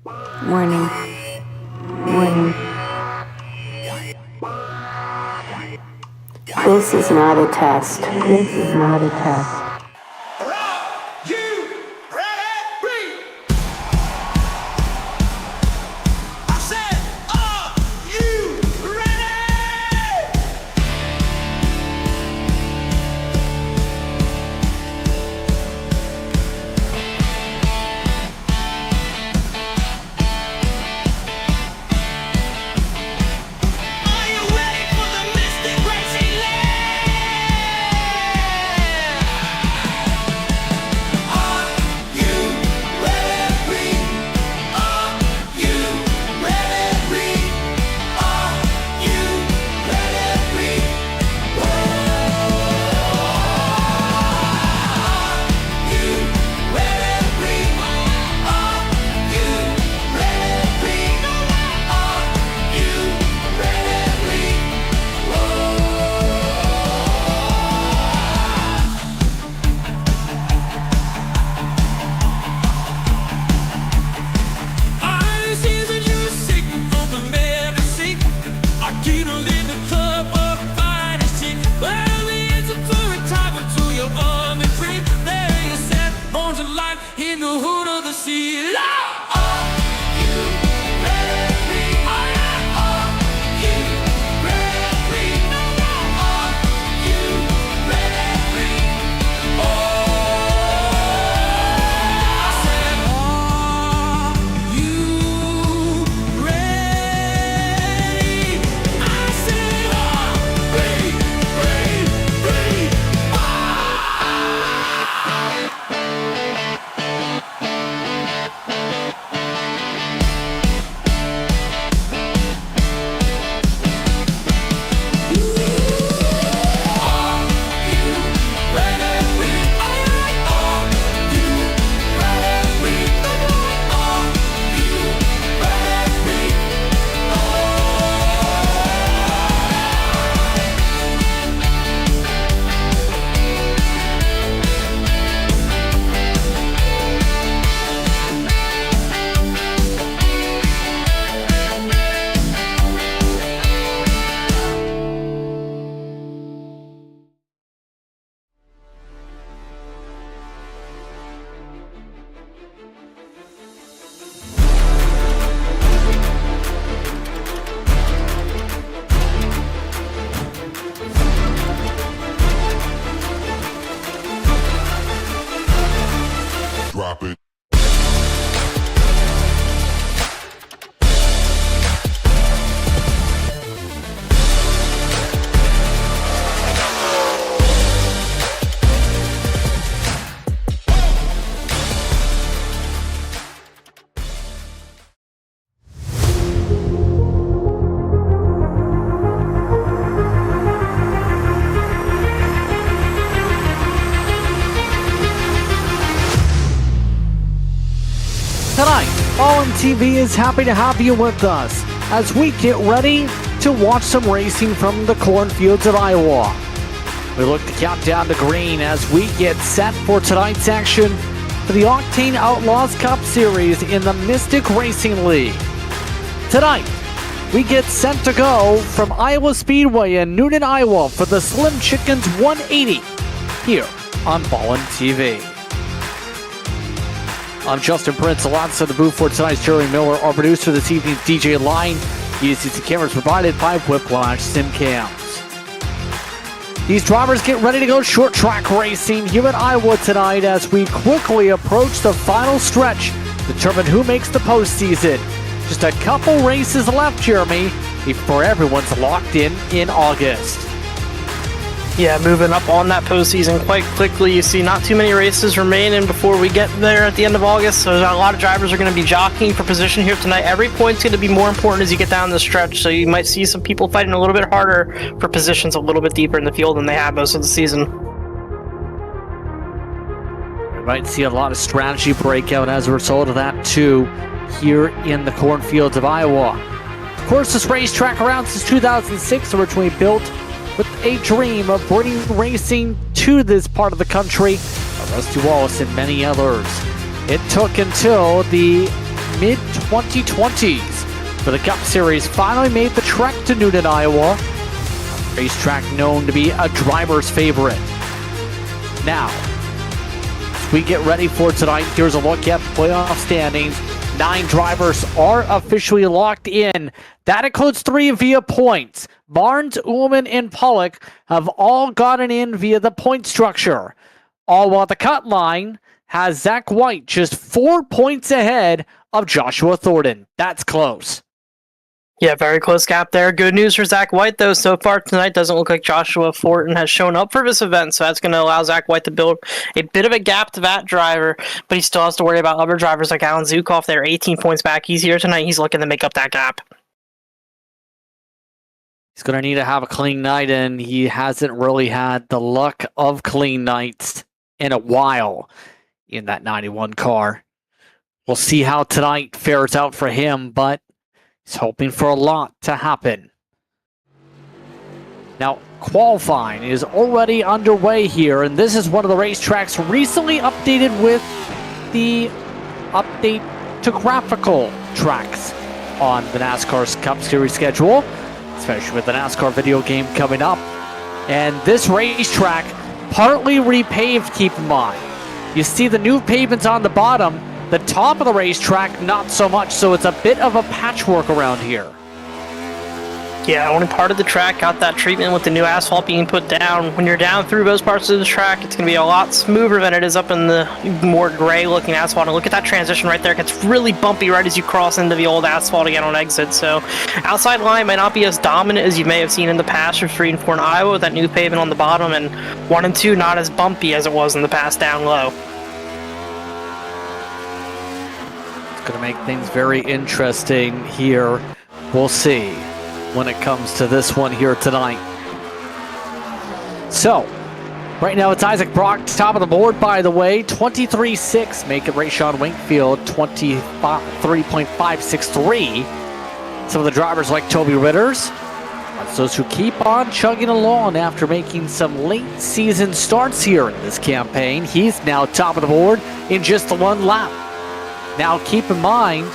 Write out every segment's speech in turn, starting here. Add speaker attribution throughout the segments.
Speaker 1: Warning. Warning. This is not a test. This is not a test.
Speaker 2: Drop it.
Speaker 3: Tonight, Ballin' TV is happy to have you with us as we get ready to watch some racing from the cornfields of Iowa. We look to count down to green as we get set for tonight's action for the Octane Outlaws Cup Series in the Mystic Racing League. Tonight, we get set to go from Iowa Speedway in Newton, Iowa for the Slim Chickens 180 here on Ballin' TV. I'm Justin Prince, alongside the booth for tonight's Jerry Miller, our producer this evening's DJ Line. Using the cameras provided by Whiplash Sim Cams. These drivers get ready to go short track racing here at Iowa tonight as we quickly approach the final stretch, determine who makes the postseason. Just a couple races left, Jeremy, before everyone's locked in August.
Speaker 4: Yeah, moving up on that postseason quite quickly. You see not too many races remaining before we get there at the end of August, so a lot of drivers are going to be jockeying for position here tonight. Every point's going to be more important as you get down the stretch, so you might see some people fighting a little bit harder for positions a little bit deeper in the field than they have most of the season.
Speaker 3: We might see a lot of strategy breakout as a result of that, too, here in the cornfields of Iowa. Of course, this racetrack around since 2006, originally built with a dream of bringing racing to this part of the country, Rusty Wallace and many others. It took until the mid-2020s, where the Cup Series finally made the trek to Newton, Iowa, a racetrack known to be a driver's favorite. Now, as we get ready for tonight, here's a look at playoff standings. 9 drivers are officially locked in. That includes 3 via points. Barnes, Ullman, and Pollock have all gotten in via the point structure. All while the cut line has Zach White just 4 points ahead of Joshua Thornton. That's close.
Speaker 4: Yeah, very close gap there. Good news for Zach White, though. So far tonight, doesn't look like Joshua Thornton has shown up for this event, so that's going to allow Zach White to build a bit of a gap to that driver, but he still has to worry about other drivers like Alan Zukov. They're 18 points back. He's here tonight. He's looking to make up that gap.
Speaker 3: He's going to need to have a clean night, and he hasn't really had the luck of clean nights in a while in that 91 car. We'll see how tonight fares out for him, but he's hoping for a lot to happen. Now, qualifying is already underway here, and this is one of the racetracks recently updated with the update to graphical tracks on the NASCAR's Cup Series schedule, especially with the NASCAR video game coming up. And this racetrack, partly repaved, keep in mind. You see the new pavements on the bottom. The top of the racetrack, not so much, so it's a bit of a patchwork around here.
Speaker 4: Yeah, only part of the track got that treatment with the new asphalt being put down. When you're down through those parts of the track, it's going to be a lot smoother than it is up in the more gray-looking asphalt. And look at that transition right there. It gets really bumpy right as you cross into the old asphalt again on exit. So outside line might not be as dominant as you may have seen in the past for 3 and 4 in Iowa with that new pavement on the bottom, and 1 and 2 not as bumpy as it was in the past down low.
Speaker 3: Going to make things very interesting here. We'll see when it comes to this one here tonight. So, right now it's Isaac Brock, top of the board, by the way, 23.6, making Rayshawn Winkfield 23.563. Some of the drivers like Toby Ritters, that's those who keep on chugging along after making some late season starts here in this campaign. He's now top of the board in just the 1 lap. Now keep in mind,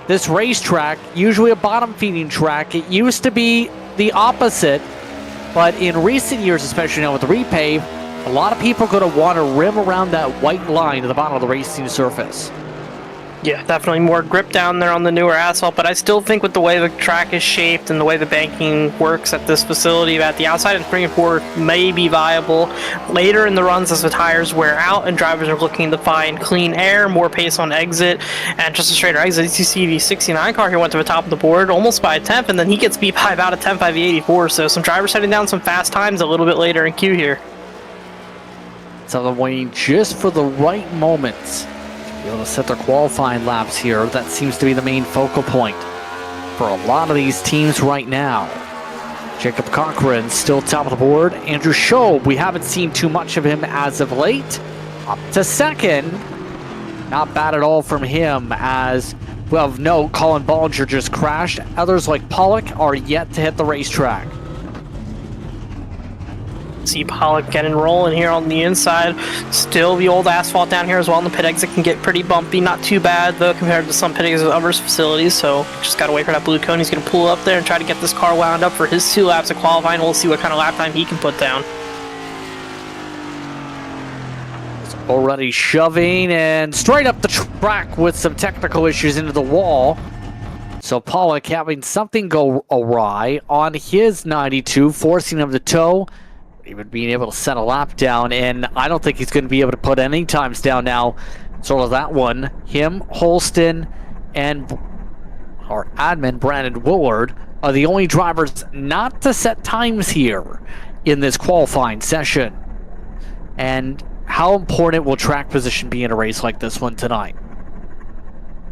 Speaker 3: this racetrack, usually a bottom feeding track, it used to be the opposite, but in recent years, especially now with the repave, a lot of people are going to want to rim around that white line at the bottom of the racing surface.
Speaker 4: Yeah, definitely more grip down there on the newer asphalt, but I still think with the way the track is shaped and the way the banking works at this facility, that the outside and spring forward may be viable later in the runs as the tires wear out and drivers are looking to find clean air, more pace on exit, and just a straighter exit. You see the 69 car here went to the top of the board almost by a tenth, and then he gets beat by about a tenth by the 84, so some drivers heading down some fast times a little bit later in queue here.
Speaker 3: So they're waiting just for the right moments. Able to set their qualifying laps here. That seems to be the main focal point for a lot of these teams right now. Jacob Cochran still top of the board. Andrew Schob, we haven't seen too much of him as of late. Up to second. Not bad at all from him, as, well, of note, Colin Bollinger just crashed. Others like Pollock are yet to hit the racetrack.
Speaker 4: See Pollock getting rolling here on the inside. Still the old asphalt down here as well, and the pit exit can get pretty bumpy. Not too bad though compared to some pit exits of other facilities, so just gotta wait for that blue cone. He's gonna pull up there and try to get this car wound up for his 2 laps of qualifying. We'll see what kind of lap time he can put down.
Speaker 3: It's already shoving and straight up the track with some technical issues into the wall. So Pollock having something go awry on his 92, forcing him to tow. Even being able to set a lap down, and I don't think he's going to be able to put any times down now. Sort of that one. Him, Holston, and our admin, Brandon Willard, are the only drivers not to set times here in this qualifying session. And how important will track position be in a race like this one tonight?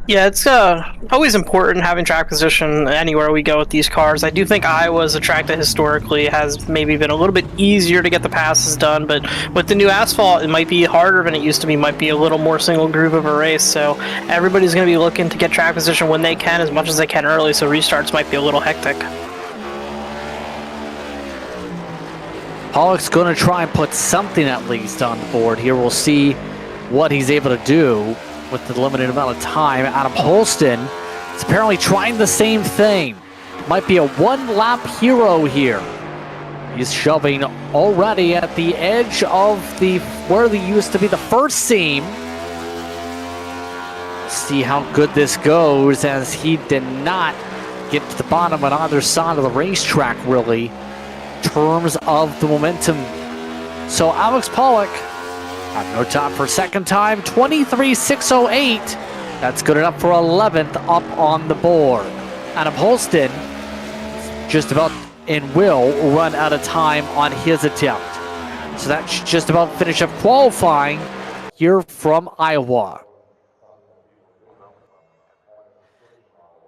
Speaker 4: Yeah, it's always important having track position anywhere we go with these cars. I do think Iowa's a track that historically has maybe been a little bit easier to get the passes done, but with the new asphalt, it might be harder than it used to be. Might be a little more single groove of a race, so everybody's going to be looking to get track position when they can, as much as they can early, so restarts might be a little hectic.
Speaker 3: Pollock's going to try and put something at least on the board here. We'll see what he's able to do. with the limited amount of time. Adam Holston is apparently trying the same thing. Might be a one-lap hero here. He's shoving already at the edge of where they used to be the first seam. See how good this goes, as he did not get to the bottom on either side of the racetrack, really, in terms of the momentum. So Alex Pollock had no time for a second time, 23.608. That's good enough for 11th up on the board. Adam Holston just about and will run out of time on his attempt. So that should just about finish up qualifying here from Iowa.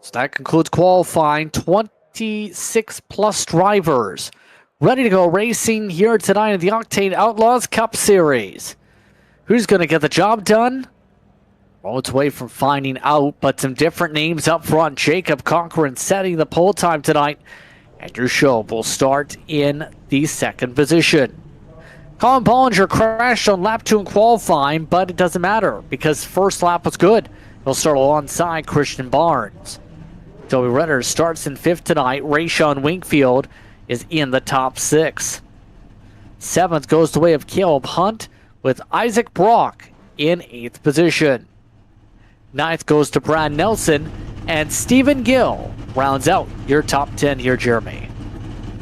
Speaker 3: So that concludes qualifying. 26 plus drivers ready to go racing here tonight in the Octane Outlaws Cup Series. Who's going to get the job done? Well, it's away from finding out, but some different names up front. Jacob Cochran setting the pole time tonight. Andrew Schob will start in the second position. Colin Bollinger crashed on lap 2 in qualifying, but it doesn't matter because first lap was good. He'll start alongside Christian Barnes. Joey Renner starts in 5th tonight. Rayshawn Wingfield is in the top 6. 7th goes the way of Caleb Hunt with Isaac Brock in 8th position. 9th goes to Brad Nelson, and Stephen Gill rounds out your top 10 here, Jeremy.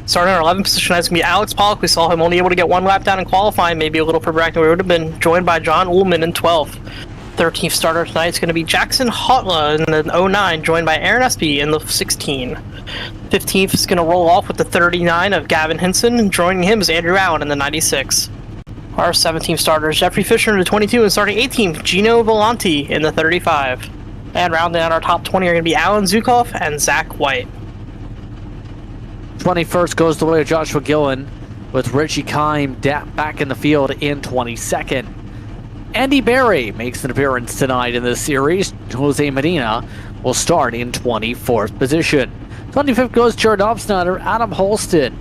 Speaker 4: Starting in our 11th position, that's going to be Alex Pollock. We saw him only able to get one lap down in qualifying, maybe a little further back than we would have been, joined by John Ullman in 12th. 13th starter tonight is going to be Jackson Hotla in the 09, joined by Aaron Espy in the 16. 15th is going to roll off with the 39 of Gavin Hinson, and joining him is Andrew Allen in the 96. Our 17th starter is Jeffrey Fisher in the 22, and starting 18th, Gino Volanti in the 35. And rounding out our top 20 are going to be Alan Zukov and Zach White.
Speaker 3: 21st goes the way of Joshua Gillen, with Richie Kime back in the field in 22nd. Andy Berry makes an appearance tonight in this series. Jose Medina will start in 24th position. 25th goes Jared Obsnyder. Adam Holston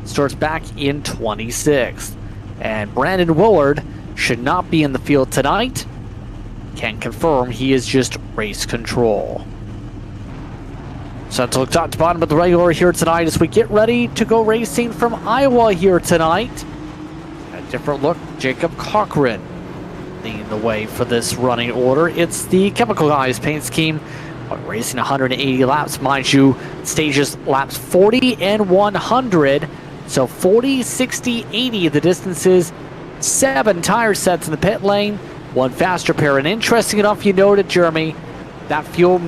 Speaker 3: starts back in 26th. And Brandon Willard should not be in the field tonight. Can confirm he is just race control. So let's look top to bottom of the regular here tonight as we get ready to go racing from Iowa here tonight. A different look, Jacob Cochran leading the way for this running order. It's the Chemical Guys paint scheme. Racing 180 laps, mind you, stages laps 40 and 100. So 40, 60, 80 the distances. 7 tire sets in the pit lane. 1 faster pair. And interesting enough, you noted, Jeremy, that fuel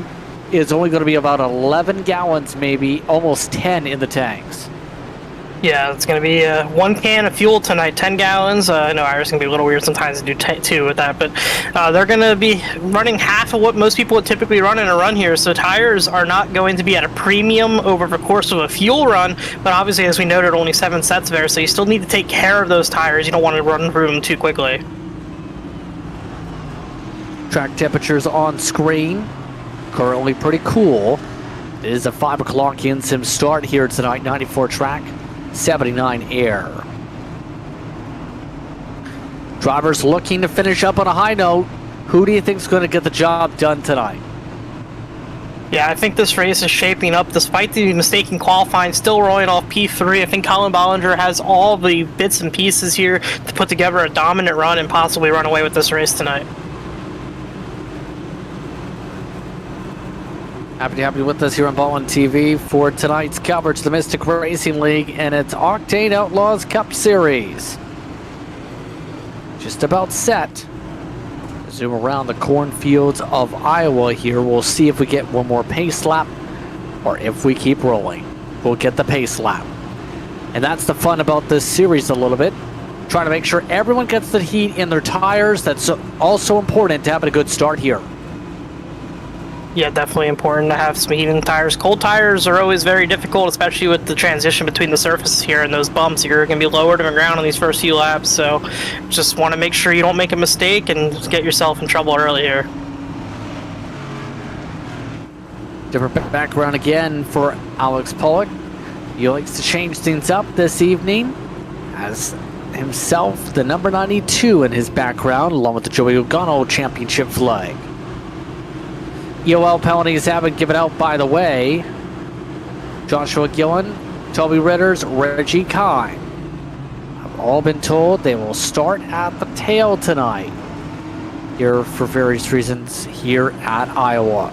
Speaker 3: is only going to be about 11 gallons, maybe almost 10 in the tanks.
Speaker 4: Yeah, it's going to be 1 can of fuel tonight, 10 gallons. I know Irish can be a little weird sometimes to do 2 with that, but they're going to be running half of what most people would typically run in a run here. So tires are not going to be at a premium over the course of a fuel run, but obviously, as we noted, only 7 sets there, so you still need to take care of those tires. You don't want to run through them too quickly.
Speaker 3: Track temperatures on screen. Currently pretty cool. It is a 5 o'clock in sim start here tonight. 94 track, 79 air. Drivers looking to finish up on a high note. Who do you think is going to get the job done tonight?
Speaker 4: Yeah, I think this race is shaping up, despite the mistake in qualifying, still rolling off P3. I think Colin Bollinger has all the bits and pieces here to put together a dominant run and possibly run away with this race tonight.
Speaker 3: Happy to have you with us here on Ball One TV for tonight's coverage of the Mystic Racing League and its Octane Outlaws Cup Series. Just about set. Zoom around the cornfields of Iowa here. We'll see if we get one more pace lap or if we keep rolling. We'll get the pace lap. And that's the fun about this series a little bit. Trying to make sure everyone gets the heat in their tires. That's also important to have a good start here.
Speaker 4: Yeah, definitely important to have some heat in the tires. Cold tires are always very difficult, especially with the transition between the surfaces here and those bumps. You're going to be lower to the ground on these first few laps, so just want to make sure you don't make a mistake and get yourself in trouble early here.
Speaker 3: Different background again for Alex Pollock. He likes to change things up this evening, as himself, the number 92 in his background, along with the Joey Logano championship flag. EOL penalties have been given out, by the way. Joshua Gillen, Toby Ritters, Reggie Kine have all been told they will start at the tail tonight here for various reasons here at Iowa.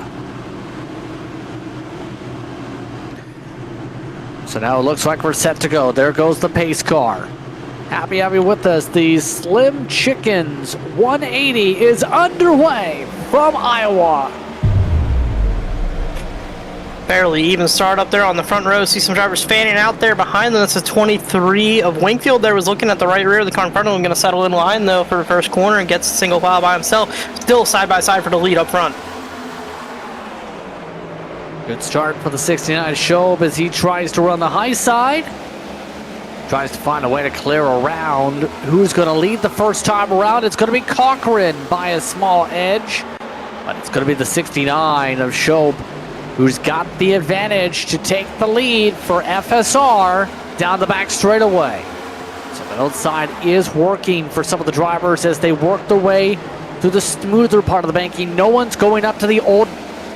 Speaker 3: So now it looks like we're set to go. There goes the pace car. Happy to have you with us. The Slim Chickens 180 is underway from Iowa.
Speaker 4: Fairly even start up there on the front row. See some drivers fanning out there behind them. That's the 23 of Wingfield. There was looking at the right rear of the car in front of him. Going to settle in line though for the first corner and gets a single file by himself. Still side by side for the lead up front.
Speaker 3: Good start for the 69 Shobe as he tries to run the high side. Tries to find a way to clear around. Who's going to lead the first time around? It's going to be Cochran by a small edge. But it's going to be the 69 of Shobe who's got the advantage to take the lead for FSR down the back straightaway. So the outside is working for some of the drivers as they work their way through the smoother part of the banking. No one's going up to the old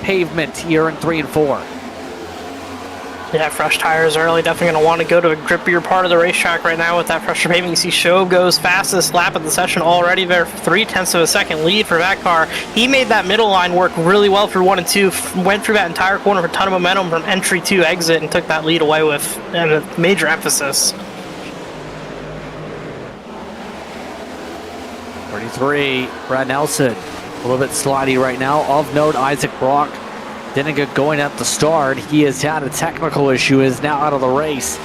Speaker 3: pavement here in 3 and 4.
Speaker 4: Yeah, fresh tires early. Definitely going to want to go to a grippier part of the racetrack right now with that fresher pavement. You see Shobe goes fastest lap of the session already there. 0.3 of a second lead for that car. He made that middle line work really well for 1 and 2. Went through that entire corner with a ton of momentum from entry to exit and took that lead away with a major emphasis.
Speaker 3: 33, Brad Nelson. A little bit slidey right now. Of note, Isaac Brock didn't get going at the start. He has had a technical issue, is now out of the race.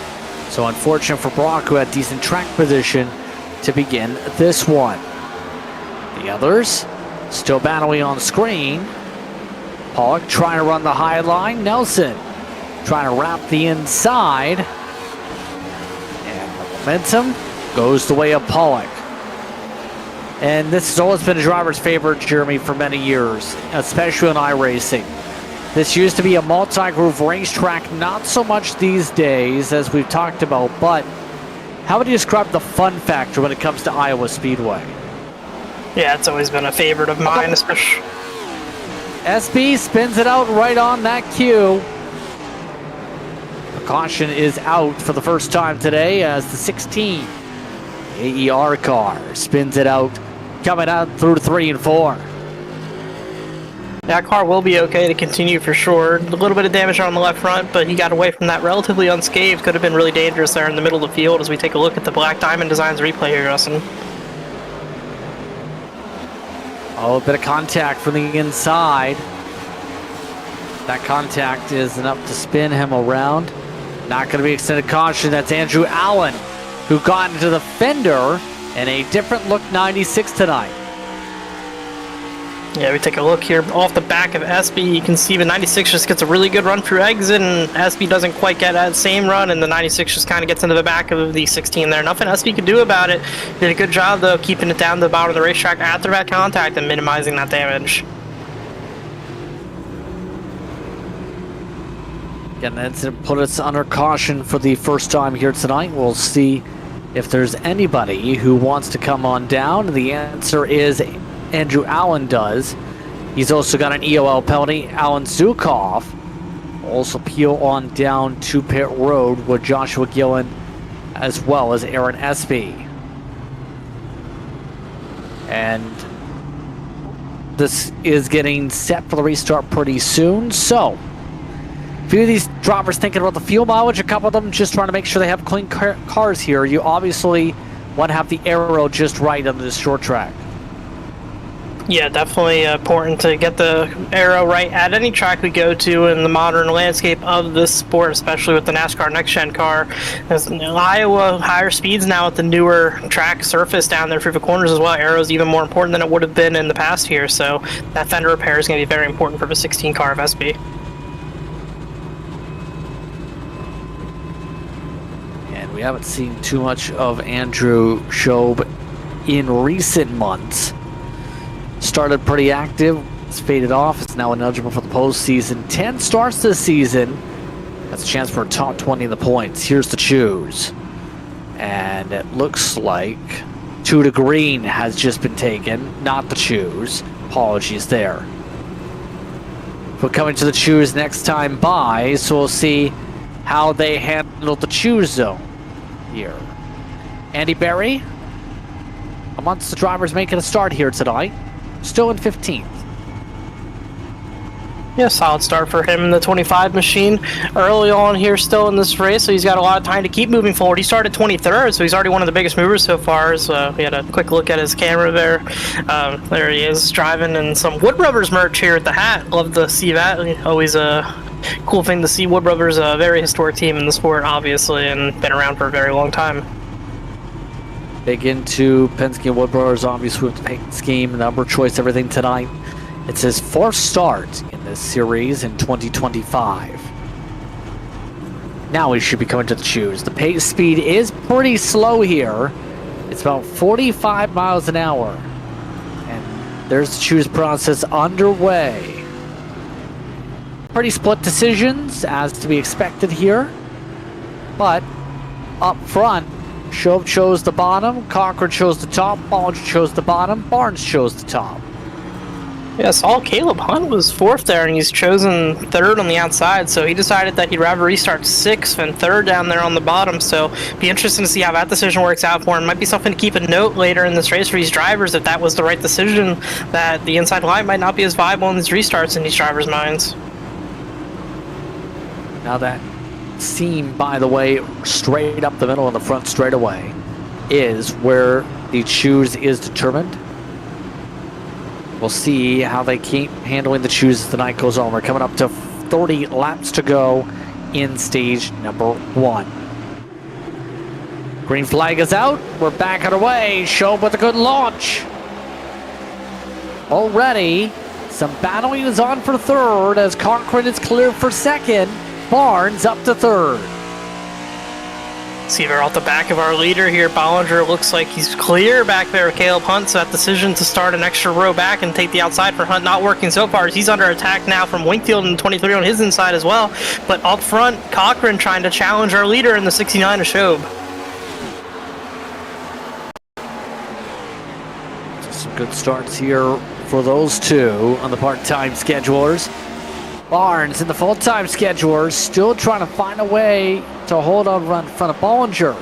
Speaker 3: So unfortunate for Brock, who had decent track position to begin this one. The others still battling on screen. Pollock trying to run the high line. Nelson trying to wrap the inside. And the momentum goes the way of Pollock. And this has always been a driver's favorite, Jeremy, for many years, especially in iRacing. This used to be a multi-groove racetrack, not so much these days, as we've talked about, but how would you describe the fun factor when it comes to Iowa Speedway?
Speaker 4: Yeah, it's always been a favorite of mine, especially.
Speaker 3: SB spins it out right on that cue. The caution is out for the first time today as the 16 AER car spins it out, coming out through 3 and 4.
Speaker 4: That car will be okay to continue for sure. A little bit of damage on the left front, but he got away from that relatively unscathed. Could have been really dangerous there in the middle of the field as we take a look at the Black Diamond Designs replay here, Justin.
Speaker 3: Oh, a bit of contact from the inside. That contact is enough to spin him around. Not going to be extended caution. That's Andrew Allen, who got into the fender in a different look 96 tonight.
Speaker 4: Yeah, we take a look here off the back of SB. You can see the 96 just gets a really good run through exit, and SB doesn't quite get that same run, and the 96 just kind of gets into the back of the 16 there. Nothing SB could do about it. Did a good job, though, keeping it down to the bottom of the racetrack after that contact and minimizing that damage.
Speaker 3: Again, that's put us under caution for the first time here tonight. We'll see if there's anybody who wants to come on down. The answer is Andrew Allen does. He's also got an EOL penalty. Alan Zukov also peel on down to pit road with Joshua Gillen as well as Aaron Espy. And this is getting set for the restart pretty soon. So a few of these drivers thinking about the fuel mileage, a couple of them just trying to make sure they have clean cars here. You obviously want to have the aero just right on this short track.
Speaker 4: Yeah, definitely important to get the aero right at any track we go to in the modern landscape of this sport, especially with the NASCAR Next Gen car. As Iowa higher speeds now at the newer track surface down there through the corners as well. Aero is even more important than it would have been in the past here, so that fender repair is going to be very important for the 16 car of SB.
Speaker 3: And we haven't seen too much of Andrew Shobe in recent months. Started pretty active, it's faded off, it's now ineligible for the postseason. 10 starts this season. That's a chance for a top 20 in the points. Here's the choose. And it looks like 2 to green has just been taken, not the choose. Apologies there. We're coming to the choose next time by, so we'll see how they handle the choose zone here. Andy Berry, amongst the drivers making a start here tonight, still in 15th.
Speaker 4: Yeah, solid start for him in the 25 machine early on here still in this race, so he's got a lot of time to keep moving forward. He started 23rd, so he's already one of the biggest movers so far. So we had a quick look at his camera there. There he is driving in some Wood Rubbers merch here at the hat. Love to see that. Always a cool thing to see. Wood Rubbers, a very historic team in the sport, obviously, and been around for a very long time.
Speaker 3: Big into Penske and Wood Brothers, obviously, with the paint scheme, number choice, everything tonight. It's his 4th start in this series in 2025. Now we should be coming to the choose. The pace speed is pretty slow here. It's about 45 miles an hour. And there's the choose process underway. Pretty split decisions, as to be expected here. But up front, Shobe chose the bottom, Cochran chose the top, Bollinger chose the bottom, Barnes chose the top.
Speaker 4: Yeah, saw Caleb Hunt was 4th there, and he's chosen 3rd on the outside, so he decided that he'd rather restart 6th and 3rd down there on the bottom, so be interesting to see how that decision works out for him. Might be something to keep a note later in this race for these drivers, if that was the right decision, that the inside line might not be as viable in these restarts in these drivers' minds.
Speaker 3: Now that seam, by the way, straight up the middle of the front straightaway is where the choose is determined. We'll see how they keep handling the choose as the night goes on. We're coming up to 30 laps to go in stage number 1. Green flag is out. We're back on our way. Shobe with a good launch. Already, some battling is on for 3rd as Cochran is clear for 2nd. Barnes up to 3rd.
Speaker 4: See, we're off the back of our leader here. Bollinger looks like he's clear back there with Caleb Hunt, so that decision to start an extra row back and take the outside for Hunt not working so far. He's under attack now from Wingfield and 23 on his inside as well. But up front, Cochran trying to challenge our leader in the 69 of Shobe.
Speaker 3: Some good starts here for those two on the part-time schedulers. Barnes in the full-time schedulers still trying to find a way to hold on in front of Bollinger.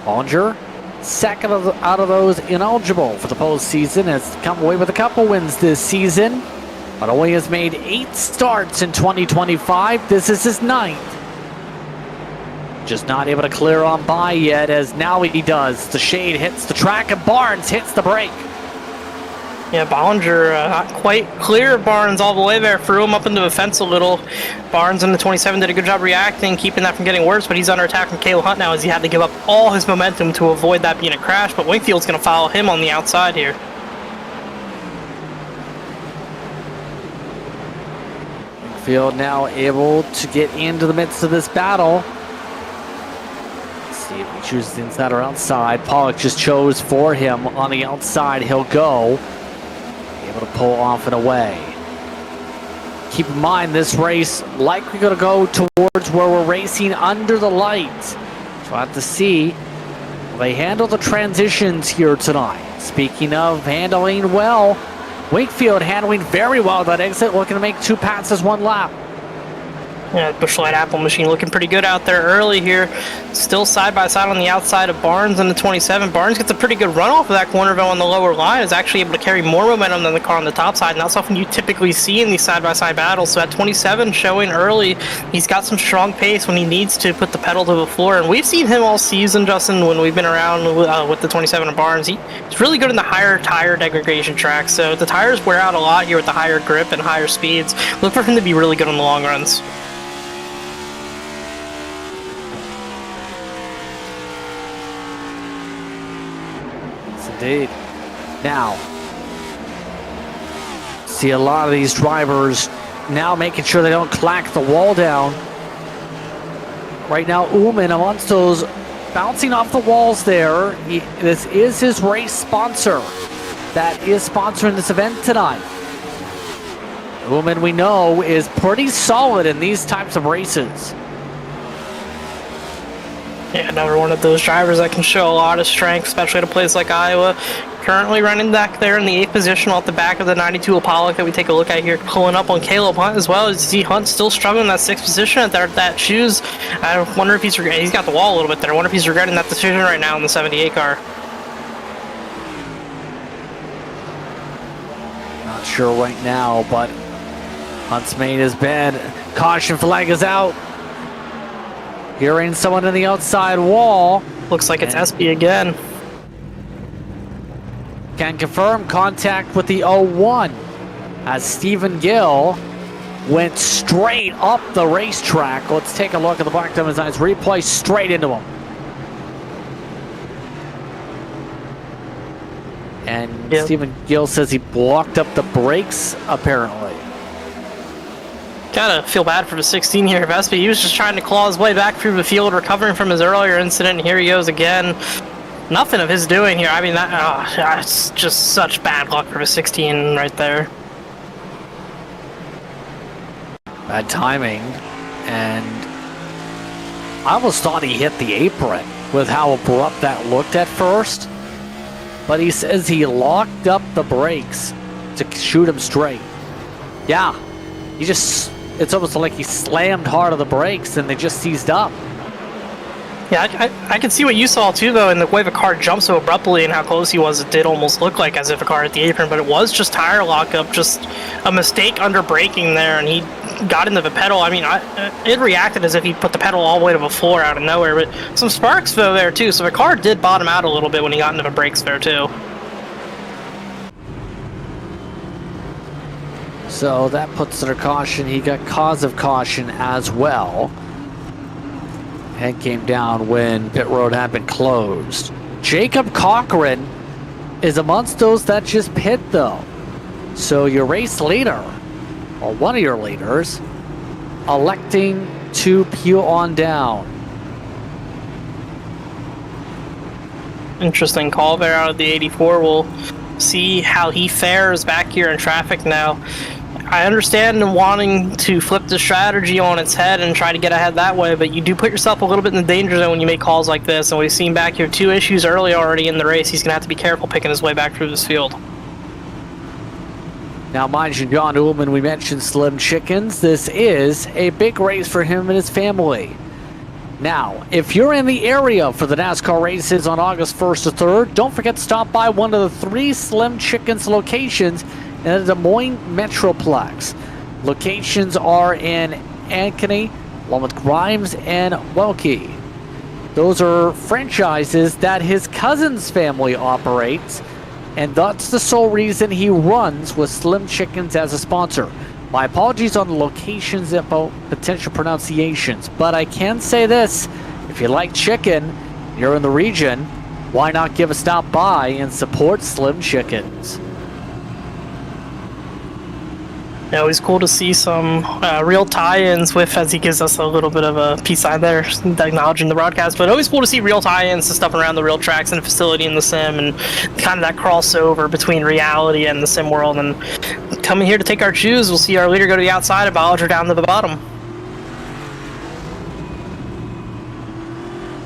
Speaker 3: Bollinger, 2nd out of those ineligible for the postseason, has come away with a couple wins this season, but only has made 8 starts in 2025. This is his 9th. Just not able to clear on by yet, as now he does. The shade hits the track and Barnes hits the brake.
Speaker 4: Yeah, Bollinger not quite clear Barnes all the way there. Threw him up into the fence a little. Barnes in the 27 did a good job reacting, keeping that from getting worse, but he's under attack from Caleb Hunt now as he had to give up all his momentum to avoid that being a crash, but Wingfield's going to follow him on the outside here.
Speaker 3: Wingfield now able to get into the midst of this battle. Let's see if he chooses inside or outside. Pollock just chose for him on the outside. He'll go. Able to pull off and away. Keep in mind, this race likely going to go towards where we're racing under the lights. So we'll have to see how they handle the transitions here tonight. Speaking of handling well, Wingfield handling very well that exit, looking to make 2 passes, 1 lap.
Speaker 4: Yeah, Bushlight Apple machine looking pretty good out there early here. Still side by side on the outside of Barnes in the 27. Barnes gets a pretty good run off of that corner though on the lower line. Is actually able to carry more momentum than the car on the top side. Not something you typically see in these side by side battles. So at 27 showing early, he's got some strong pace when he needs to put the pedal to the floor. And we've seen him all season, Justin, when we've been around with the 27 of Barnes. He's really good in the higher tire degradation tracks. So the tires wear out a lot here with the higher grip and higher speeds. Look for him to be really good on the long runs.
Speaker 3: Indeed. Now, see a lot of these drivers now making sure they don't clack the wall down. Right now, Ullman amongst those bouncing off the walls there. This is his race sponsor that is sponsoring this event tonight. Ullman, we know, is pretty solid in these types of races.
Speaker 4: Yeah, another one of those drivers that can show a lot of strength, especially at a place like Iowa. Currently running back there in the 8th position off the back of the 92 Apollo that we take a look at here, pulling up on Caleb Hunt as well. As you see Hunt still struggling in that 6th position at that shoes. I wonder if he's got the wall a little bit there. I wonder if he's regretting that decision right now in the 78 car.
Speaker 3: Not sure right now, but Hunt's made his bed. Caution flag is out. Hearing someone in the outside wall.
Speaker 4: Looks like it's SB again.
Speaker 3: Can confirm contact with the 01 as Stephen Gill went straight up the racetrack. Let's take a look at the Black Diamond's eyes replay straight into him. And
Speaker 4: Yep.
Speaker 3: Stephen Gill says he blocked up the brakes, apparently.
Speaker 4: Gotta feel bad for the 16 here of SB. He was just trying to claw his way back through the field, recovering from his earlier incident. Here he goes again. Nothing of his doing here. I mean, that's just such bad luck for the 16 right there.
Speaker 3: Bad timing, and I almost thought he hit the apron with how abrupt that looked at first. But he says he locked up the brakes to shoot him straight. Yeah, it's almost like he slammed hard on the brakes and they just seized up.
Speaker 4: Yeah, I can see what you saw too, though, in the way the car jumped so abruptly and how close he was. It did almost look like as if a car hit the apron, but it was just tire lockup, just a mistake under braking there, and he got into the pedal. I mean, it reacted as if he put the pedal all the way to the floor out of nowhere, but some sparks though there too, so the car did bottom out a little bit when he got into the brakes there too.
Speaker 3: So that puts under caution. He got cause of caution as well. Head came down when pit road had been closed. Jacob Cochran is amongst those that just pit though. So your race leader, or one of your leaders, electing to peel on down.
Speaker 4: Interesting call there out of the 84. We'll see how he fares back here in traffic now. I understand wanting to flip the strategy on its head and try to get ahead that way, but you do put yourself a little bit in the danger zone when you make calls like this, and we've seen back here 2 issues early already in the race. He's going to have to be careful picking his way back through this field.
Speaker 3: Now, mind you, John Ullman, we mentioned Slim Chickens. This is a big race for him and his family. Now, if you're in the area for the NASCAR races on August 1st to 3rd, don't forget to stop by one of the 3 Slim Chickens locations in the Des Moines Metroplex. Locations are in Ankeny, along with Grimes and Welke. Those are franchises that his cousin's family operates, and that's the sole reason he runs with Slim Chickens as a sponsor. My apologies on the locations and potential pronunciations, but I can say this: if you like chicken, you're in the region, why not give a stop by and support Slim Chickens?
Speaker 4: Yeah, always cool to see some real tie-ins with, as he gives us a little bit of a peace sign there, acknowledging the broadcast, but always cool to see real tie-ins to stuff around the real tracks and the facility in the sim, and kind of that crossover between reality and the sim world. And coming here to take our choose, we'll see our leader go to the outside and Bollinger down to the bottom.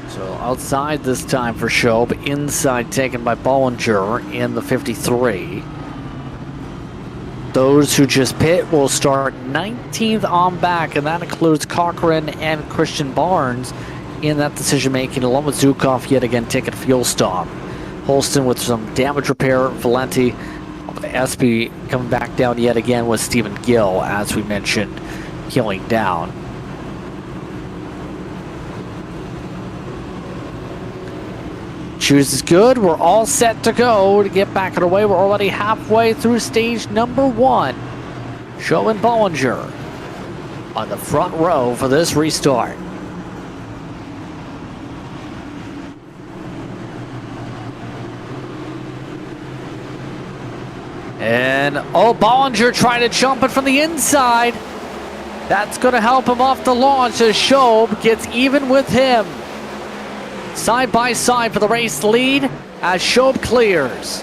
Speaker 3: So outside this time for Shob, inside taken by Bollinger in the 53. Those who just pit will start 19th on back, and that includes Cochran and Christian Barnes in that decision-making, along with Zukov yet again taking fuel stop. Holston with some damage repair. Valenti, SB coming back down yet again with Stephen Gill, as we mentioned, peeling down. Choose is good. We're all set to go to get back on our way. We're already halfway through stage number 1. Show and Bollinger on the front row for this restart. And Bollinger trying to jump it from the inside. That's going to help him off the launch as Shob gets even with him. Side by side for the race lead as Shob clears.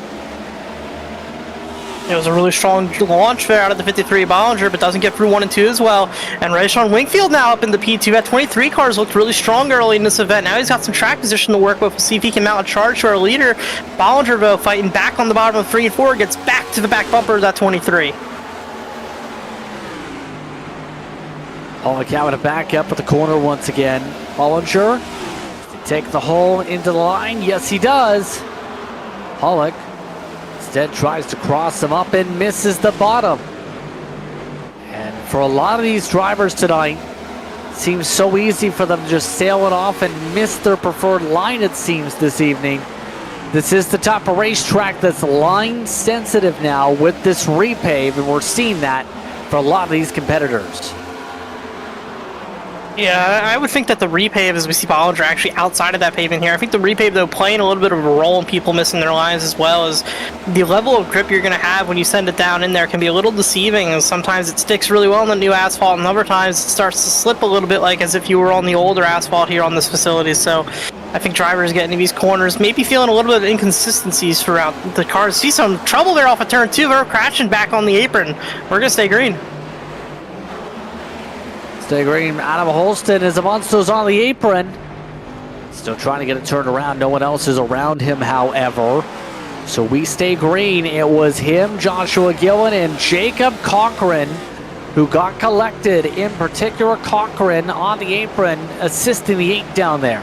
Speaker 4: It was a really strong launch there out of the 53 Bollinger, but doesn't get through 1 and 2 as well. And Rayshawn Wingfield now up in the P2. That 23 cars looked really strong early in this event. Now he's got some track position to work with. We'll see if he can mount a charge to our leader. Bollinger, though, fighting back on the bottom of 3 and 4, gets back to the back bumper of that 23.
Speaker 3: Pollock having to back up at the corner once again. Bollinger, take the hole into the line. Yes, he does. Pollock instead tries to cross him up and misses the bottom. And for a lot of these drivers tonight, it seems so easy for them to just sail it off and miss their preferred line, it seems, this evening. This is the type of racetrack that's line sensitive now with this repave, and we're seeing that for a lot of these competitors.
Speaker 4: Yeah, I would think that the repave, as we see Bollinger actually outside of that pavement here, I think the repave, though, playing a little bit of a role in people missing their lines, as well as the level of grip you're going to have when you send it down in there can be a little deceiving, and sometimes it sticks really well on the new asphalt, and other times it starts to slip a little bit like as if you were on the older asphalt here on this facility. So I think drivers getting into these corners, maybe feeling a little bit of inconsistencies throughout the cars. See some trouble there off of turn 2. They're crashing back on the apron. We're going to stay green.
Speaker 3: Stay green. Adam Holston is amongst those on the apron. Still trying to get it turned around. No one else is around him, however. So we stay green. It was him, Joshua Gillen, and Jacob Cochran who got collected. In particular, Cochran on the apron, assisting the 8 down there.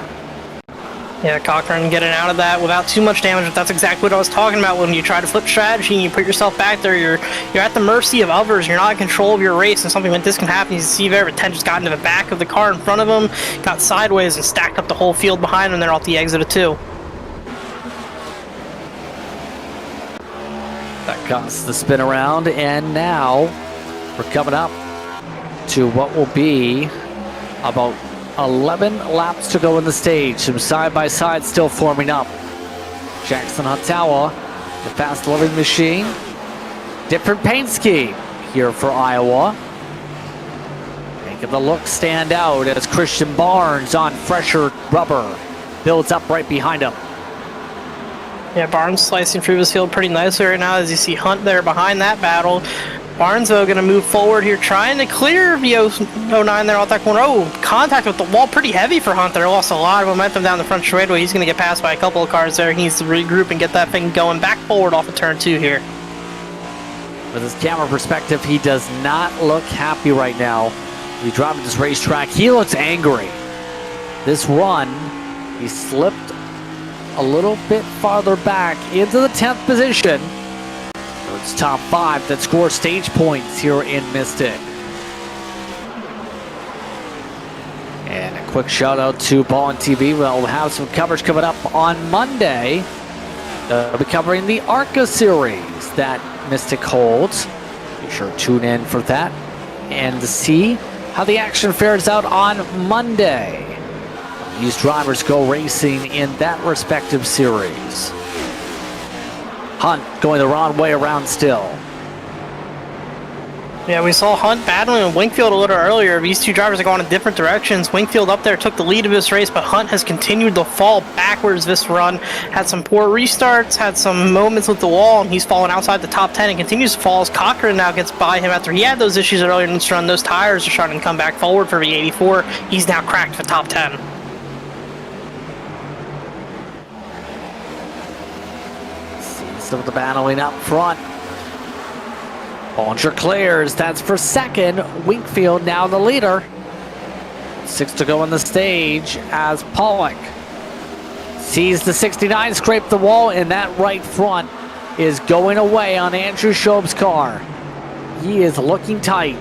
Speaker 4: Yeah, Cochran getting out of that without too much damage, but that's exactly what I was talking about. When you try to flip strategy and you put yourself back there, you're at the mercy of others. You're not in control of your race, and something like this can happen. You see there, but 10 just got into the back of the car in front of him, got sideways, and stacked up the whole field behind him. They're off the exit of 2.
Speaker 3: That costs the spin around, and now we're coming up to what will be about 11 laps to go in the stage. Some side-by-side still forming up. Jackson Hatawa, the fast living machine. Different paint scheme here for Iowa. Making the look stand out as Christian Barnes on fresher rubber builds up right behind him.
Speaker 4: Yeah, Barnes slicing through this field pretty nicely right now as you see Hunt there behind that battle. Barnes, though, going to move forward here, trying to clear the 09 there off that corner. Oh, contact with the wall pretty heavy for Hunt there. Lost a lot of momentum down the front straightaway. He's going to get passed by a couple of cars there. He needs to regroup and get that thing going back forward off of turn 2 here.
Speaker 3: With his camera perspective, he does not look happy right now. He's driving this racetrack. He looks angry. This run, he slipped a little bit farther back into the 10th position. It's top 5 that score stage points here in Mystic. And a quick shout out to Ball and TV. We'll have some coverage coming up on Monday. We'll be covering the ARCA series that Mystic holds. Be sure to tune in for that and to see how the action fares out on Monday. These drivers go racing in that respective series. Hunt going the wrong way around still.
Speaker 4: Yeah, we saw Hunt battling with Wingfield a little earlier. These two drivers are going in different directions. Wingfield up there took the lead of this race, but Hunt has continued to fall backwards this run. Had some poor restarts, had some moments with the wall, and he's fallen outside the top 10 and continues to fall as Cochran now gets by him after he had those issues earlier in this run. Those tires are starting to come back forward for the 84. He's now cracked for top 10.
Speaker 3: Some of the battling up front. Bollinger clears. That's for second. Wingfield now the leader. 6 to go on the stage as Pollock sees the 69 scrape the wall, and that right front is going away on Andrew Shoeb's car. He is looking tight.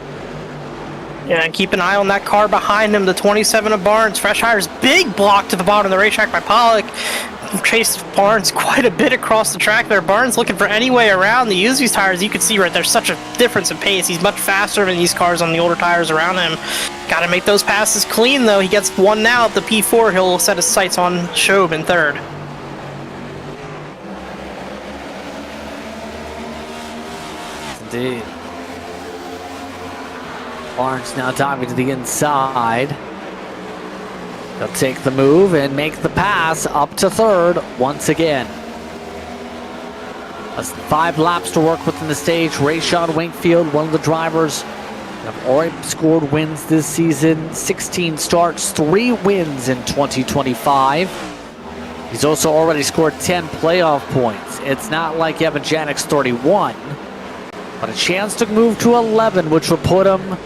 Speaker 4: Yeah, and keep an eye on that car behind him, the 27 of Barnes. Fresh Hires, big block to the bottom of the racetrack by Pollock. Chased Barnes quite a bit across the track there. Barnes looking for any way around to use these tires. You can see right there's such a difference in pace. He's much faster than these cars on the older tires around him. Got to make those passes clean, though. He gets one now at the P4. He'll set his sights on Shoeb in third.
Speaker 3: Indeed. Barnes now diving to the inside. He'll take the move and make the pass up to third once again. That's 5 laps to work with in the stage. Rayshon Wingfield, one of the drivers, have already scored wins this season. 16 starts, 3 wins in 2025. He's also already scored 10 playoff points. It's not like Evan Janek's 31, but a chance to move to 11, which would put him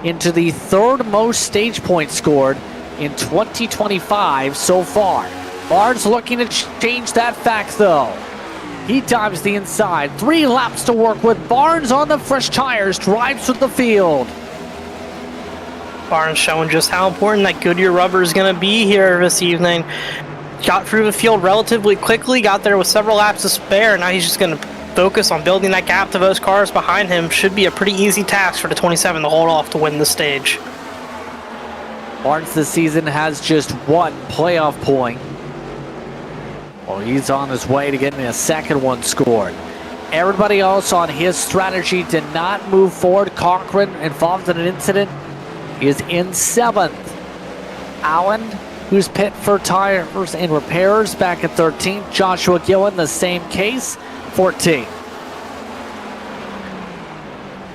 Speaker 3: into the 3rd most stage points scored in 2025 so far. Barnes looking to change that fact, though. He dives the inside. 3 laps to work with. Barnes on the fresh tires, drives through the field.
Speaker 4: Barnes showing just how important that Goodyear rubber is going to be here this evening. Got through the field relatively quickly, got there with several laps to spare. Now he's just going to focus on building that gap to those cars behind him. Should be a pretty easy task for the 27 to hold off to win the stage.
Speaker 3: Barnes this season has just 1 playoff point. Well, he's on his way to getting a 2nd one scored. Everybody else on his strategy did not move forward. Cochran involved in an incident is in 7th. Allen, who's pit for tires and repairs, back at 13th. Joshua Gillen, the same case, 14th.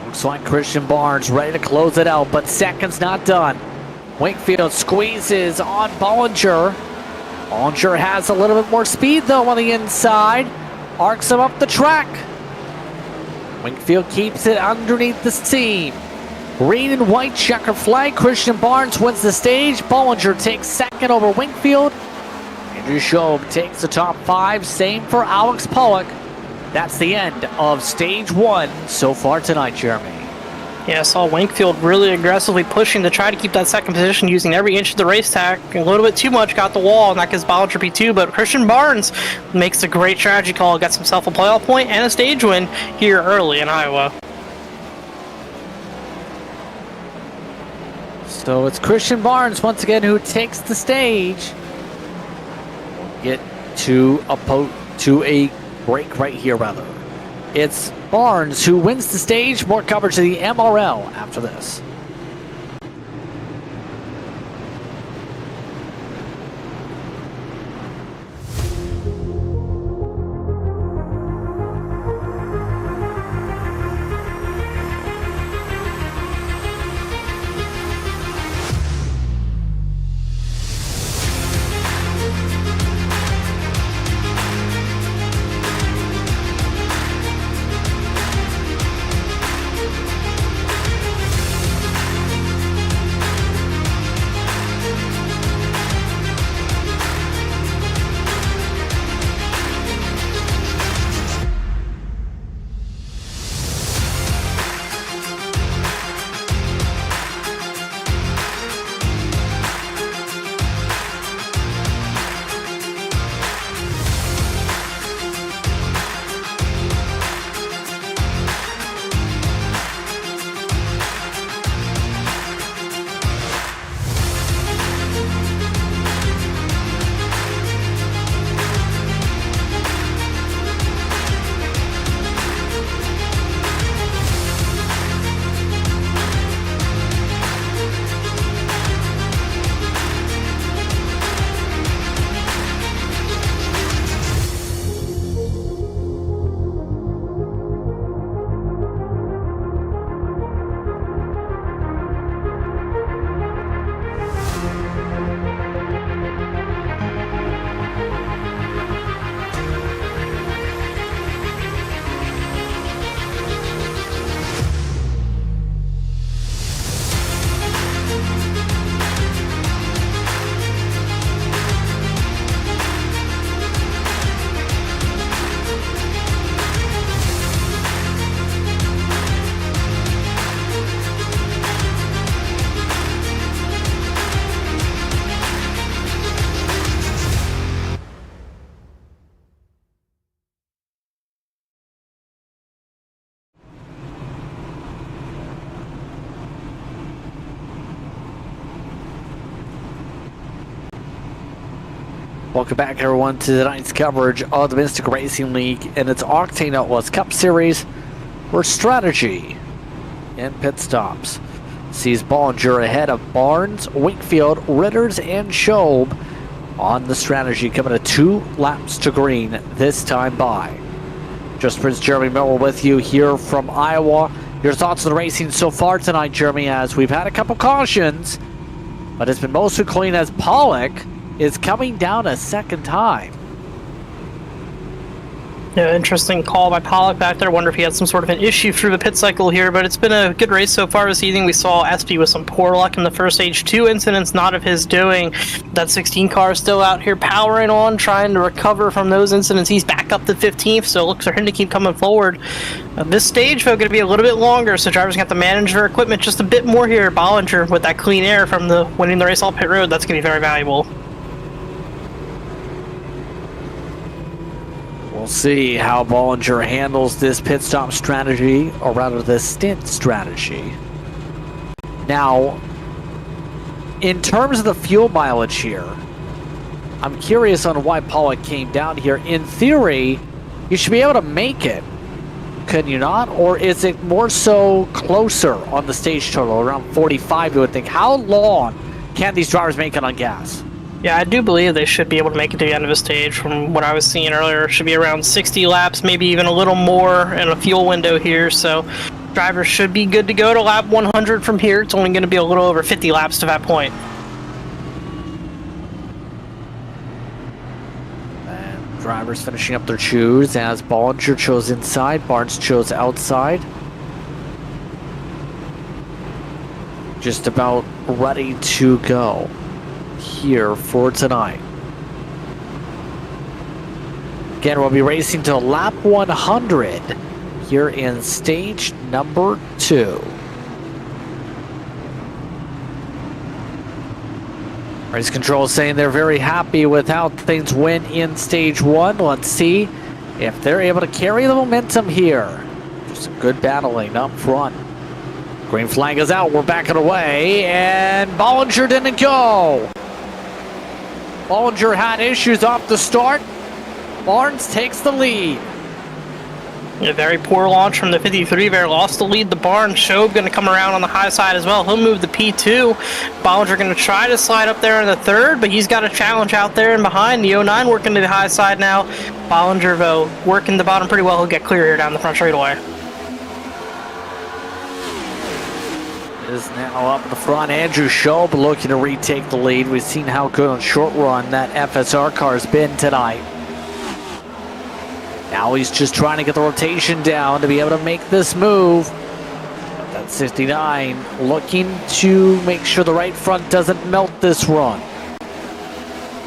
Speaker 3: Looks like Christian Barnes ready to close it out, but 2nd's not done. Wakefield squeezes on Bollinger. Bollinger has a little bit more speed, though, on the inside. Arcs him up the track. Wingfield keeps it underneath the seam. Green and white checker flag. Christian Barnes wins the stage. Bollinger takes 2nd over Wingfield. Andrew Schob takes the top 5. Same for Alex Pollock. That's the end of stage 1 so far tonight, Jeremy.
Speaker 4: Yeah, I saw Wingfield really aggressively pushing to try to keep that 2nd position, using every inch of the racetrack. A little bit too much, got the wall, and that gives Bollinger P2, but Christian Barnes makes a great strategy call, gets himself a playoff point and a stage win here early in Iowa.
Speaker 3: So it's Christian Barnes once again who takes the stage. We'll get to a break right here, rather. It's Barnes who wins the stage. More coverage of the MRL after this. Welcome back, everyone, to tonight's coverage of the Mystic Racing League and its Octane Outlaws Cup Series, where strategy and pit stops sees Bollinger ahead of Barnes, Wakefield, Ritters, and Schob on the strategy, coming to 2 laps to green this time by. Just Prince Jeremy Miller with you here from Iowa. Your thoughts on the racing so far tonight, Jeremy, as we've had a couple cautions, but it's been mostly clean as Pollock is coming down a second time.
Speaker 4: Yeah, interesting call by Pollock back there. Wonder if he had some sort of an issue through the pit cycle here, but it's been a good race so far this evening. We saw SP with some poor luck in the first stage. 2 incidents not of his doing. That 16 car is still out here powering on, trying to recover from those incidents. He's back up to 15th, so it looks for him to keep coming forward. This stage, though, going to be a little bit longer, so drivers have to manage their equipment just a bit more here. Bollinger with that clean air from the winning the race off pit road, that's going to be very valuable.
Speaker 3: We'll see how Bollinger handles this pit stop strategy, or rather this stint strategy. Now, in terms of the fuel mileage here, I'm curious on why Pollock came down here. In theory, you should be able to make it, can you not? Or is it more so closer on the stage total, around 45, you would think? How long can these drivers make it on gas?
Speaker 4: Yeah, I do believe they should be able to make it to the end of the stage. From what I was seeing earlier, it should be around 60 laps, maybe even a little more in a fuel window here. So drivers should be good to go to lap 100 from here. It's only going to be a little over 50 laps to that point.
Speaker 3: And drivers finishing up their chews as Bollinger chose inside, Barnes chose outside. Just about ready to go here for tonight. Again, we'll be racing to lap 100 here in stage number 2. Race control saying they're very happy with how things went in stage 1. Let's see if they're able to carry the momentum here. Just a good battling up front. Green flag is out, we're backing away, and Bollinger didn't go. Bollinger had issues off the start. Barnes takes the lead.
Speaker 4: A very poor launch from the 53 there. Lost the lead to Barnes. Shobe going to come around on the high side as well. He'll move the P2. Bollinger going to try to slide up there in the third, but he's got a challenge out there and behind. The 09 working to the high side now. Bollinger, though, working the bottom pretty well. He'll get clear here down the front straightaway.
Speaker 3: Is now up in the front. Andrew Shobe looking to retake the lead. We've seen how good on short run that FSR car has been tonight. Now he's just trying to get the rotation down to be able to make this move. But that 69 looking to make sure the right front doesn't melt this run.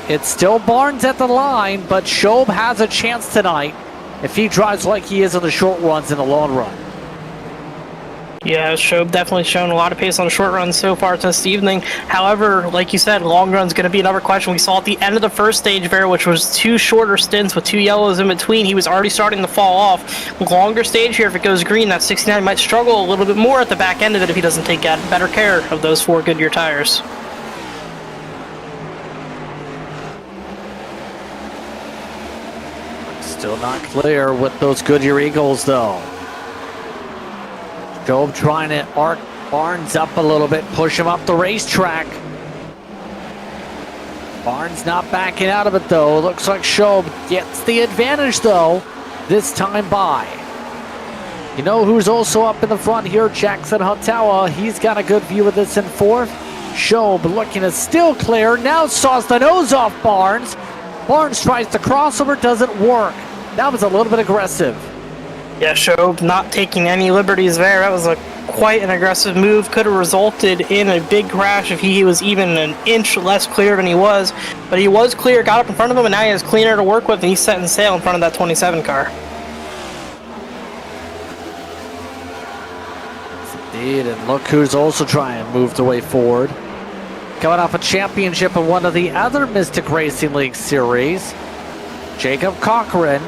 Speaker 3: It's still Barnes at the line, but Shobe has a chance tonight if he drives like he is on the short runs in the long run.
Speaker 4: Yeah, Shobe definitely shown a lot of pace on the short run so far this evening. However, like you said, long run's going to be another question. We saw at the end of the first stage there, which was 2 shorter stints with 2 yellows in between, he was already starting to fall off. Longer stage here, if it goes green, that 69 might struggle a little bit more at the back end of it if he doesn't take better care of those 4 Goodyear tires.
Speaker 3: Still not clear with those Goodyear Eagles, though. Shobe trying to arc Barnes up a little bit, push him up the racetrack. Barnes not backing out of it, though. Looks like Shobe gets the advantage, though, this time by. You know who's also up in the front here? Jackson Hutawa. He's got a good view of this in 4th. Shobe looking to still clear. Now saws the nose off Barnes. Barnes tries to crossover, doesn't work. That was a little bit aggressive.
Speaker 4: Yeah, Shobe not taking any liberties there. That was quite an aggressive move. Could have resulted in a big crash if he was even an inch less clear than he was. But he was clear, got up in front of him, and now he has cleaner to work with, and he's setting sail in front of that 27 car.
Speaker 3: Indeed, and look who's also trying to move the way forward. Coming off a championship in one of the other Mystic Racing League series, Jacob Cochran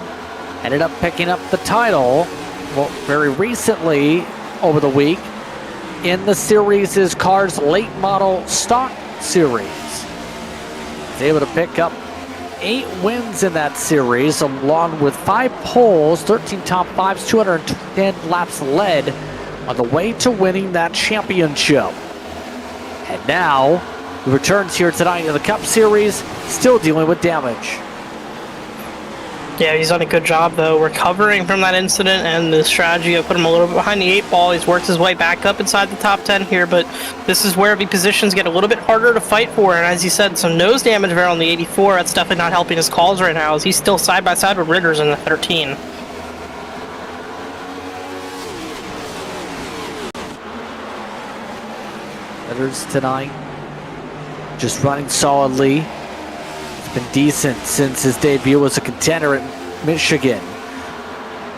Speaker 3: ended up picking up the title, well, very recently over the week in the series' Cars Late Model Stock Series. He's able to pick up 8 wins in that series, along with 5 poles, 13 top 5s, 210 laps led on the way to winning that championship. And now he returns here tonight in the Cup Series, still dealing with damage.
Speaker 4: Yeah, he's done a good job, though, recovering from that incident, and the strategy of putting him a little bit behind the 8-ball. He's worked his way back up inside the top 10 here, but this is where the positions get a little bit harder to fight for, and as you said, some nose damage there on the 84. That's definitely not helping his calls right now, as he's still side-by-side with Ritters in the 13.
Speaker 3: Ritters tonight, just running solidly. Been decent since his debut as a contender at Michigan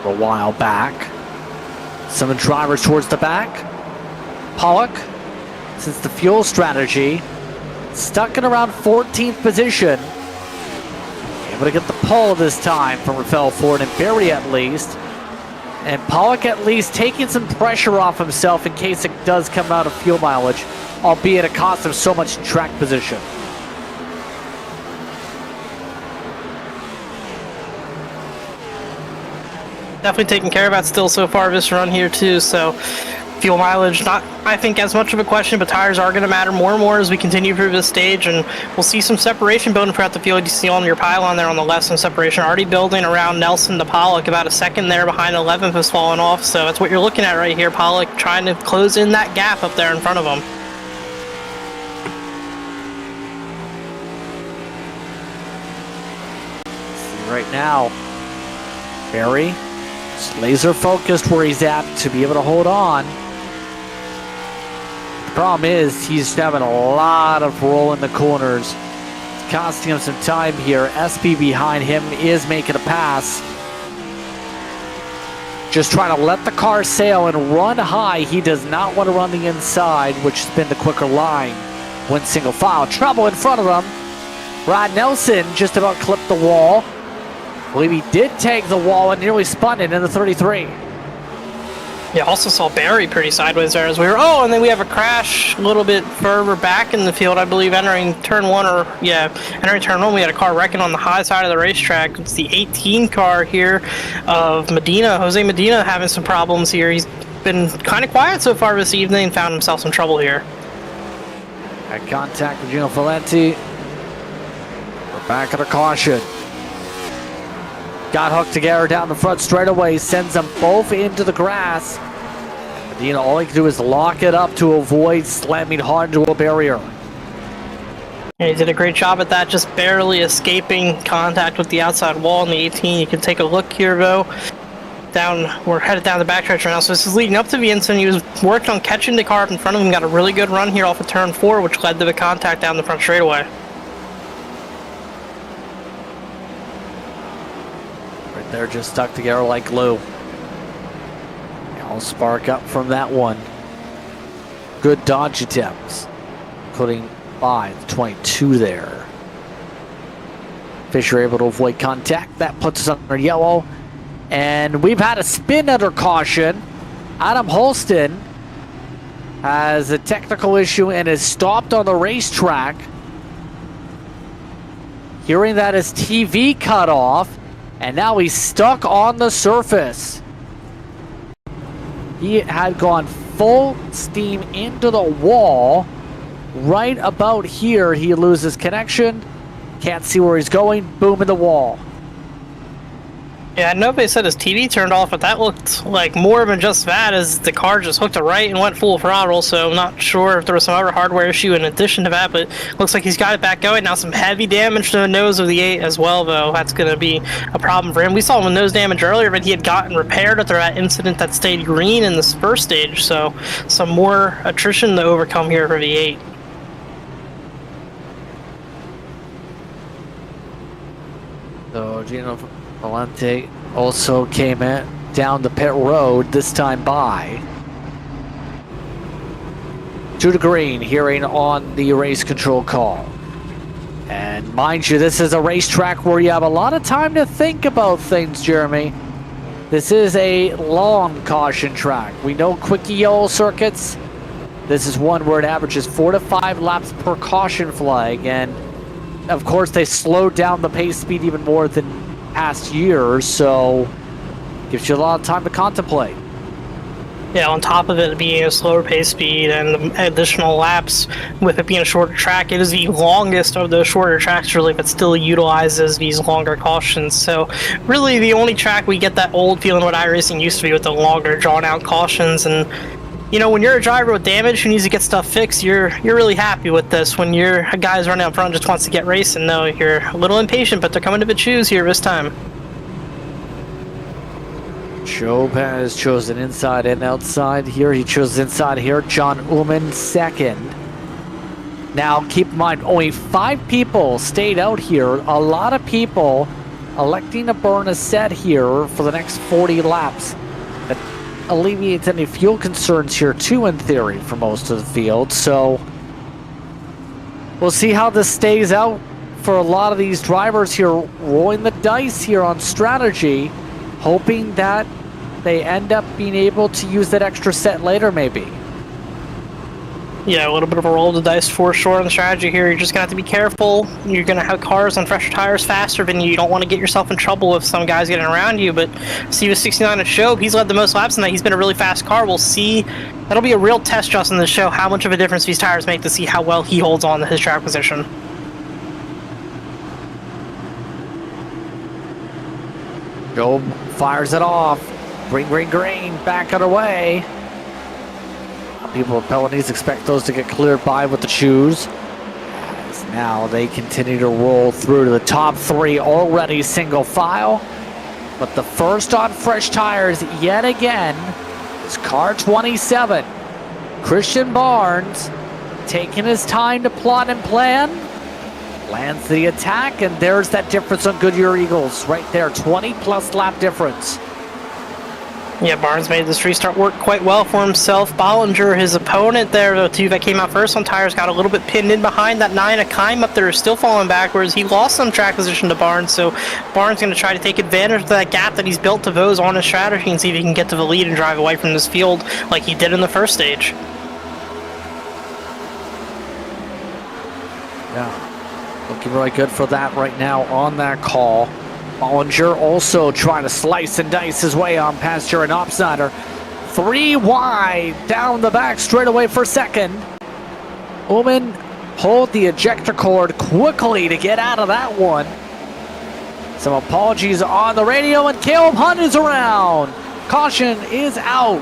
Speaker 3: a while back. Some drivers towards the back. Pollock, since the fuel strategy, stuck in around 14th position. Able to get the pole this time from Rafael Ford and Barry at least. And Pollock at least taking some pressure off himself in case it does come out of fuel mileage, albeit it costs him so much track position.
Speaker 4: Definitely taking care of that still so far this run here too, so fuel mileage not I think as much of a question, but tires are going to matter more and more as we continue through this stage, and we'll see some separation building throughout the field. You see on your pylon there on the left, some separation already building around Nelson to Pollock. About a second there behind 11th has fallen off, so that's what you're looking at right here. Pollock trying to close in that gap up there in front of him.
Speaker 3: See right now, Barry laser focused where he's at to be able to hold on. The problem is he's having a lot of roll in the corners. It's costing him some time here. SB behind him is making a pass. Just trying to let the car sail and run high. He does not want to run the inside, which has been the quicker line. Went single file. Trouble in front of him. Brad Nelson just about clipped the wall. I believe he did take the wall and nearly spun it in the 33.
Speaker 4: Yeah, also saw Barry pretty sideways there as we were. Oh, and then we have a crash a little bit further back in the field, I believe, entering turn 1, or yeah, entering turn 1. We had a car wrecking on the high side of the racetrack. It's the 18 car here of Medina. Jose Medina having some problems here. He's been kind of quiet so far this evening and found himself some trouble here.
Speaker 3: At contact with Gino Valenti. We're back at a caution. Got hooked together down the front straightaway, sends them both into the grass. Medina, all he can do is lock it up to avoid slamming hard into a barrier.
Speaker 4: Yeah, he did a great job at that, just barely escaping contact with the outside wall in the 18. You can take a look here, though. We're headed down the backstretch right now, so this is leading up to the incident. He was working on catching the car up in front of him, got a really good run here off of turn 4, which led to the contact down the front straightaway.
Speaker 3: They're just stuck together like glue. I'll spark up from that one. Good dodge attempts, including by the 22 there. Fisher able to avoid contact. That puts us under yellow. And we've had a spin under caution. Adam Holston has a technical issue and is stopped on the racetrack. Hearing that his TV cut off. And now he's stuck on the surface. He had gone full steam into the wall. Right about here, he loses connection. Can't see where he's going. Boom in the wall.
Speaker 4: Yeah, nobody said his TV turned off, but that looked like more than just that, as the car just hooked to right and went full throttle, so I'm not sure if there was some other hardware issue in addition to that, but looks like he's got it back going. Now some heavy damage to the nose of the 8 as well, though. That's going to be a problem for him. We saw him with nose damage earlier, but he had gotten repaired after that incident that stayed green in this first stage, so some more attrition to overcome here for the 8.
Speaker 3: So Gino Valenti also came in down the pit road, this time by. To the green, hearing on the race control call. And mind you, this is a racetrack where you have a lot of time to think about things, Jeremy. This is a long caution track. We know quickie yellow circuits. This is one where it averages 4 to 5 laps per caution flag, and of course they slowed down the pace speed even more than past years, so gives you a lot of time to contemplate.
Speaker 4: Yeah, on top of it being a slower pace speed and the additional laps, with it being a shorter track, it is the longest of the shorter tracks really, but still utilizes these longer cautions. So really the only track we get that old feeling what iRacing used to be with the longer drawn out cautions. And you know, when you're a driver with damage who needs to get stuff fixed, you're really happy with this. When you're a guy's running up front just wants to get racing, no, you're a little impatient, but they're coming to the choose here this time.
Speaker 3: Job has chosen inside and outside here. He chose inside here. John Ullman second. Now, keep in mind, only 5 people stayed out here. A lot of people electing to burn a set here for the next 40 laps. That alleviates any fuel concerns here, too, in theory, for most of the field. So, we'll see how this stays out for a lot of these drivers here, rolling the dice here on strategy, hoping that they end up being able to use that extra set later, maybe.
Speaker 4: Yeah, a little bit of a roll of the dice for sure on the strategy here. You're just going to have to be careful. You're going to have cars on fresher tires faster than you. Don't want to get yourself in trouble if some guy's getting around you. But see, with 69 at Show, he's led the most laps tonight. He's been a really fast car. We'll see. That'll be a real test, Justin, to show how much of a difference these tires make, to see how well he holds on to his track position.
Speaker 3: Job fires it off. Green, green, green. Back underway. People with penalties expect those to get cleared by with the shoes. As now they continue to roll through to the top 3 already single file. But the first on fresh tires yet again is car 27. Christian Barnes taking his time to plot and plan. Lands the attack, and there's that difference on Goodyear Eagles right there. 20 plus lap difference.
Speaker 4: Yeah, Barnes made this restart work quite well for himself. Bollinger, his opponent there, the 2 that came out first on tires, got a little bit pinned in behind. That 9 Akaim up there is still falling backwards. He lost some track position to Barnes, so Barnes going to try to take advantage of that gap that he's built to Vose on his strategy and see if he can get to the lead and drive away from this field like he did in the first stage.
Speaker 3: Yeah, looking really good for that right now on that call. Bollinger also trying to slice and dice his way on past Jared Opsnyder. 3 wide down the back straightaway for second. Ullman pulled the ejector cord quickly to get out of that one. Some apologies on the radio, and Caleb Hunt is around. Caution is out.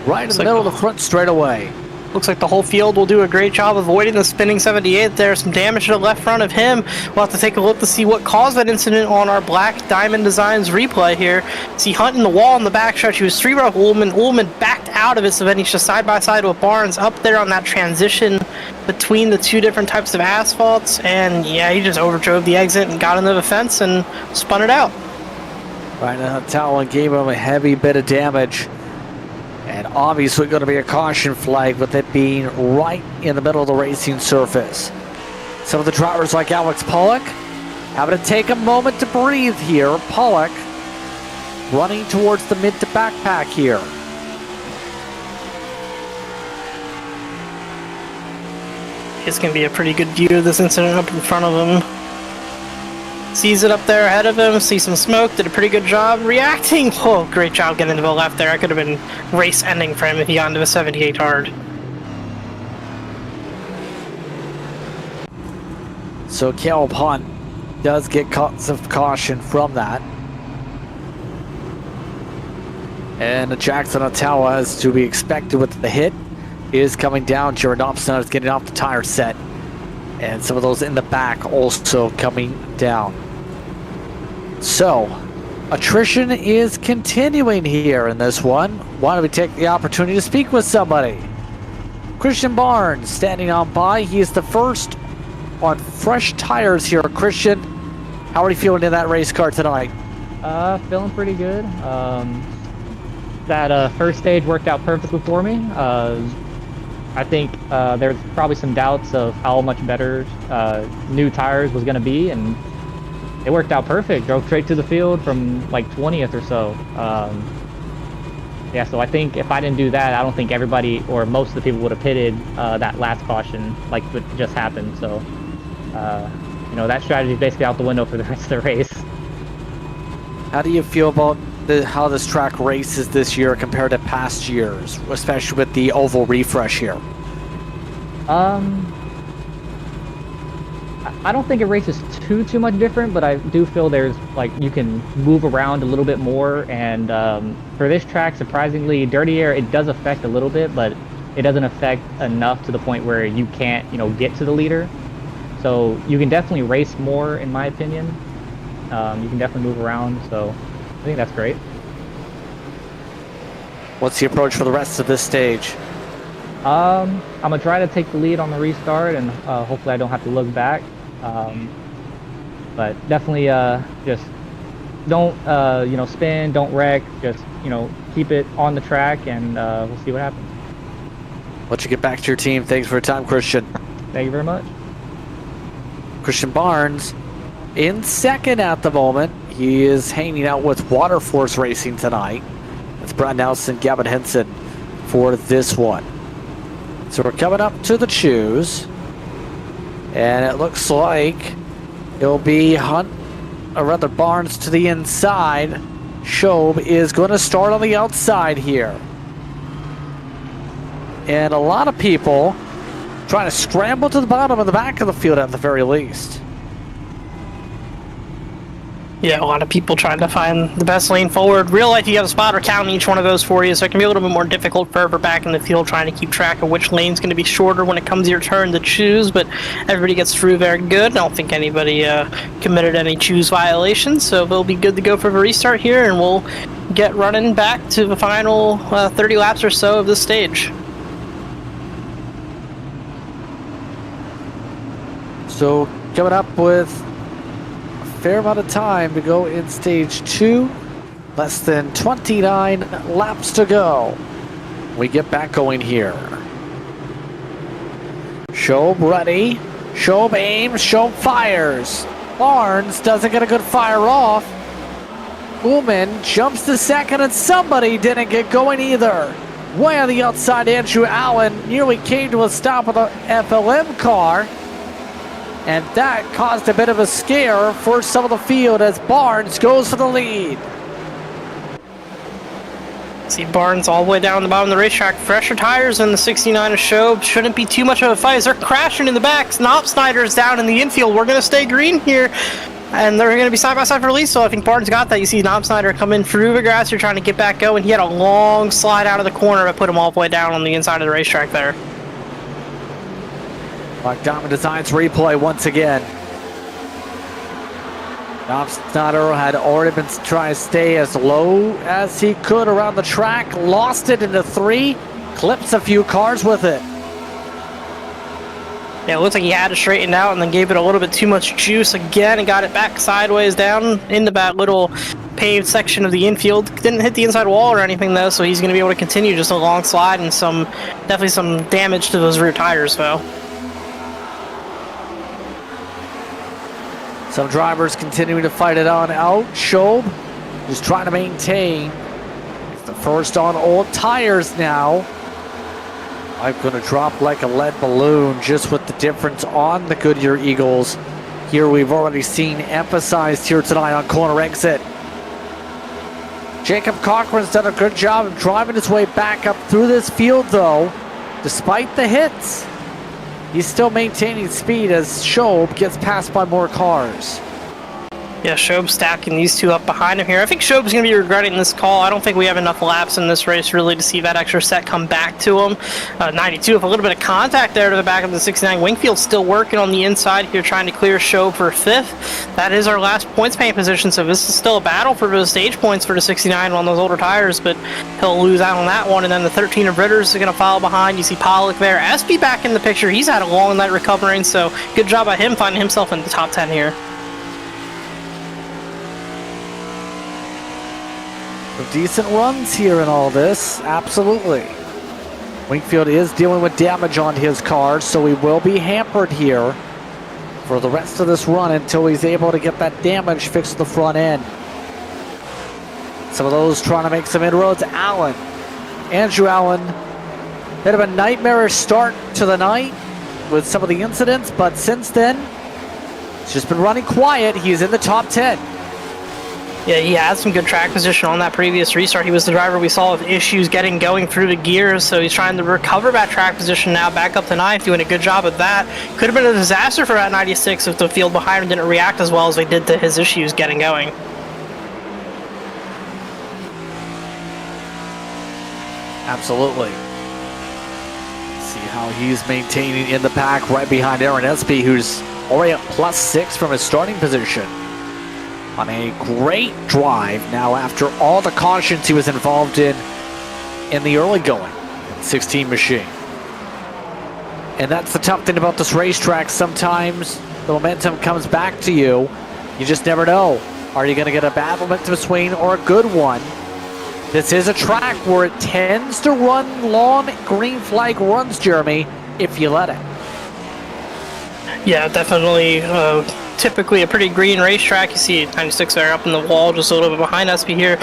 Speaker 3: Right in the middle of the front straightaway.
Speaker 4: Looks like the whole field will do a great job avoiding the spinning 78 there. Some damage to the left front of him. We'll have to take a look to see what caused that incident on our Black Diamond Designs replay here. See Hunt in the wall in the backstretch. He was 3-row Ullman. Ullman backed out of it, so then he's just side by side with Barnes up there on that transition between the 2 different types of asphalts. And yeah, he just overdrove the exit and got into the fence and spun it out.
Speaker 3: Right now, Talon gave him a heavy bit of damage. And obviously going to be a caution flag with it being right in the middle of the racing surface. Some of the drivers like Alex Pollock having to take a moment to breathe here. Pollock running towards the mid to backpack here.
Speaker 4: It's going to be a pretty good view of this incident up in front of him. Sees it up there ahead of him, sees some smoke, did a pretty good job reacting. Oh, great job getting to the left there. That could have been race ending for him if he got into the 78 hard.
Speaker 3: So Caleb Hunt does get some caution from that. And Jackson Ottawa, as to be expected with the hit, is coming down. Jared Opson is getting off the tire set. And some of those in the back also coming down. So, attrition is continuing here in this one. Why don't we take the opportunity to speak with somebody? Christian Barnes standing on by. He is the first on fresh tires here. Christian, how are you feeling in that race car tonight?
Speaker 5: Feeling pretty good. That first stage worked out perfectly for me. I think there's probably some doubts of how much better new tires was going to be, and it worked out perfect. Drove straight to the field from like 20th or so. Yeah, so I think if I didn't do that, I don't think everybody or most of the people would have pitted that last caution like what just happened. So, you know, that strategy is basically out the window for the rest of the race.
Speaker 3: How do you feel about how this track races this year compared to past years, especially with the oval refresh here?
Speaker 5: I don't think it races too much different, but I do feel there's like you can move around a little bit more. And for this track, surprisingly, dirty air it does affect a little bit, but it doesn't affect enough to the point where you can't get to the leader. So you can definitely race more, in my opinion. You can definitely move around, so I think that's great.
Speaker 3: What's the approach for the rest of this stage?
Speaker 5: I'm gonna try to take the lead on the restart, and hopefully I don't have to look back. But definitely just don't spin, don't wreck, just keep it on the track, and we'll see what happens.
Speaker 3: Let you get back to your team. Thanks for your time, Christian.
Speaker 5: Thank you very much.
Speaker 3: Christian Barnes in second at the moment. He is hanging out with Waterforce Racing tonight. It's Brad Nelson, Gavin Henson for this one. So we're coming up to the choose, and it looks like it'll be Barnes to the inside. Shobe is going to start on the outside here. And a lot of people trying to scramble to the bottom of the back of the field at the very least.
Speaker 4: Yeah, a lot of people trying to find the best lane forward. Real life, you have a spotter counting each one of those for you, so it can be a little bit more difficult further back in the field trying to keep track of which lane's going to be shorter when it comes to your turn to choose, but everybody gets through very good. I don't think anybody committed any choose violations, so they'll be good to go for the restart here, and we'll get running back to the final 30 laps or so of this stage.
Speaker 3: So coming up with fair amount of time to go in stage 2. Less than 29 laps to go. We get back going here. Shobe ready. Shobe aims. Shobe fires. Barnes doesn't get a good fire off. Ullman jumps to second, and somebody didn't get going either. Way on the outside, Andrew Allen nearly came to a stop with a FLM car. And that caused a bit of a scare for some of the field as Barnes goes for the lead.
Speaker 4: See Barnes all the way down the bottom of the racetrack. Fresher tires than the 69 of Shobe. Shouldn't be too much of a fight as they're crashing in the back. Knop Snyder's down in the infield. We're going to stay green here. And they're going to be side by side for release. So I think Barnes got that. You see Knop Snyder coming through the grass. You're trying to get back going. He had a long slide out of the corner that put him all the way down on the inside of the racetrack there.
Speaker 3: Black Diamond Designs replay once again. Knop Snyder had already been trying to stay as low as he could around the track. Lost it into 3. Clips a few cars with it.
Speaker 4: Yeah, it looks like he had to straighten out and then gave it a little bit too much juice again and got it back sideways down into that little paved section of the infield. Didn't hit the inside wall or anything though, so he's going to be able to continue just a long slide and definitely some damage to those rear tires though.
Speaker 3: Some drivers continuing to fight it on out. Shobe just trying to maintain. It's the first on old tires now. I'm going to drop like a lead balloon just with the difference on the Goodyear Eagles. Here we've already seen emphasized here tonight on corner exit. Jacob Cochran's done a good job of driving his way back up through this field though. Despite the hits, he's still maintaining speed as Shobe gets passed by more cars.
Speaker 4: Yeah, Shobe stacking these two up behind him here. I think Shobe's going to be regretting this call. I don't think we have enough laps in this race really to see that extra set come back to him. 92 with a little bit of contact there to the back of the 69. Wingfield's still working on the inside here, trying to clear Shobe for 5th. That is our last points paying position, so this is still a battle for the stage points for the 69 on those older tires, but he'll lose out on that one. And then the 13 of Ritters is going to follow behind. You see Pollock there. Espy back in the picture. He's had a long night recovering, so good job by him finding himself in the top 10 here.
Speaker 3: Decent runs here in all this, absolutely. Wingfield is dealing with damage on his car, so he will be hampered here for the rest of this run until he's able to get that damage fixed to the front end. Some of those trying to make some inroads. Allen, Andrew Allen, bit of a nightmarish start to the night with some of the incidents, but since then, it's just been running quiet. He's in the top 10.
Speaker 4: Yeah, he had some good track position on that previous restart. He was the driver we saw with issues getting going through the gears, so he's trying to recover that track position now, back up to 9th, doing a good job of that. Could have been a disaster for that 96 if the field behind him didn't react as well as they did to his issues getting going.
Speaker 3: Absolutely. See how he's maintaining in the pack right behind Aaron Espy, who's already at +6 from his starting position. On a great drive now after all the cautions he was involved in the early going 16 machine. And that's the tough thing about this racetrack. Sometimes the momentum comes back to you. You just never know. Are you going to get a bad momentum swing or a good one? This is a track where it tends to run long green flag runs, Jeremy, if you let it.
Speaker 4: Yeah, definitely. Typically a pretty green racetrack. You see 96 there up in the wall, just a little bit behind Espy here.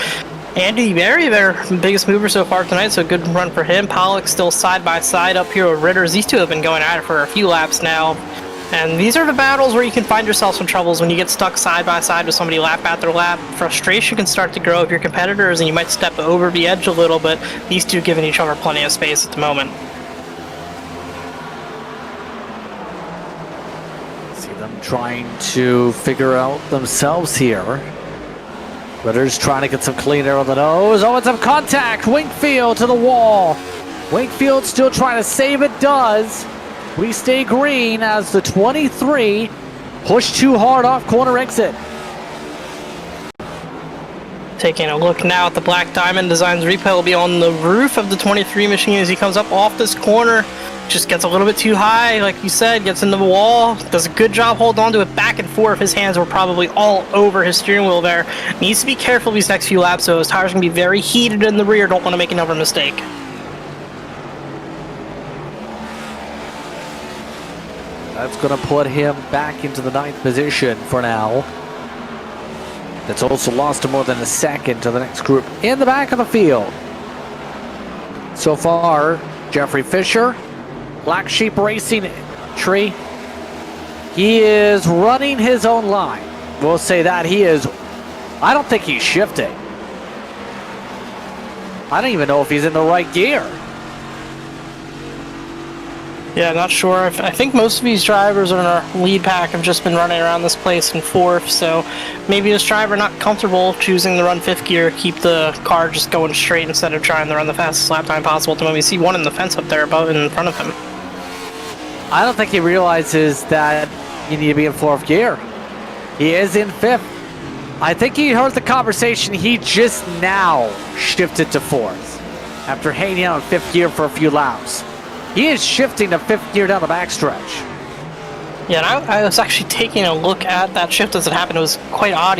Speaker 4: Andy Berry, their biggest mover so far tonight, so good run for him. Pollock still side by side up here with Ritters. These two have been going at it for a few laps now. And these are the battles where you can find yourself some troubles when you get stuck side by side with somebody lap after lap. Frustration can start to grow if you're competitors and you might step over the edge a little bit. These two giving each other plenty of space at the moment.
Speaker 3: Trying to figure out themselves here. Ritters trying to get some clean air on the nose. Oh, it's some contact. Wingfield to the wall. Wingfield still trying to save it. Does. We stay green as the 23 push too hard off corner exit.
Speaker 4: Taking a look now at the Black Diamond Designs replay. Will be on the roof of the 23 machine as he comes up off this corner. Just gets a little bit too high, like you said, gets into the wall, does a good job holding on to it back and forth. His hands were probably all over his steering wheel there. Needs to be careful these next few laps, so his tires can be very heated in the rear. Don't want to make another mistake.
Speaker 3: That's going to put him back into the 9th position for now. That's also lost to more than a second to the next group in the back of the field. So far, Jeffrey Fisher, Black Sheep Racing Tree, he is running his own line. We'll say that he is. I don't think he's shifting. I don't even know if he's in the right gear.
Speaker 4: Yeah, not sure. I think most of these drivers in our lead pack have just been running around this place in 4th, so maybe this driver not comfortable choosing to run 5th gear, keep the car just going straight instead of trying to run the fastest lap time possible. To maybe see one in the fence up there above in front of him.
Speaker 3: I don't think he realizes that you need to be in 4th gear. He is in 5th. I think he heard the conversation. He just now shifted to 4th after hanging out in 5th gear for a few laps. He is shifting to 5th gear down the backstretch.
Speaker 4: Yeah, and I was actually taking a look at that shift as it happened. It was quite odd.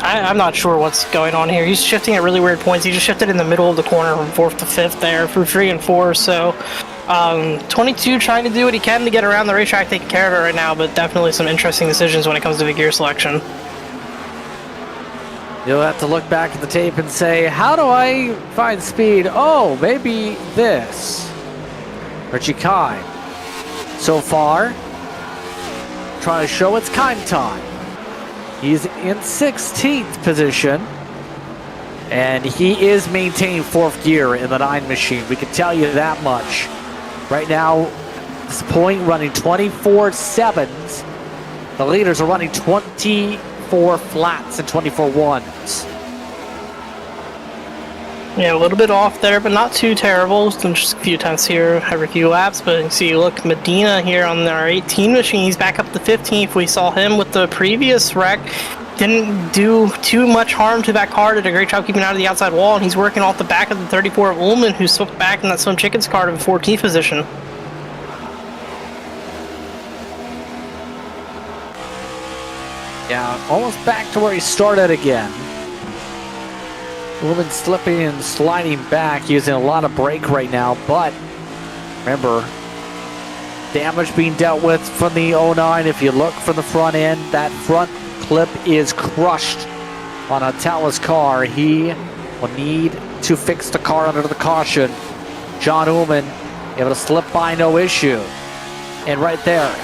Speaker 4: I'm not sure what's going on here. He's shifting at really weird points. He just shifted in the middle of the corner from 4th to 5th there through 3 and 4. So 22 trying to do what he can to get around the racetrack, taking care of it right now, but definitely some interesting decisions when it comes to the gear selection.
Speaker 3: You'll have to look back at the tape and say, how do I find speed? Oh, maybe this. Richie Kine, so far, trying to show its kind time. He's in 16th position, and he is maintaining 4th gear in the 9 machine. We can tell you that much. Right now, this point running 24 sevens. The leaders are running 24 flats and 24 ones.
Speaker 4: Yeah, a little bit off there, but not too terrible. Just a few tenths here every few laps. But you see, look, Medina here on our 18 machine. He's back up to 15th. We saw him with the previous wreck. Didn't do too much harm to that car. Did a great job keeping out of the outside wall. And he's working off the back of the 34 of Ullman, who slipped back in that Slim Chickens car to the 14th position.
Speaker 3: Yeah, almost back to where he started again. Ullman slipping and sliding back, using a lot of brake right now, but remember, damage being dealt with from the 09. If you look from the front end, that front clip is crushed on a Talas car. He will need to fix the car under the caution. John Ullman able to slip by, no issue. And right there,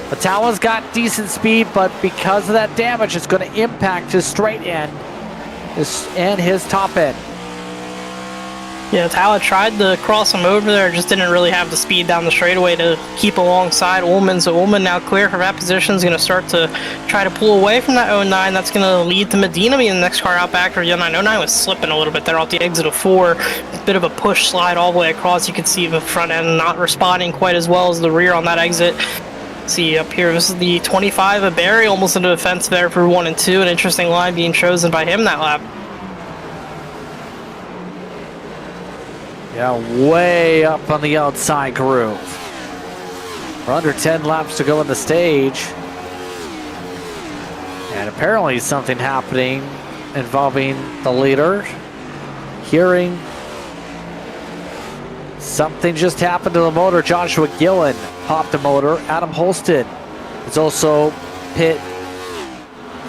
Speaker 3: Atawa's got decent speed, but because of that damage, it's going to impact his straight end and his top end.
Speaker 4: Yeah, Tala tried to cross him over there, just didn't really have the speed down the straightaway to keep alongside Ullman. So Ullman now clear for that position, is going to start to try to pull away from that 09. That's going to lead to Medina being the next car out back. 09 was slipping a little bit there off the exit of 4. Bit of a push slide all the way across. You can see the front end not responding quite as well as the rear on that exit. See up here, this is the 25 of Barry, almost into the fence there for 1 and 2. An interesting line being chosen by him that lap.
Speaker 3: Yeah, way up on the outside groove. We're under 10 laps to go in the stage. And apparently something happening involving the leader. Hearing something just happened to the motor. Joshua Gillen popped the motor. Adam Holston is also pit.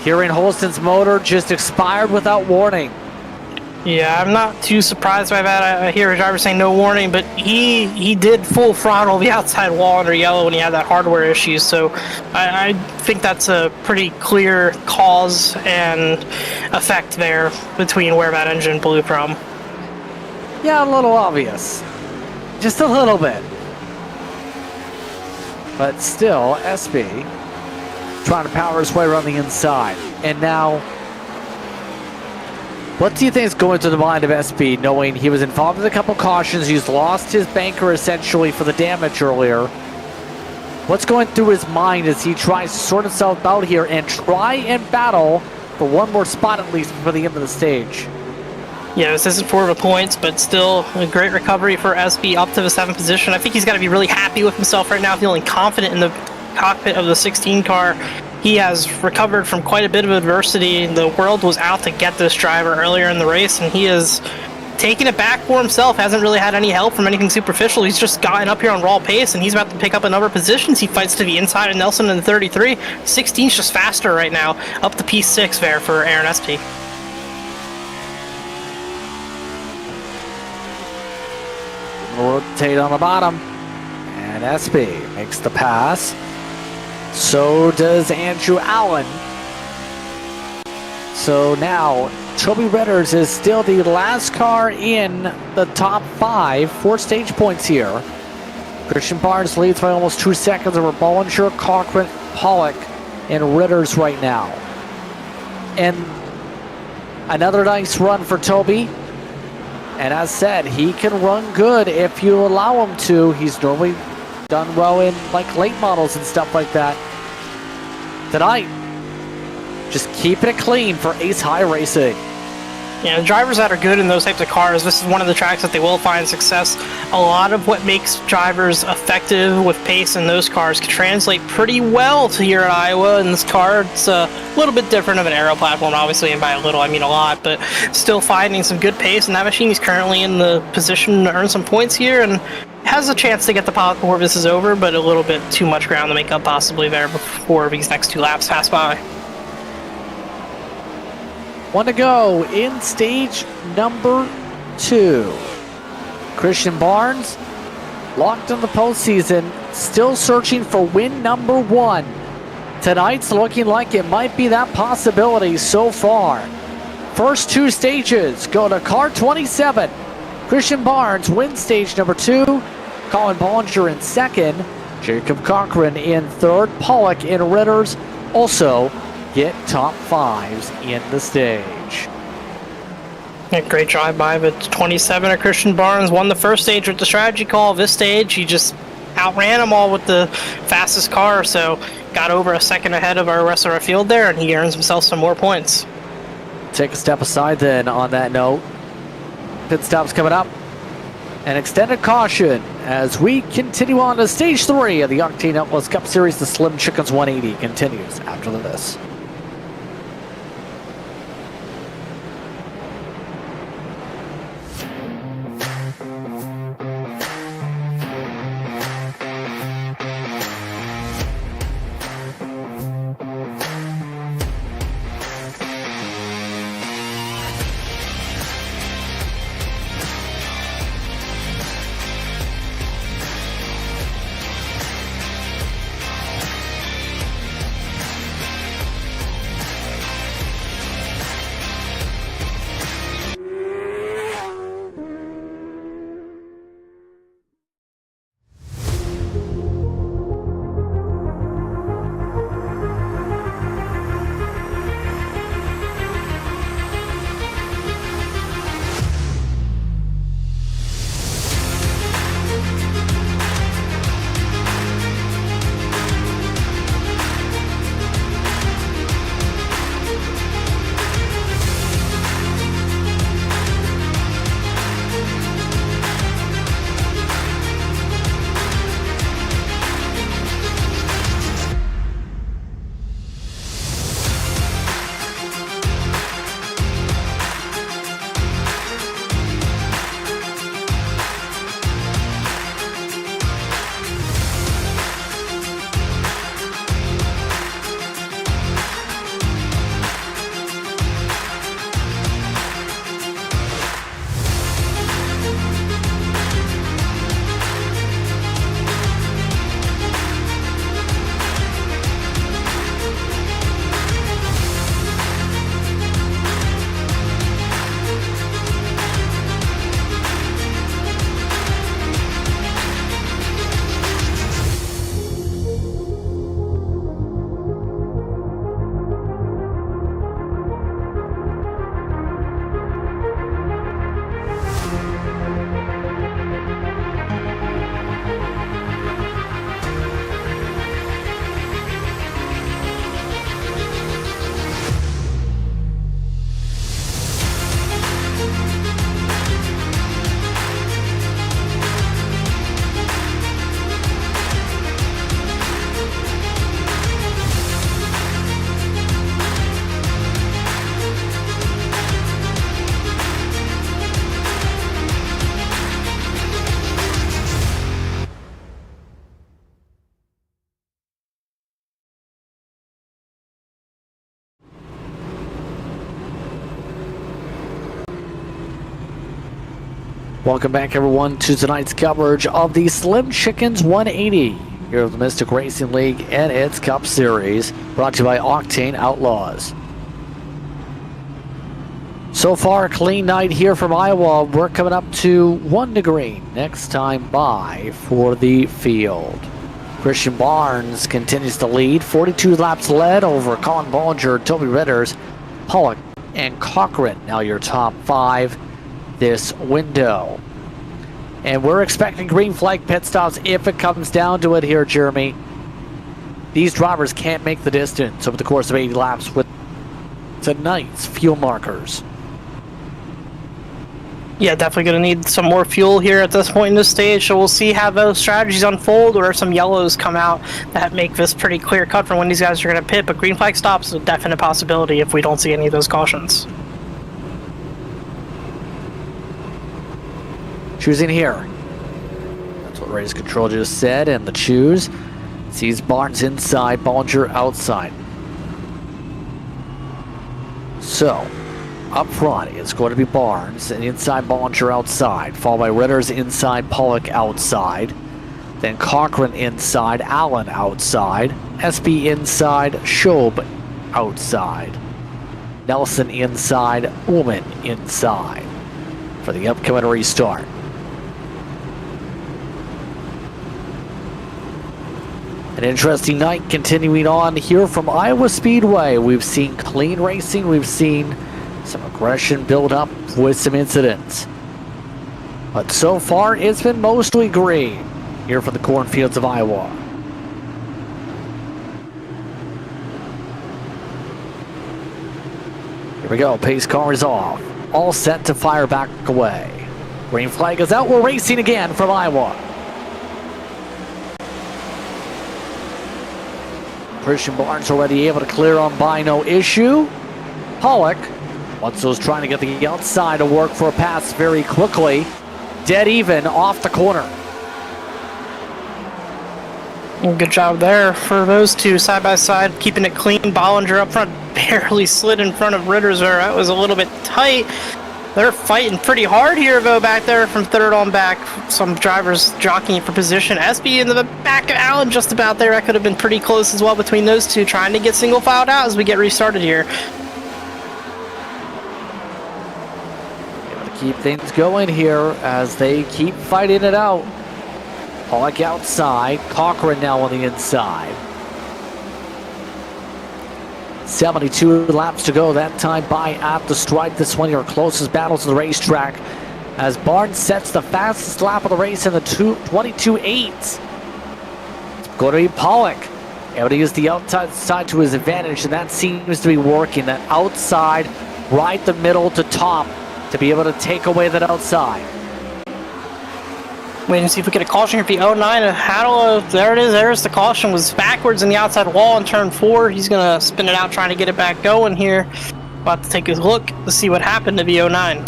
Speaker 3: Hearing Holston's motor just expired without warning.
Speaker 4: Yeah, I'm not too surprised by that. I hear a driver saying no warning, but he did full throttle the outside wall under yellow when he had that hardware issue, so I think that's a pretty clear cause and effect there between where that engine blew from.
Speaker 3: Yeah, a little obvious. Just a little bit. But still, SB trying to power his way around the inside. And now, what do you think is going through the mind of SB, knowing he was involved in a couple cautions, he's lost his banker essentially for the damage earlier? What's going through his mind as he tries to sort himself out here and try and battle for one more spot at least before the end of the stage?
Speaker 4: Yeah, this isn't for the points, but still a great recovery for SB up to the 7th position. I think he's got to be really happy with himself right now, feeling confident in the cockpit of the 16 car. He has recovered from quite a bit of adversity. The world was out to get this driver earlier in the race, and he has taken it back for himself. Hasn't really had any help from anything superficial. He's just gotten up here on raw pace, and he's about to pick up another positions. He fights to the inside of Nelson in the 33. 16's just faster right now, up to P6 there for Aaron SP.
Speaker 3: Rotate on the bottom, and SB makes the pass. So does Andrew Allen. So now Toby Ritters is still the last car in the top 5 for stage points here. Christian Barnes leads by almost 2 seconds over Bollinger, Cochran, Pollock, and Ritters right now. And another nice run for Toby. And as said, he can run good if you allow him to. He's normally done well in like late models and stuff like that. Tonight, just keeping it clean for Ace High Racing.
Speaker 4: Yeah, drivers that are good in those types of cars, this is one of the tracks that they will find success. A lot of what makes drivers effective with pace in those cars can translate pretty well to here at Iowa. In this car, it's a little bit different of an aero platform, obviously, and by a little I mean a lot, but still finding some good pace, and that machine is currently in the position to earn some points here, and has a chance to get the pile before this is over, but a little bit too much ground to make up possibly there before these next 2 laps pass by.
Speaker 3: 1 to go in stage number 2. Christian Barnes locked in the postseason, still searching for win number 1. Tonight's looking like it might be that possibility so far. First 2 stages go to car 27. Christian Barnes wins stage number 2. Colin Bollinger in 2nd. Jacob Cochran in 3rd. Pollock and Ritters also get top 5s in the stage.
Speaker 4: Yeah, great drive by the 27 of Christian Barnes. Won the first stage with the strategy call. This stage, he just outran them all with the fastest car, so got over a second ahead of our rest of our field there, and he earns himself some more points.
Speaker 3: Take a step aside then on that note. Pit stops coming up. An extended caution as we continue on to stage 3 of the Octane Outlaws Cup Series. The Slim Chickens 180 continues after this. Welcome back, everyone, to tonight's coverage of the Slim Chickens 180 here at the Mystic Racing League and its Cup Series, brought to you by Octane Outlaws. So far, a clean night here from Iowa. We're coming up to 1 degree next time by for the field. Christian Barnes continues to lead. 42 laps led over Colin Bollinger, Toby Ritters, Pollock, and Cochran. Now your top 5 this window. And we're expecting green flag pit stops if it comes down to it here, Jeremy. These drivers can't make the distance over the course of 80 laps with tonight's fuel markers.
Speaker 4: Yeah, definitely going to need some more fuel here at this point in the stage, so we'll see how those strategies unfold, or some yellows come out that make this pretty clear cut for when these guys are going to pit. But green flag stops is a definite possibility if we don't see any of those cautions.
Speaker 3: Choosing here. That's what race control just said, and the choose sees Barnes inside, Bollinger outside. So, up front, it's going to be Barnes, and inside Bollinger outside, followed by Ritters inside, Pollock outside. Then Cochran inside, Allen outside, SB inside, Schob outside. Nelson inside, Ullman inside for the upcoming restart. An interesting night continuing on here from Iowa Speedway. We've seen clean racing, we've seen some aggression build up with some incidents. But so far, it's been mostly green here from the cornfields of Iowa. Here we go, pace car is off. All set to fire back away. Green flag is out, we're racing again from Iowa. Christian Barnes already able to clear on by, no issue. Pollock, once was trying to get the outside to work for a pass very quickly. Dead even off the corner.
Speaker 4: Good job there for those two side by side, keeping it clean. Bollinger up front barely slid in front of Ritters there. That was a little bit tight. They're fighting pretty hard here, though, back there from third on back. Some drivers jockeying for position. SB in the back of Allen just about there. That could have been pretty close as well between those two, trying to get single filed out as we get restarted here.
Speaker 3: Able to keep things going here as they keep fighting it out. Pollock outside, Cochran now on the inside. 72 laps to go, that time by at the stripe. This one, your closest battle to the racetrack, as Barnes sets the fastest lap of the race in the 22.8. It's going to be Pollock able to use the outside to his advantage, and that seems to be working. That outside, right the middle to top, to be able to take away that outside.
Speaker 4: Wait and see if we get a caution here for the 09. There it is. There's the caution. Was backwards in the outside wall in turn 4. He's going to spin it out, trying to get it back going here. We'll have to take a look to see what happened to the 09.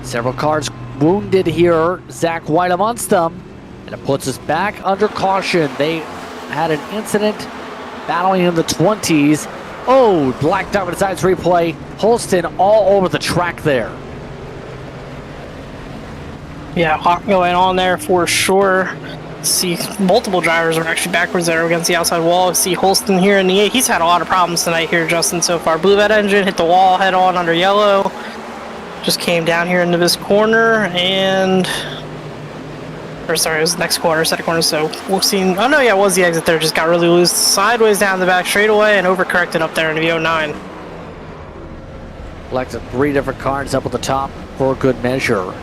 Speaker 3: Several cars wounded here. Zach White amongst them. And it puts us back under caution. They had an incident battling in the 20s. Oh, Black Diamond Sides replay. Holston all over the track there.
Speaker 4: Yeah, a lot going on there for sure. See, multiple drivers are actually backwards there against the outside wall. See Holston here in the 8. He's had a lot of problems tonight here, Justin, so far. Blue vet engine hit the wall head on under yellow. Just came down here into this corner and... Or sorry, it was the next corner, second corner, so we'll see. Oh no, yeah, it was the exit there. Just got really loose sideways down the back straightaway and overcorrected up there in the 09.
Speaker 3: Collected 3 different cars up at the top for good measure.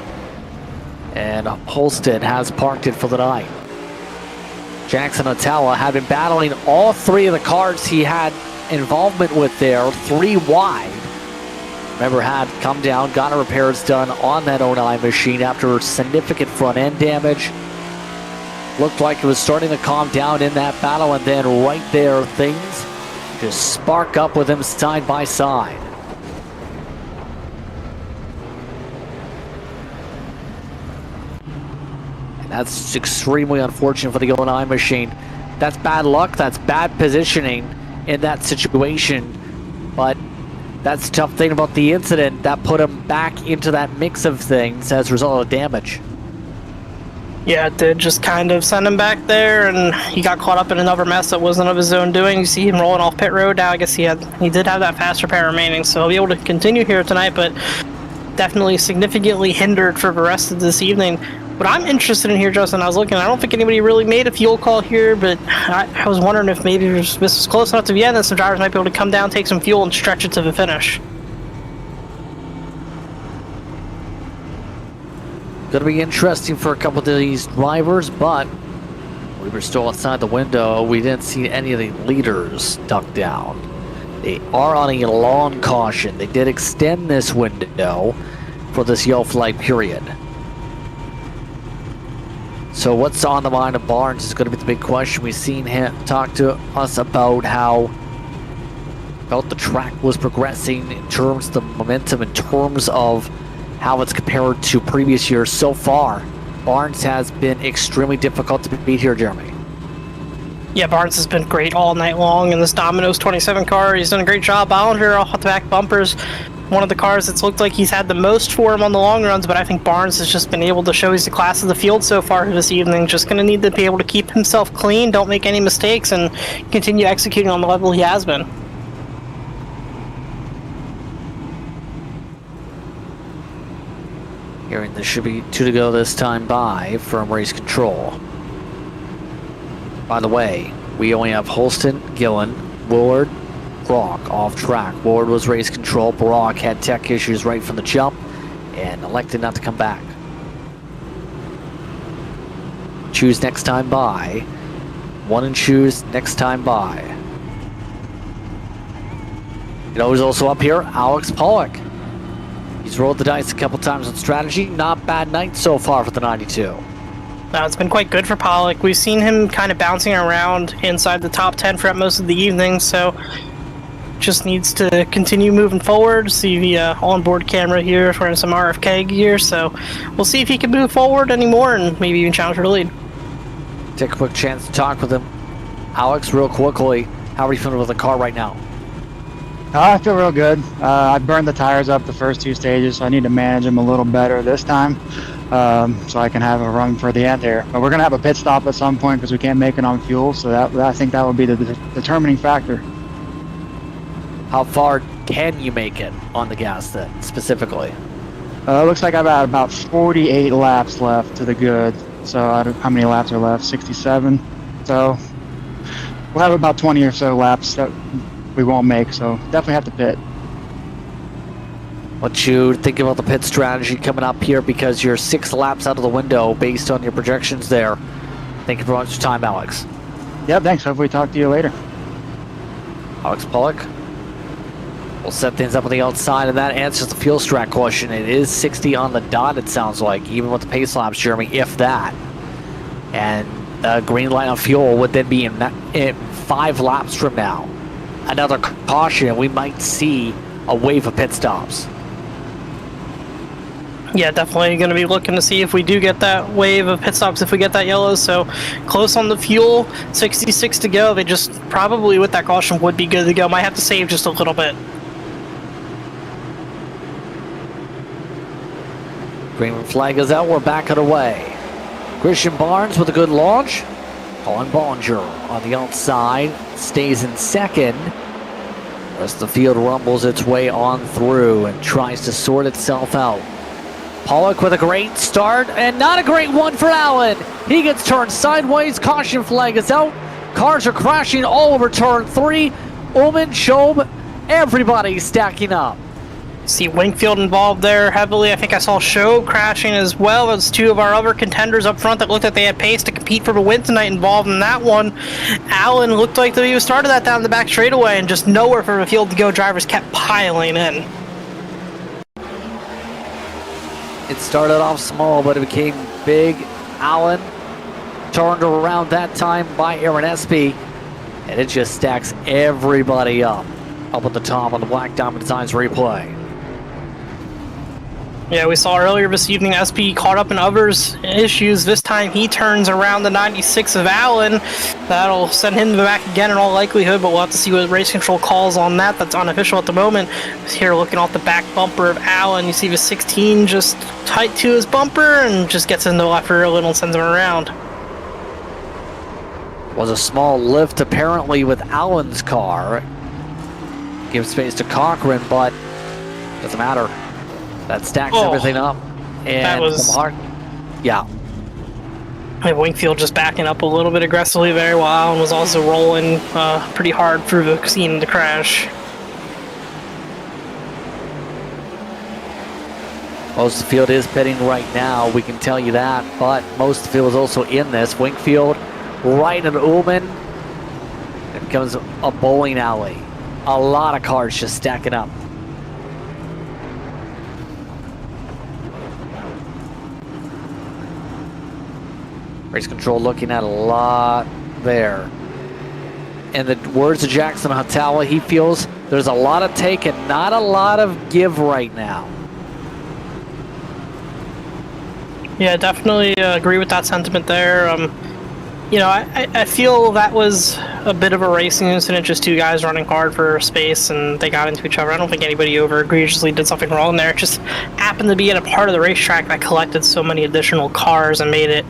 Speaker 3: And Holston has parked it for the night. Jackson Atala had been battling all 3 of the cars he had involvement with there, 3 wide. Remember, had come down, got repairs done on that 09 machine after significant front end damage. Looked like it was starting to calm down in that battle, and then right there, things just spark up with him side by side. That's extremely unfortunate for the 09 machine. That's bad luck. That's bad positioning in that situation. But That's the tough thing about the incident. That put him back into that mix of things as a result of damage.
Speaker 4: Yeah, it did just kind of send him back there, and he got caught up in another mess that wasn't of his own doing. You see him rolling off pit road. Now I guess he did have that fast repair remaining, so he'll be able to continue here tonight, but definitely significantly hindered for the rest of this evening. What I'm interested in here, Justin, I was looking, I don't think anybody really made a fuel call here, but I was wondering if maybe this was close enough to the end that some drivers might be able to come down, take some fuel, and stretch it to the finish.
Speaker 3: Gonna be interesting for a couple of these drivers, but we were still outside the window. We didn't see any of the leaders duck down. They are on a long caution. They did extend this window for this yellow flag period. So what's on the mind of Barnes is going to be the big question. We've seen him talk to us about how felt the track was progressing in terms of the momentum, in terms of how it's compared to previous years. So far, Barnes has been extremely difficult to beat here, Jeremy.
Speaker 4: Yeah, Barnes has been great all night long in this Domino's 27 car. He's done a great job. Ballinger off the back bumpers. One of the cars that's looked like he's had the most for him on the long runs, but I think Barnes has just been able to show he's the class of the field so far this evening. Just going to need to be able to keep himself clean, don't make any mistakes, and continue executing on the level he has been.
Speaker 3: Hearing there should be 2 to go this time by from race control. By the way, we only have Holston, Gillen, Willard, Brock off track. Willard was race control. Brock had tech issues right from the jump and elected not to come back. Choose next time by. 1 and choose next time by. You know who's also up here? Alex Pollock. He's rolled the dice a couple times on strategy. Not bad night so far for the 92.
Speaker 4: Now, it's been quite good for Pollock. We've seen him kind of bouncing around inside the top 10 throughout most of the evening, so just needs to continue moving forward. See the onboard camera here for some RFK gear, so we'll see if he can move forward anymore and maybe even challenge for the lead.
Speaker 3: Take a quick chance to talk with him. Alex, real quickly, how are you feeling with the car right now?
Speaker 6: I feel real good. I burned the tires up the first 2 stages, so I need to manage them a little better this time, so I can have a run for the end here. But we're going to have a pit stop at some point because we can't make it on fuel, so I think that will be the determining factor.
Speaker 3: How far can you make it on the gas then, specifically?
Speaker 6: It looks like I've got about 48 laps left to the good. So how many laps are left? 67. So we'll have about 20 or so laps that we won't make, so definitely have to pit.
Speaker 3: What you think about the pit strategy coming up here, because you're 6 laps out of the window based on your projections there. Thank you for much time, Alex.
Speaker 6: Yeah, thanks. Hopefully talk to you later.
Speaker 3: Alex Pollock. We'll set things up on the outside, and that answers the fuel strat question. It is 60 on the dot, it sounds like, even with the pace laps, Jeremy, if that. And the green light on fuel would then be in 5 laps from now. Another caution, we might see a wave of pit stops.
Speaker 4: Yeah, definitely going to be looking to see if we do get that wave of pit stops, if we get that yellow. So close on the fuel, 66 to go. They just probably, with that caution, would be good to go. Might have to save just a little bit.
Speaker 3: Green flag is out, we're back and away. Christian Barnes with a good launch. Colin Bollinger on the outside stays in second. The rest of the field rumbles its way on through and tries to sort itself out. Pollock with a great start, and not a great one for Allen. He gets turned sideways, caution flag is out. Cars are crashing all over turn 3. Ullman, Schob, everybody stacking up.
Speaker 4: See Wingfield involved there heavily. I think I saw Schob crashing as well as 2 of our other contenders up front that looked like they had pace to compete for the win tonight involved in that one. Allen looked like he started that down the back straightaway and just nowhere for the field to go. Drivers kept piling in.
Speaker 3: It started off small, but it became big. Allen turned around that time by Aaron Espy, and it just stacks everybody up at the top on the Black Diamond Designs replay.
Speaker 4: Yeah, we saw earlier this evening SP caught up in others' issues. This time he turns around the 96 of Allen. That'll send him back again in all likelihood, but we'll have to see what race control calls on that. That's unofficial at the moment. Here looking off the back bumper of Allen, you see the 16 just tight to his bumper and just gets into the left rear a little and sends him around.
Speaker 3: Was a small lift apparently with Allen's car. Gives space to Cochran, but doesn't matter. That stacks everything up. And
Speaker 4: that was...
Speaker 3: Yeah.
Speaker 4: Wingfield just backing up a little bit aggressively very well and was also rolling pretty hard through the scene of the crash.
Speaker 3: Most of the field is pitting right now, we can tell you that, but most of the field is also in this. Wingfield right in Ullman. It becomes a bowling alley. A lot of cars just stacking up. Race control looking at a lot there. In the words of Jackson Hatawa, he feels there's a lot of take and not a lot of give right now.
Speaker 4: Yeah, definitely agree with that sentiment there. You know, I feel that was a bit of a racing incident, just two guys running hard for space and they got into each other. I don't think anybody over egregiously did something wrong there. It just happened to be at a part of the racetrack that collected so many additional cars and made it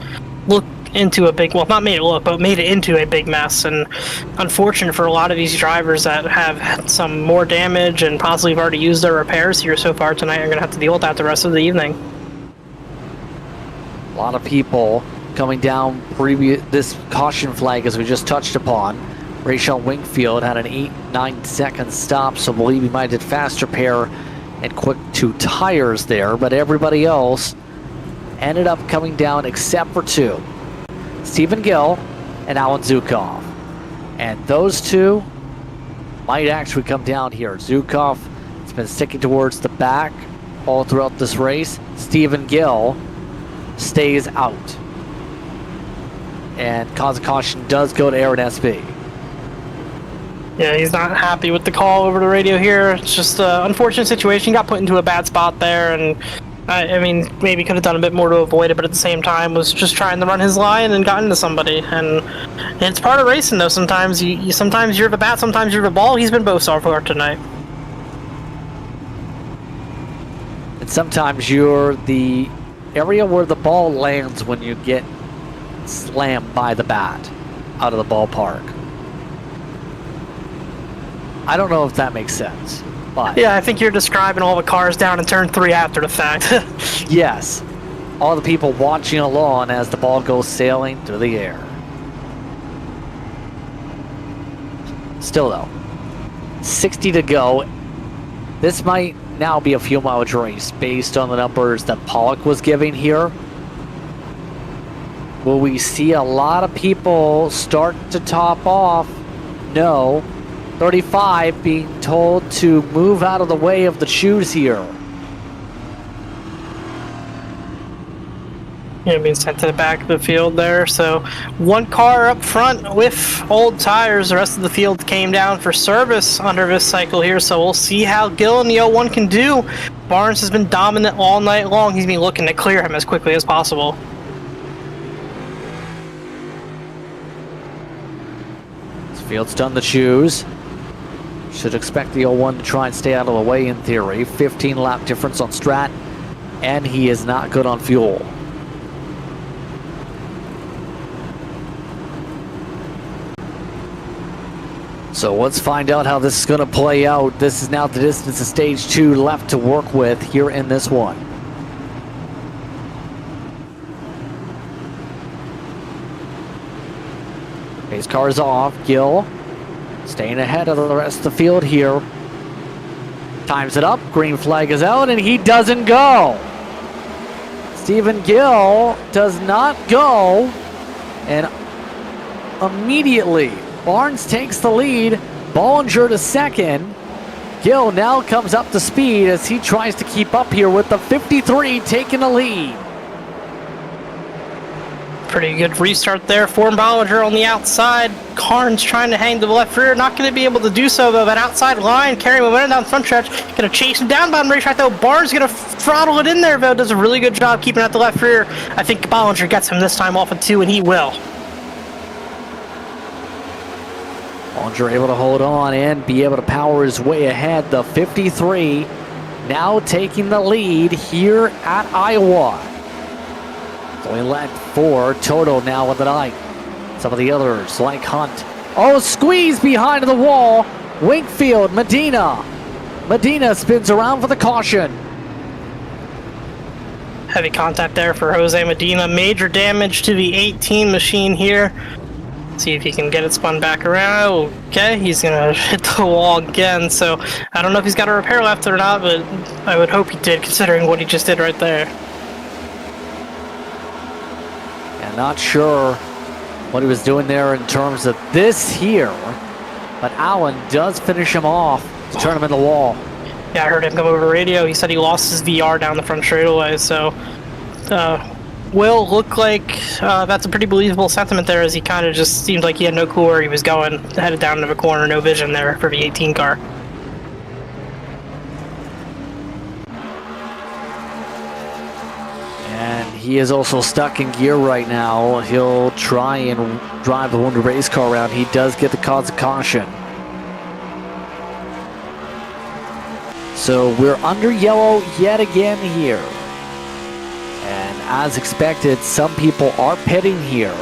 Speaker 4: look into a big, well, not made it look, but made it into a big mess. And unfortunate for a lot of these drivers that have had some more damage and possibly have already used their repairs here so far tonight are going to have to deal with that the rest of the evening.
Speaker 3: A lot of people coming down this caution flag as we just touched upon. Rachel Wingfield had an 8-9 second stop, so I believe he might have did fast repair and quick two tires there, but everybody else ended up coming down except for two. Stephen Gill and Alan Zukov. And those two might actually come down here. Zukov has been sticking towards the back all throughout this race. Stephen Gill stays out. And cause of caution does go to Aaron SB.
Speaker 4: Yeah, he's not happy with the call over the radio here. It's just an unfortunate situation. He got put into a bad spot there, and I mean, maybe could have done a bit more to avoid it, but at the same time was just trying to run his line and got into somebody. And it's part of racing, though. Sometimes sometimes you're the bat, sometimes you're the ball. He's been both so far tonight.
Speaker 3: And sometimes you're the area where the ball lands when you get slammed by the bat out of the ballpark. I don't know if that makes sense. But
Speaker 4: yeah, I think you're describing all the cars down in turn 3 after the fact.
Speaker 3: yes, all the people watching along as the ball goes sailing through the air. Still though, 60 to go. This might now be a fuel mileage race based on the numbers that Pollock was giving here. Will we see a lot of people start to top off? No. 35 being told to move out of the way of the shoes here.
Speaker 4: Yeah, being sent to the back of the field there. So one car up front with old tires. The rest of the field came down for service under this cycle here. So we'll see how Gill in the 01 can do. Barnes has been dominant all night long. He's been looking to clear him as quickly as possible.
Speaker 3: This field's done the shoes. Should expect the 01 to try and stay out of the way in theory. 15 lap difference on Strat, and he is not good on fuel. So let's find out how this is going to play out. This is now the distance of stage 2 left to work with here in this one. His car's off. Gill staying ahead of the rest of the field here. Times it up. Green flag is out, and he doesn't go. Stephen Gill does not go, and immediately Barnes takes the lead. Bollinger to second. Gill now comes up to speed as he tries to keep up here with the 53 taking the lead.
Speaker 4: Pretty good restart there for Bollinger on the outside. Carnes trying to hang to the left rear, not going to be able to do so though. That outside line carrying momentum down the front stretch, going to chase him down bottom racetrack though. Barnes going to throttle it in there though, does a really good job keeping at the left rear. I think Bollinger gets him this time off of 2, and he will.
Speaker 3: Bollinger able to hold on and be able to power his way ahead. The 53 now taking the lead here at Iowa. Only led 4 total now with the night. Some of the others like Hunt. Oh, squeeze behind the wall. Wakefield, Medina. Medina spins around for the caution.
Speaker 4: Heavy contact there for Jose Medina. Major damage to the 18 machine here. See if he can get it spun back around. Okay, he's gonna hit the wall again. So I don't know if he's got a repair left or not, but I would hope he did, considering what he just did right there.
Speaker 3: Not sure what he was doing there in terms of this here, but Allen does finish him off to turn him in the wall.
Speaker 4: Yeah, I heard him come over the radio. He said he lost his VR down the front straightaway, so will look like that's a pretty believable sentiment there, as he kind of just seemed like he had no clue where he was going, headed down into the corner, no vision there for the 18 car.
Speaker 3: He is also stuck in gear right now. He'll try and drive the wounded race car around. He does get the cause of caution. So we're under yellow yet again here. And as expected, some people are pitting here.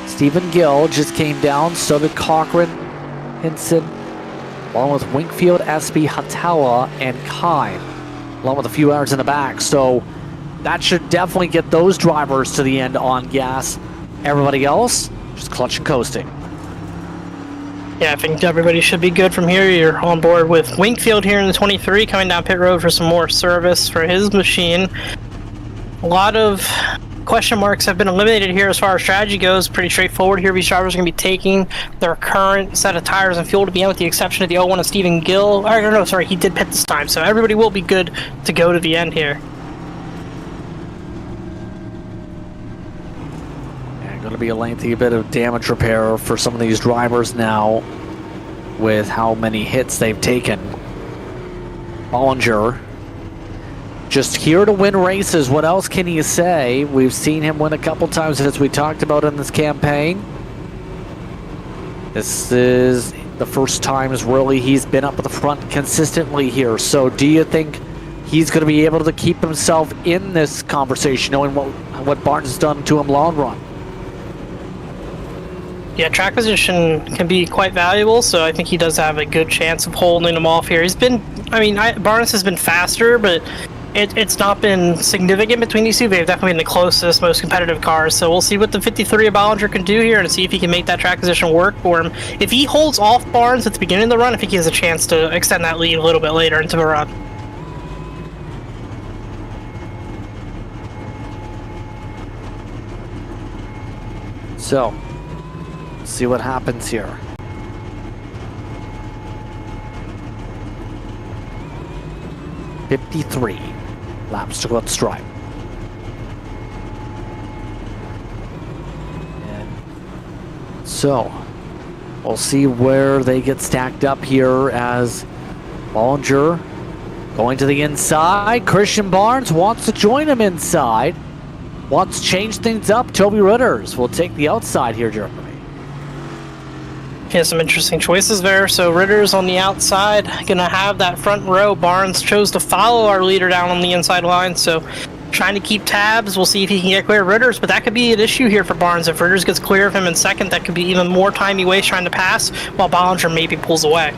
Speaker 3: Stephen Gill just came down, so did Cochran, Hinson, along with Winkfield, Espy, Hatala, and Kine, along with a few hours in the back. So that should definitely get those drivers to the end on gas. Everybody else, just clutch and coasting.
Speaker 4: Yeah, I think everybody should be good from here. You're on board with Winkfield here in the 23, coming down pit road for some more service for his machine. A lot of question marks have been eliminated here as far as strategy goes. Pretty straightforward here. These drivers are going to be taking their current set of tires and fuel to the end, with the exception of the 01 of Stephen Gill. No, sorry, he did pit this time, so everybody will be good to go to the end here.
Speaker 3: Going to be a lengthy bit of damage repair for some of these drivers now with how many hits they've taken. Bollinger just here to win races. What else can you say? We've seen him win a couple times, as we talked about in this campaign. This is the first times really he's been up at the front consistently here. So do you think he's going to be able to keep himself in this conversation, knowing what Barnes has done to him long run?
Speaker 4: Yeah, track position can be quite valuable, so I think he does have a good chance of holding him off here. He's been, Barnes has been faster, but it's not been significant between these two. They've definitely been the closest, most competitive cars, so we'll see what the 53 of Bollinger can do here and see if he can make that track position work for him. If he holds off Barnes at the beginning of the run, I think he has a chance to extend that lead a little bit later into the run.
Speaker 3: So, see what happens here. $53 laps to go at the stripe. And so, we'll see where they get stacked up here as Bollinger going to the inside. Christian Barnes wants to join him inside. Wants to change things up. Toby Ritters will take the outside here, Jeremy.
Speaker 4: He has some interesting choices there. So Ritters on the outside, gonna have that front row. Barnes chose to follow our leader down on the inside line, so trying to keep tabs. We'll see if he can get clear of Ritters, but that could be an issue here for Barnes. If Ritters gets clear of him in second, that could be even more time he wastes trying to pass, while Bollinger maybe pulls away.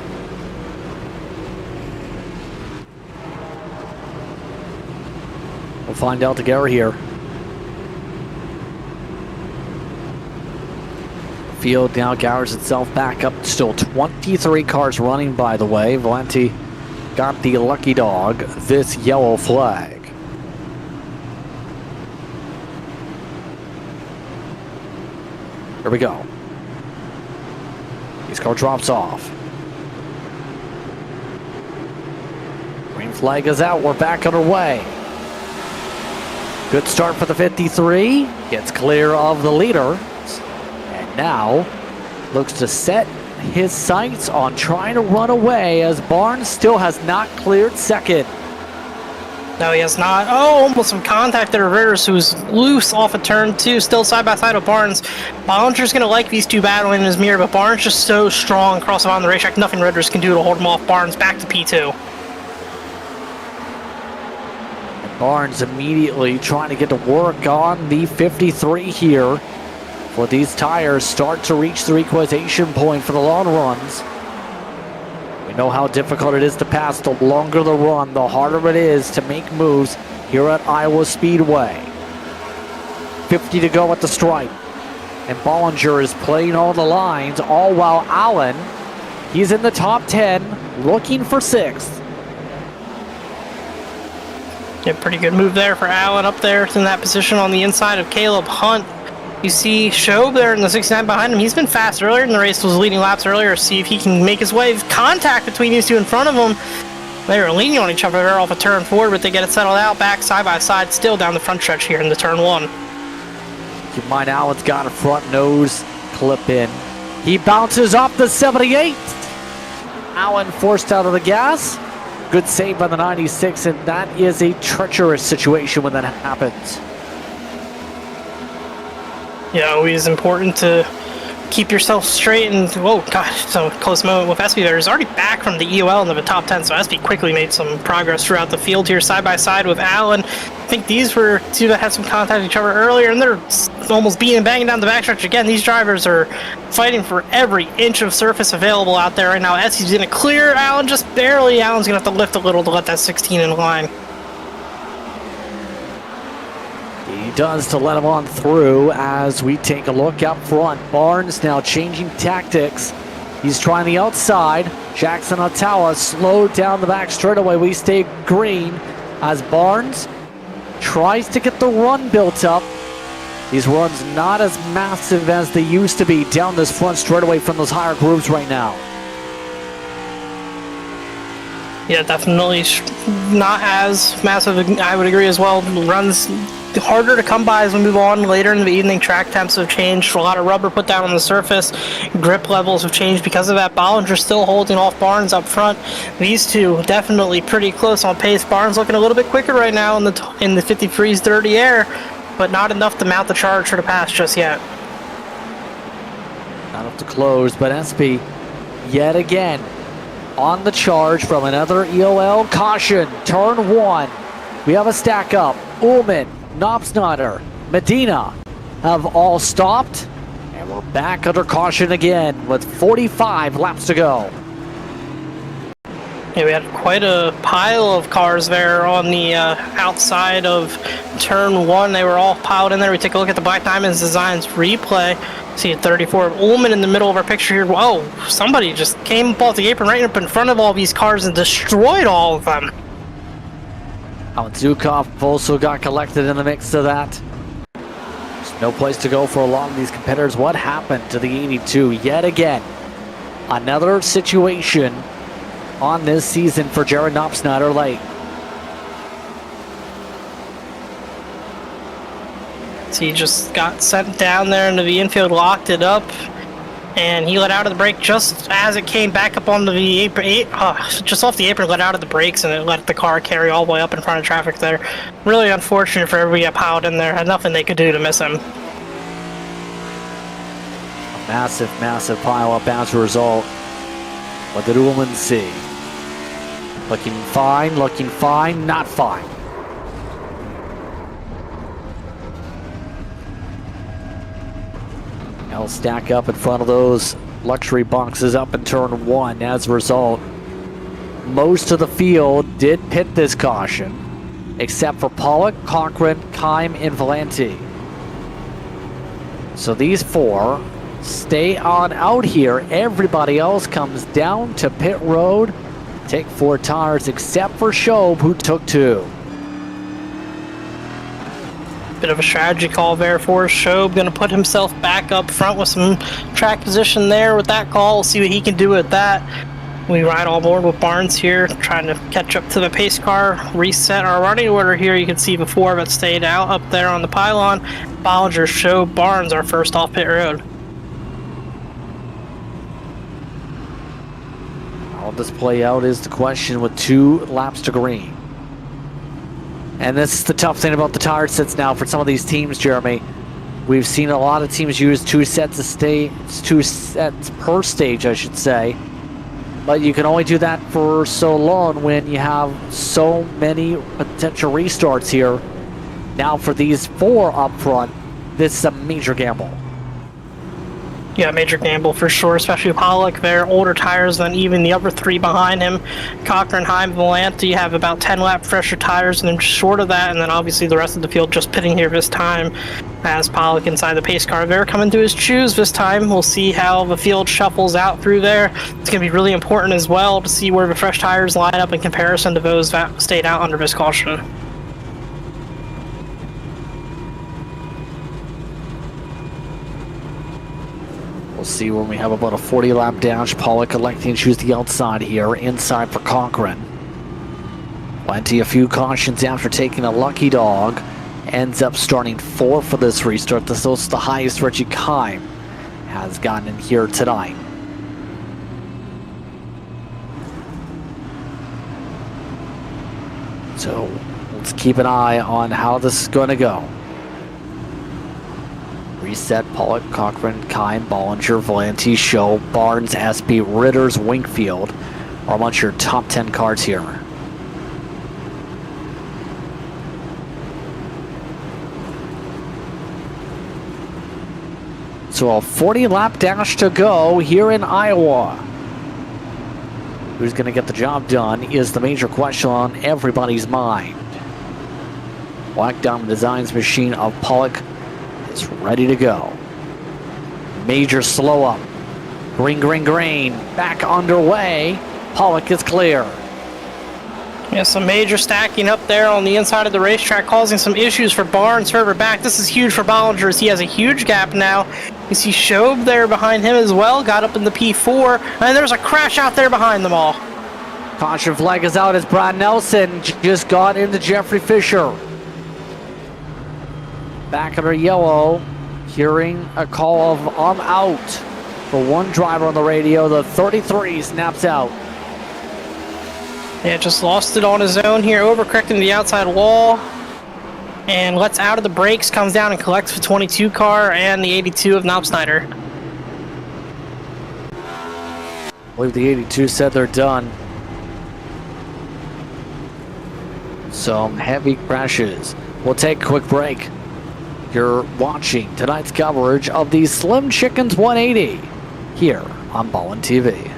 Speaker 3: We'll find out together here. Field now gathers itself back up. Still 23 cars running, by the way. Valenti got the lucky dog, this yellow flag. Here we go. His car drops off. Green flag is out. We're back underway. Good start for the 53. Gets clear of the leader. And now looks to set his sights on trying to run away as Barnes still has not cleared second.
Speaker 4: No, he has not. Oh, almost some contact there. Ritters, who's loose off of turn 2, still side by side with Barnes. Bollinger's going to like these two battling in his mirror, but Barnes just so strong across on the racetrack. Nothing Ritters can do to hold him off. Barnes back to P2.
Speaker 3: Barnes immediately trying to get to work on the 53 here. For these tires start to reach the equalization point for the long runs. We know how difficult it is to pass. The longer the run, the harder it is to make moves here at Iowa Speedway. 50 to go at the stripe. And Bollinger is playing all the lines, all while Allen, he's in the top 10, looking for 6th.
Speaker 4: Yeah, pretty good move there for Allen up there in that position on the inside of Caleb Hunt. You see Shobe there in the 69 behind him. He's been fast earlier in the race, was leading laps earlier. See if he can make his way. Contact between these two in front of him. They are leaning on each other there off a turn forward, but they get it settled out back side by side, still down the front stretch here in the turn 1.
Speaker 3: Keep in mind, Allen's got a front nose clip in. He bounces off the 78. Allen forced out of the gas. Good save by the 96, and that is a treacherous situation when that happens.
Speaker 4: Yeah, always important to keep yourself straight. And whoa, God, so close moment with Espy there. He's already back from the EOL into the top 10, so Espy quickly made some progress throughout the field here, side by side with Allen. I think these were two that had some contact with each other earlier, and they're almost beating and banging down the backstretch again. These drivers are fighting for every inch of surface available out there right now. Espy's going to clear Allen just barely. Allen's going to have to lift a little to let that 16 in line.
Speaker 3: He does to let him on through as we take a look up front. Barnes now changing tactics. He's trying the outside. Jackson Ottawa slowed down the back straightaway. We stay green as Barnes tries to get the run built up. These runs not as massive as they used to be down this front straightaway from those higher grooves right now.
Speaker 4: Yeah, definitely not as massive. I would agree as well. Runs harder to come by as we move on later in the evening. Track temps have changed. A lot of rubber put down on the surface. Grip levels have changed because of that. Bollinger still holding off Barnes up front. These two definitely pretty close on pace. Barnes looking a little bit quicker right now in the 53's dirty air, but not enough to mount the charge for the pass just yet.
Speaker 3: Not up to close, but Espy yet again on the charge from another EOL caution. Turn 1. We have a stack up. Ullman, Knopfsnyder, Medina have all stopped. And we're back under caution again with 45 laps to go.
Speaker 4: Yeah, we had quite a pile of cars there on the outside of turn 1. They were all piled in there. We take a look at the Black Diamonds Designs replay. See a 34 of Ullman in the middle of our picture here. Whoa, somebody just came up off the apron right up in front of all these cars and destroyed all of them.
Speaker 3: Alan Zukov also got collected in the mix of that. There's no place to go for a lot of these competitors. What happened to the 82 yet again? Another situation on this season for Jared Knopfsnyder late.
Speaker 4: So he just got sent down there into the infield, locked it up, and he let out of the brake just as it came back up onto the apron, just off the apron, let out of the brakes, and it let the car carry all the way up in front of traffic there. Really unfortunate for everybody that piled in there. Had nothing they could do to miss him.
Speaker 3: A massive, massive pile up as a result. What did Ullman see? Looking fine, not fine. Now stack up in front of those luxury boxes up in turn 1. As a result, most of the field did pit this caution, except for Pollock, Cochran, Kime, and Valenti. So these 4 stay on out here. Everybody else comes down to pit road, take 4 tires, except for Shobe, who took 2.
Speaker 4: Bit of a strategy call there for Shobe. Going to put himself back up front with some track position there with that call. We'll see what he can do with that. We ride all board with Barnes here, trying to catch up to the pace car, reset our running order here. You can see before, but stayed out up there on the pylon. Bollinger showed Barnes our first off pit road.
Speaker 3: How will this play out is the question with 2 laps to green. And this is the tough thing about the tire sets now for some of these teams, Jeremy. We've seen a lot of teams use 2 sets per stage, I should say. But you can only do that for so long when you have so many potential restarts here. Now for these 4 up front, this is a major gamble.
Speaker 4: Yeah, major gamble for sure, especially Pollock. They're older tires than even the other 3 behind him. Cochran, Heim, Valenti have about 10 lap fresher tires, and then short of that, and then obviously the rest of the field just pitting here this time as Pollock inside the pace car. They're coming to his shoes this time. We'll see how the field shuffles out through there. It's going to be really important as well to see where the fresh tires line up in comparison to those that stayed out under this caution.
Speaker 3: We'll see when we have about a 40 lap dash. Pollock electing to choose the outside here, inside for Cochran. Plenty a few cautions after taking a lucky dog. Ends up starting 4th for this restart. This is the highest Reggie Kime has gotten in here tonight. So let's keep an eye on how this is going to go. Reset, Pollock, Cochran, Kime, Bollinger, Valenti, Show, Barnes, SP, Ritters, Winkfield are amongst your top 10 cars here. So a 40 lap dash to go here in Iowa. Who's going to get the job done is the major question on everybody's mind. Black Diamond Designs machine of Pollock is ready to go. Major slow up. Green, green, green. Back underway. Pollock is clear.
Speaker 4: Yeah, some major stacking up there on the inside of the racetrack, causing some issues for Barnes further back. This is huge for Bollinger as he has a huge gap now. You see Shobe there behind him as well, got up in the P4, and there's a crash out there behind them all.
Speaker 3: Caution flag is out as Brad Nelson just got into Jeffrey Fisher. Back under yellow, hearing a call of I'm out for one driver on the radio. The 33 snaps out.
Speaker 4: Yeah, just lost it on his own here, overcorrecting the outside wall. And lets out of the brakes, comes down and collects the 22 car and the 82 of Knopfsnyder.
Speaker 3: I believe the 82 said they're done. Some heavy crashes. We'll take a quick break. You're watching tonight's coverage of the Slim Chickens 180 here on Ballin TV.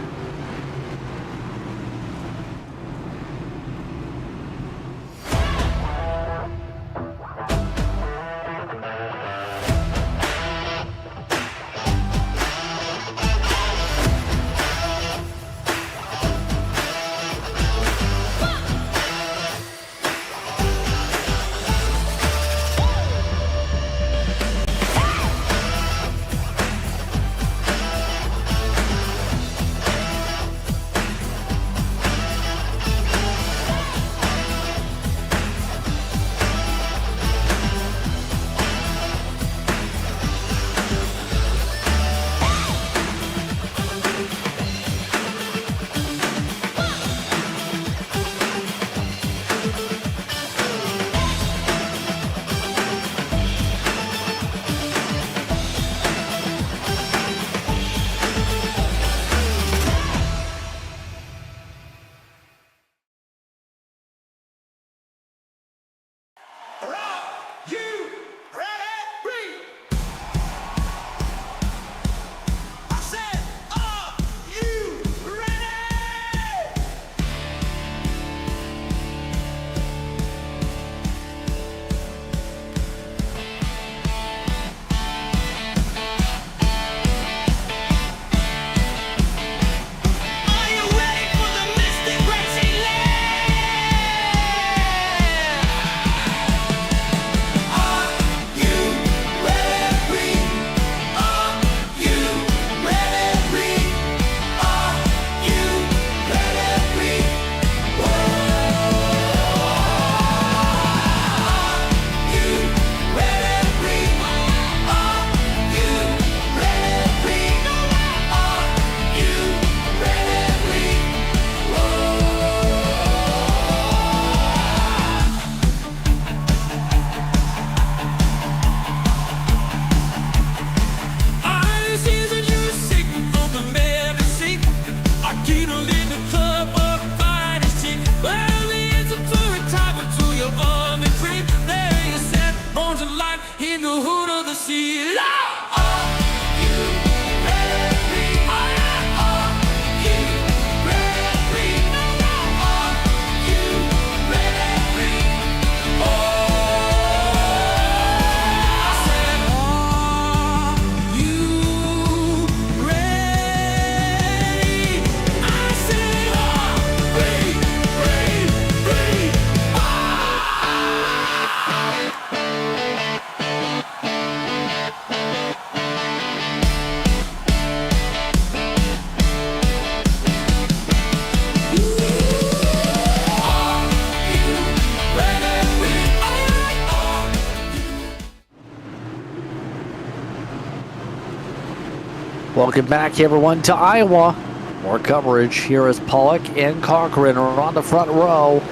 Speaker 3: Welcome back, everyone, to Iowa. More coverage here as Pollock and Cochran are on the front row.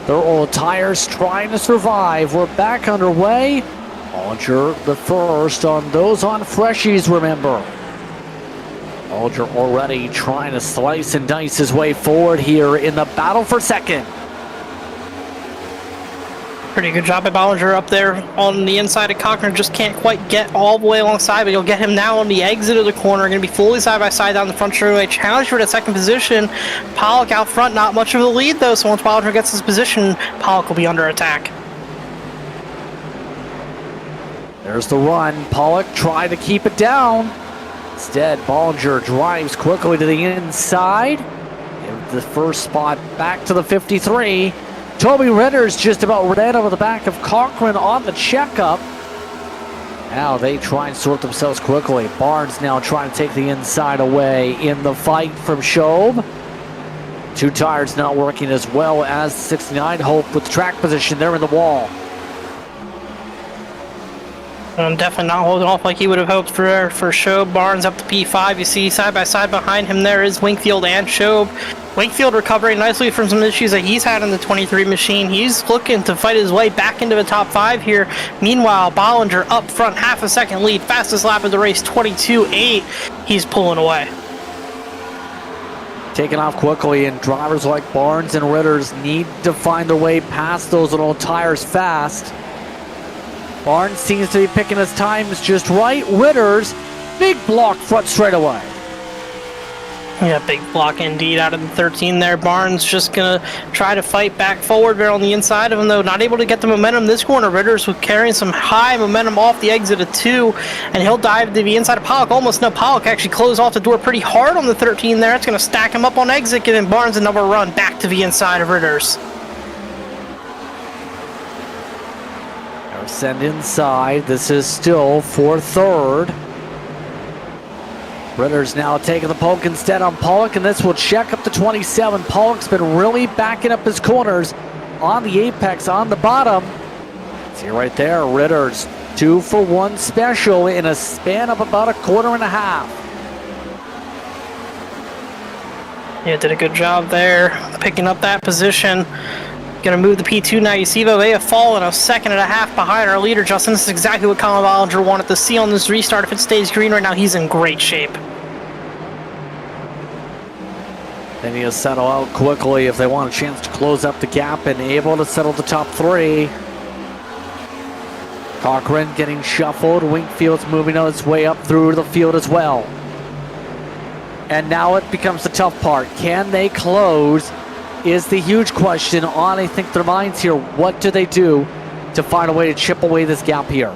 Speaker 3: Their old tires trying to survive. We're back underway. Bollinger the first on those on freshies, remember. Bollinger already trying to slice and dice his way forward here in the battle for second.
Speaker 4: Pretty good job by Bollinger up there on the inside of Cochran. Just can't quite get all the way alongside, but you'll get him now on the exit of the corner. Going to be fully side by side down the front straightaway. Challenge for that second position. Pollock out front, not much of a lead though, so once Bollinger gets his position, Pollock will be under attack.
Speaker 3: There's the run. Pollock tried to keep it down. Instead, Bollinger drives quickly to the inside. Give the first spot back to the 53. Toby Ritter's just about ran over the back of Cochran on the checkup. Now they try and sort themselves quickly. Barnes now trying to take the inside away in the fight from Shobe. Two tires not working as well as 69. Hope with track position. They're in the wall.
Speaker 4: Definitely not holding off like he would have hoped for Shobe. Barnes up to P5. You see side by side behind him there is Wingfield and Shobe. Wingfield recovering nicely from some issues that he's had in the 23 machine. He's looking to fight his way back into the top 5 here. Meanwhile, Bollinger up front, half a second lead. Fastest lap of the race, 22.8. He's pulling away.
Speaker 3: Taking off quickly, and drivers like Barnes and Ritters need to find their way past those little tires fast. Barnes seems to be picking his times just right. Ritters, big block front straightaway.
Speaker 4: Yeah, big block indeed out of the 13 there. Barnes just gonna try to fight back forward there on the inside of him, though not able to get the momentum this corner. Ritters with carrying some high momentum off the exit of 2, and he'll dive to the inside of Pollock. Almost no, Pollock actually closed off the door pretty hard on the 13 there. It's gonna stack him up on exit, giving Barnes another run back to the inside of Ritters.
Speaker 3: Send inside. This is still for third. Ritter's now taking the poke instead on Pollock, and this will check up to 27. Pollock's been really backing up his corners on the apex, on the bottom. See right there, Ritter's 2 for 1 special in a span of about a quarter and a half.
Speaker 4: Yeah, did a good job there, picking up that position. Gonna move the P2 now. You see Vovea falling a second and a half behind our leader, Justin. This is exactly what Colin Bollinger wanted to see on this restart. If it stays green right now, he's in great shape.
Speaker 3: They need to settle out quickly if they want a chance to close up the gap and able to settle the top 3. Cochran getting shuffled. Wingfield's moving on its way up through the field as well. And now it becomes the tough part. Can they close? Is the huge question on, I think, their minds here. What do they do to find a way to chip away this gap here?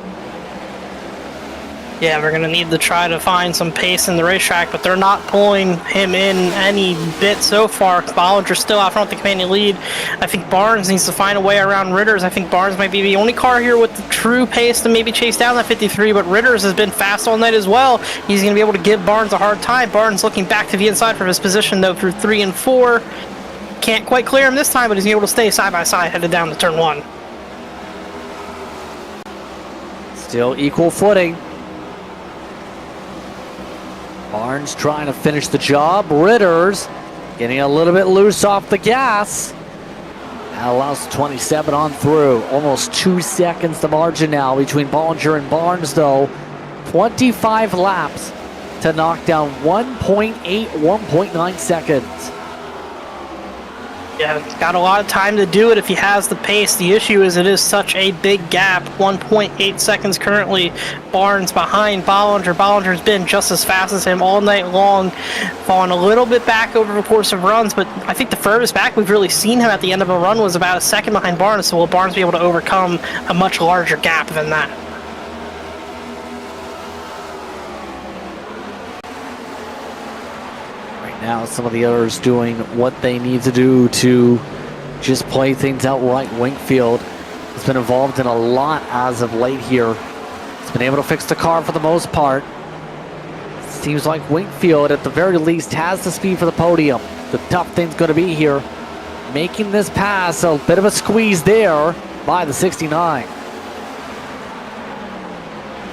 Speaker 4: Yeah, we're going to need to try to find some pace in the racetrack, but they're not pulling him in any bit so far. Bollinger's still out front with the commanding lead. I think Barnes needs to find a way around Ritters. I think Barnes might be the only car here with the true pace to maybe chase down that 53, but Ritters has been fast all night as well. He's going to be able to give Barnes a hard time. Barnes looking back to the inside from his position, though, through 3 and 4. Can't quite clear him this time, but he's able to stay side by side headed down to turn 1.
Speaker 3: Still equal footing. Barnes trying to finish the job. Ritters getting a little bit loose off the gas. That allows 27 on through. Almost 2 seconds the margin now between Bollinger and Barnes, though. 25 laps to knock down 1.9 seconds.
Speaker 4: Yeah, he's got a lot of time to do it if he has the pace. The issue is it is such a big gap. 1.8 seconds currently. Barnes behind Bollinger. Bollinger's been just as fast as him all night long. Falling a little bit back over the course of runs, but I think the furthest back we've really seen him at the end of a run was about a second behind Barnes, so will Barnes be able to overcome a much larger gap than that?
Speaker 3: Now some of the others doing what they need to do to just play things out right. Wingfield has been involved in a lot as of late here. He's been able to fix the car for the most part. Seems like Wingfield at the very least has the speed for the podium. The tough thing's going to be here, making this pass. A bit of a squeeze there by the 69.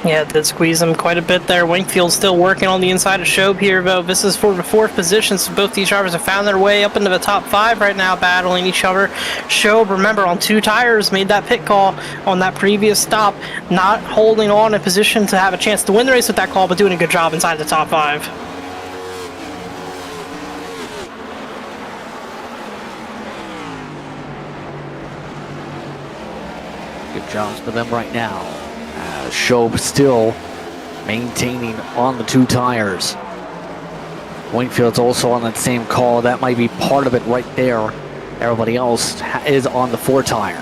Speaker 4: Yeah, did squeeze him quite a bit there. Wingfield still working on the inside of Shobe here, though. This is for the 4th position, so both these drivers have found their way up into the top 5 right now, battling each other. Shobe, remember, on 2 tires, made that pit call on that previous stop, not holding on in position to have a chance to win the race with that call, but doing a good job inside the top 5.
Speaker 3: Good jobs for them right now. Shobe still maintaining on the 2 tires. Wingfield's also on that same call. That might be part of it right there. Everybody else is on the 4 tire.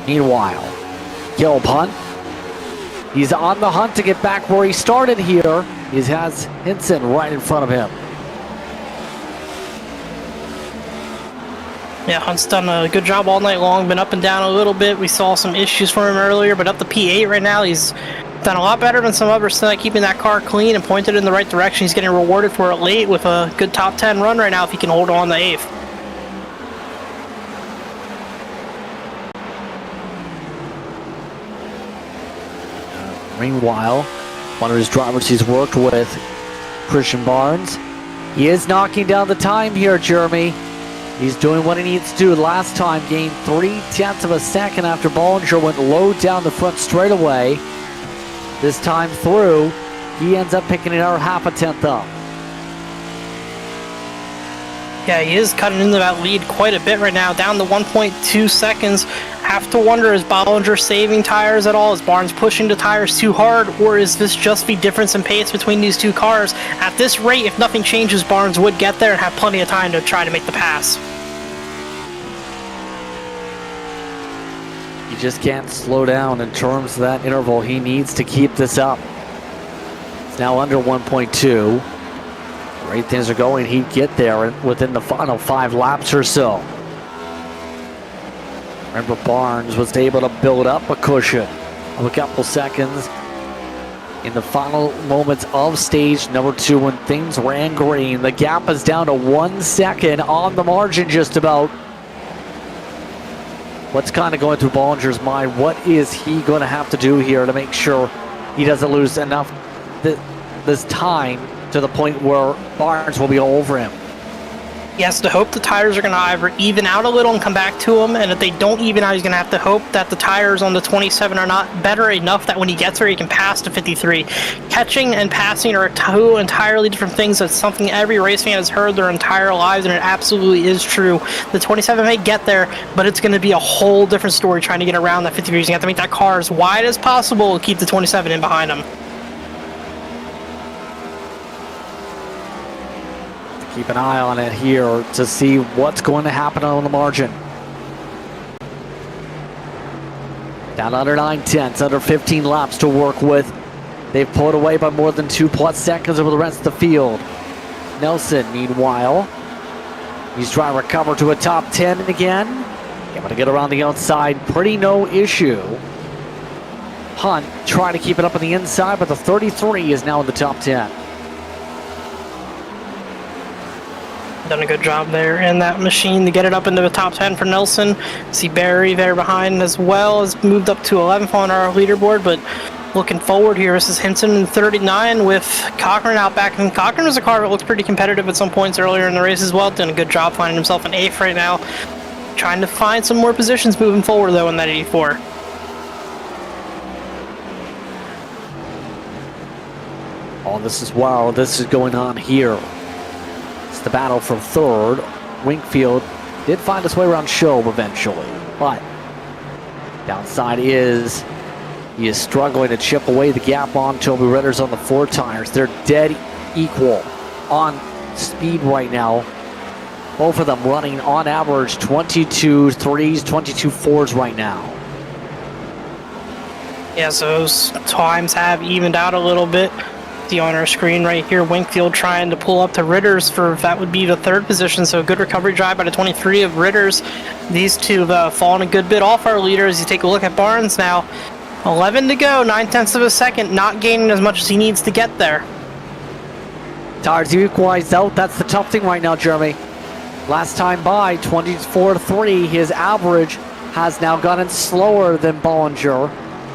Speaker 3: Meanwhile, Gilb Hunt, he's on the hunt to get back where he started here. He has Hinson right in front of him.
Speaker 4: Yeah, Hunt's done a good job all night long, been up and down a little bit. We saw some issues for him earlier, but up to P8 right now. He's done a lot better than some others tonight, keeping that car clean and pointed in the right direction. He's getting rewarded for it late with a good top 10 run right now if he can hold on to 8th.
Speaker 3: Meanwhile, one of his drivers he's worked with, Christian Barnes, he is knocking down the time here, Jeremy. He's doing what he needs to do. Last time, gained 0.3 of a second after Bollinger went low down the front straightaway. This time through, he ends up picking another 0.5 tenth up.
Speaker 4: Yeah, he is cutting into that lead quite a bit right now, down to 1.2 seconds. Have to wonder, is Bollinger saving tires at all? Is Barnes pushing the tires too hard? Or is this just the difference in pace between these 2 cars? At this rate, if nothing changes, Barnes would get there and have plenty of time to try to make the pass.
Speaker 3: He just can't slow down in terms of that interval. He needs to keep this up. It's now under 1.2. The way things are going, he'd get there within the final 5 laps or so. Remember, Barnes was able to build up a cushion of a couple seconds in the final moments of stage number 2 when things ran green. The gap is down to 1 second on the margin just about. What's kind of going through Bollinger's mind? What is he going to have to do here to make sure he doesn't lose enough this time to the point where Barnes will be all over him?
Speaker 4: He has to hope the tires are going to either even out a little and come back to him, and if they don't even out, he's going to have to hope that the tires on the 27 are not better enough that when he gets there, he can pass to 53. Catching and passing are 2 entirely different things. That's something every race fan has heard their entire lives, and it absolutely is true. The 27 may get there, but it's going to be a whole different story trying to get around that 53. He's going to have to make that car as wide as possible to keep the 27 in behind him.
Speaker 3: Keep an eye on it here to see what's going to happen on the margin. Down under 9/10, under 15 laps to work with. They've pulled away by more than 2+ seconds over the rest of the field. Nelson, meanwhile, he's trying to recover to a top 10 again. Able to get around the outside, pretty no issue. Hunt trying to keep it up on the inside, but the 33 is now in the top 10.
Speaker 4: Done a good job there in that machine to get it up into the top 10 for Nelson. See Barry there behind as well, has moved up to 11th on our leaderboard, but looking forward here, this is Hinson in 39 with Cochran out back. And Cochran was a car that looked pretty competitive at some points earlier in the race as well. Done a good job finding himself in 8th right now. Trying to find some more positions moving forward though in that 84.
Speaker 3: Oh, this is wild. This is going on here. It's the battle for 3rd. Wingfield did find his way around Shobe eventually, but downside is he is struggling to chip away the gap on Toby Ritter's on the 4 tires. They're dead equal on speed right now. Both of them running on average 22 3s, 22 4s right now.
Speaker 4: Yeah, so those times have evened out a little bit. See on our screen right here, Wingfield trying to pull up to Ritter's for, that would be the 3rd position, so a good recovery drive by the 23 of Ritter's. These two have fallen a good bit off our leader as you take a look at Barnes now. 11 to go, 9/10 of a second, not gaining as much as he needs to get there.
Speaker 3: Tires equalized out, that's the tough thing right now, Jeremy. Last time by, 24-3, his average has now gotten slower than Bollinger.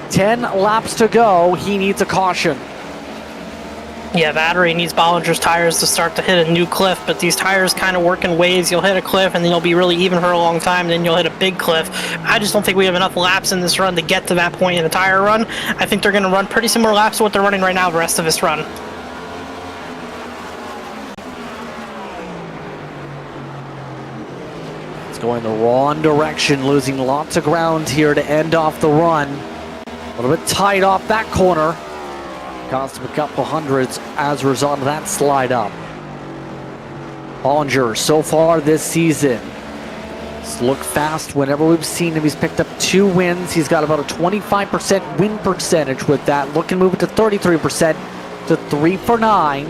Speaker 3: 10 laps to go. He needs a caution.
Speaker 4: Yeah, Battery needs Bollinger's tires to start to hit a new cliff, but these tires kind of work in waves. You'll hit a cliff, and then you'll be really even for a long time, and then you'll hit a big cliff. I just don't think we have enough laps in this run to get to that point in the tire run. I think they're going to run pretty similar laps to what they're running right now the rest of this run.
Speaker 3: It's going the wrong direction, losing lots of ground here to end off the run. A little bit tight off that corner. Cost him a couple hundreds as a result of that slide up. Bollinger, so far this season, he's looked fast whenever we've seen him. He's picked up 2 wins. He's got about a 25% win percentage with that. Looking to move it to 33% to 3 for 9.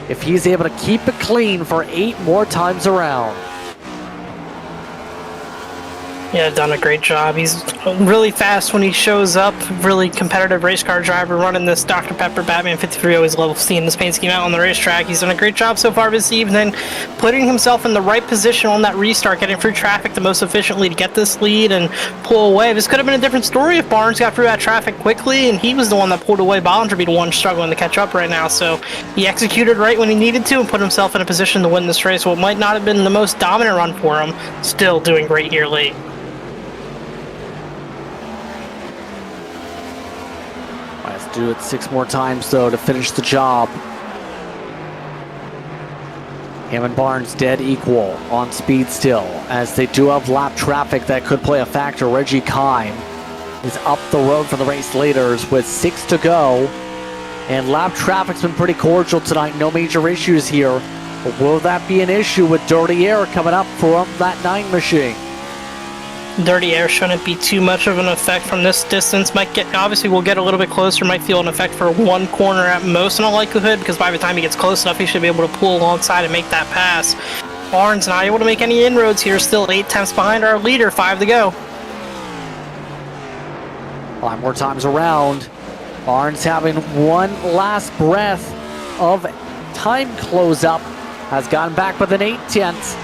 Speaker 3: If he's able to keep it clean for 8 more times around.
Speaker 4: Yeah, done a great job. He's really fast when he shows up. Really competitive race car driver running this Dr. Pepper Batman 53. Always love seeing this paint scheme out on the racetrack. He's done a great job so far this evening, putting himself in the right position on that restart, getting through traffic the most efficiently to get this lead and pull away. This could have been a different story if Barnes got through that traffic quickly and he was the one that pulled away. Bollinger be the one struggling to catch up right now. So he executed right when he needed to and put himself in a position to win this race. What might not have been the most dominant run for him, still doing great here late.
Speaker 3: Let's do it 6 more times, though, to finish the job. Him and Barnes dead equal on speed still, as they do have lap traffic that could play a factor. Reggie Kime is up the road for the race leaders with 6 to go. And lap traffic's been pretty cordial tonight. No major issues here. But will that be an issue with dirty air coming up from that 9 machine?
Speaker 4: Dirty air shouldn't be too much of an effect from this distance. Obviously we'll get a little bit closer, might feel an effect for 1 corner at most in all likelihood, because by the time he gets close enough he should be able to pull alongside and make that pass. Barnes not able to make any inroads here, still 8 tenths behind our leader, 5 to go.
Speaker 3: 5 more times around. Barnes having one last breath of time close up, has gotten back within 8 tenths.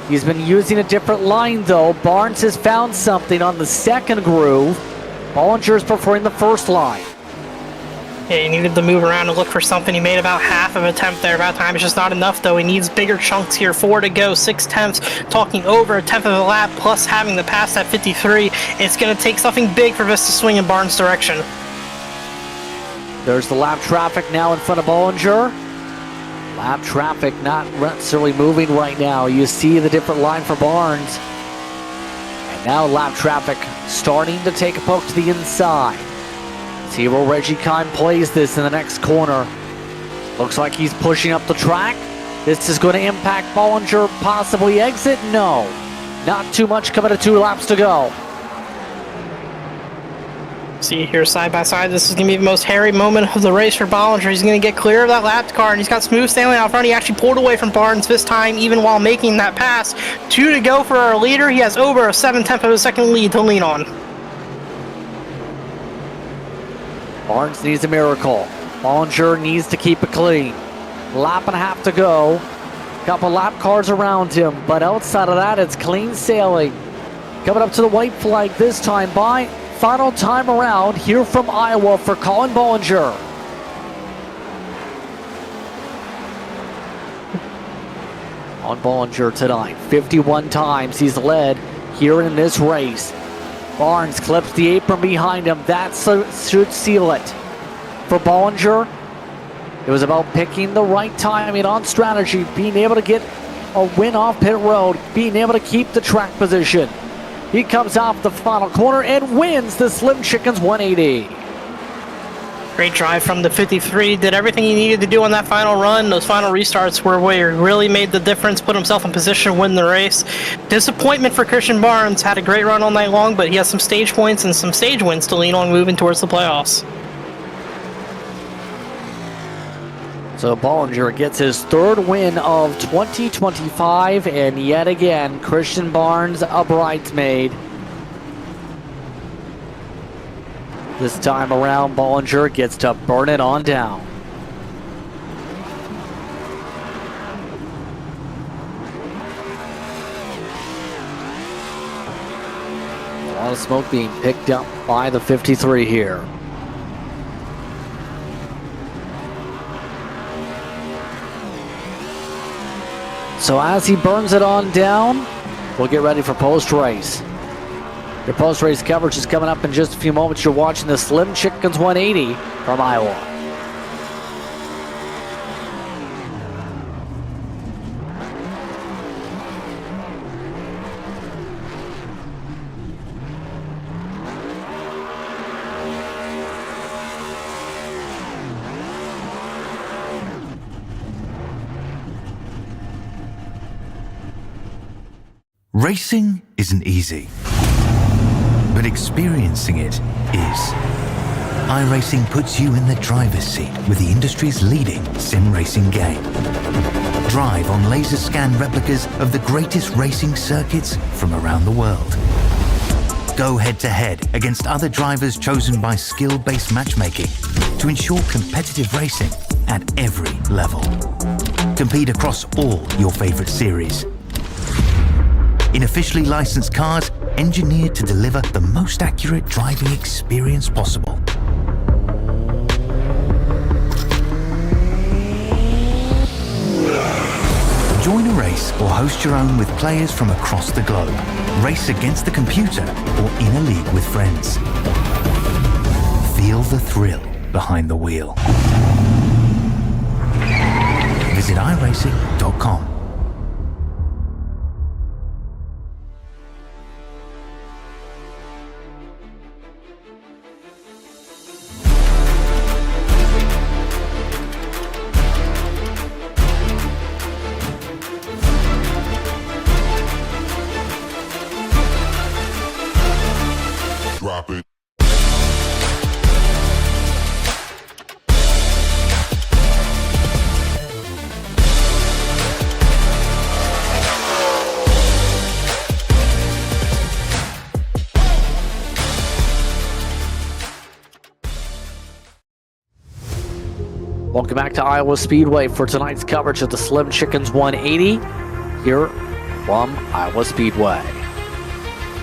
Speaker 3: He's been using a different line, though. Barnes has found something on the second groove. Bollinger is preferring the first line.
Speaker 4: Yeah, he needed to move around and look for something. He made about half of an attempt there. About time. It's just not enough, though. He needs bigger chunks here. 4 to go, 6 tenths. Talking over a tenth of a lap, plus having the pass at 53. It's going to take something big for this to swing in Barnes' direction.
Speaker 3: There's the lap traffic now in front of Bollinger. Lap traffic not necessarily moving right now. You see the different line for Barnes. And now lap traffic starting to take a poke to the inside. See where Reggie Kime plays this in the next corner. Looks like he's pushing up the track. This is going to impact Bollinger, possibly exit? No. Not too much coming to 2 laps to go.
Speaker 4: See here side by side, this is going to be the most hairy moment of the race for Bollinger. He's going to get clear of that lap car, and he's got smooth sailing out front. He actually pulled away from Barnes this time, even while making that pass. 2 to go for our leader. He has over a 7/10 of a second lead to lean on.
Speaker 3: Barnes needs a miracle. Bollinger needs to keep it clean. Lap and a half to go. Couple lap cars around him, but outside of that, it's clean sailing. Coming up to the white flag this time by final time around here from Iowa for Colin Bollinger. On Bollinger tonight, 51 times he's led here in this race. Barnes clips the apron behind him. That should seal it. For Bollinger, it was about picking the right timing on strategy, being able to get a win off pit road, being able to keep the track position. He comes off the final corner and wins the Slim Chickens 180.
Speaker 4: Great drive from the 53. Did everything he needed to do on that final run. Those final restarts were where he really made the difference, put himself in position to win the race. Disappointment for Christian Barnes. Had a great run all night long, but he has some stage points and some stage wins to lean on moving towards the playoffs.
Speaker 3: So Bollinger gets his 3rd win of 2025, and yet again, Christian Barnes a bridesmaid. This time around, Bollinger gets to burn it on down. A lot of smoke being picked up by the 53 here. So as he burns it on down, we'll get ready for post-race. Your post-race coverage is coming up in just a few moments. You're watching the Slim Chickens 180 from Iowa.
Speaker 7: Racing isn't easy, but experiencing it is. iRacing puts you in the driver's seat with the industry's leading sim racing game. Drive on laser scan replicas of the greatest racing circuits from around the world. Go head to head against other drivers chosen by skill-based matchmaking to ensure competitive racing at every level. Compete across all your favorite series in officially licensed cars engineered to deliver the most accurate driving experience possible. Join a race or host your own with players from across the globe. Race against the computer or in a league with friends. Feel the thrill behind the wheel. Visit iRacing.com.
Speaker 2: Drop it.
Speaker 3: Welcome back to Iowa Speedway for tonight's coverage of the Slim Chickens 180 here from Iowa Speedway.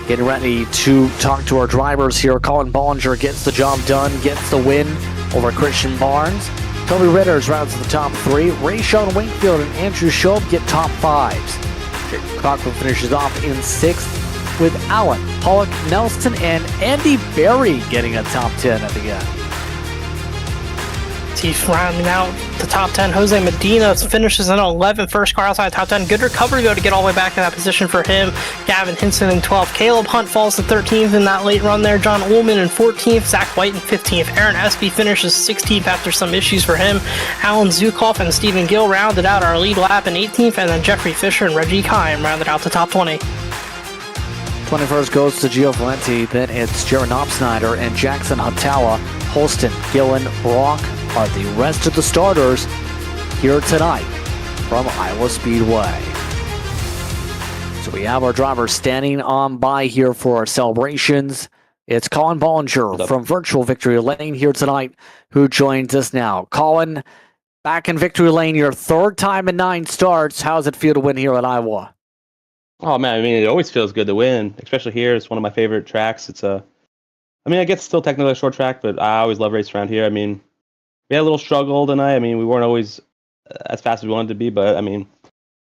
Speaker 3: Getting ready to talk to our drivers here. Colin Bollinger gets the job done, gets the win over Christian Barnes. Toby Ritters rounds to the top 3. Rayshawn Wakefield and Andrew Shobe get top 5s. Jake Cochran finishes off in 6th with Allen, Pollock, Nelson, and Andy Berry getting a top 10 at the end.
Speaker 4: He's rounding out the top 10. Jose Medina finishes in 11th, first car outside top 10. Good recovery though to get all the way back in that position for him. Gavin Hinson in 12th. Caleb Hunt falls to 13th in that late run there. John Ullman in 14th. Zach White in 15th. Aaron Espy finishes 16th after some issues for him. Alan Zukoff and Stephen Gill rounded out our lead lap in 18th, and then Jeffrey Fisher and Reggie Kime rounded out the top 20.
Speaker 3: 21st goes to Gio Valenti, then it's Jaron Opsnyder and Jackson Hatawa. Holston, Gillen, Brock are the rest of the starters here tonight from Iowa Speedway. So we have our drivers standing on by here for our celebrations. It's Colin Bollinger from Virtual Victory Lane here tonight who joins us now. Colin, back in Victory Lane, your third time in 9 starts. How does it feel to win here at Iowa?
Speaker 8: Oh man, I mean, it always feels good to win, especially here. It's one of my favorite tracks. I guess it's still technically a short track, but I always love racing around here. I mean, we had a little struggle tonight. I mean, we weren't always as fast as we wanted to be, but I mean,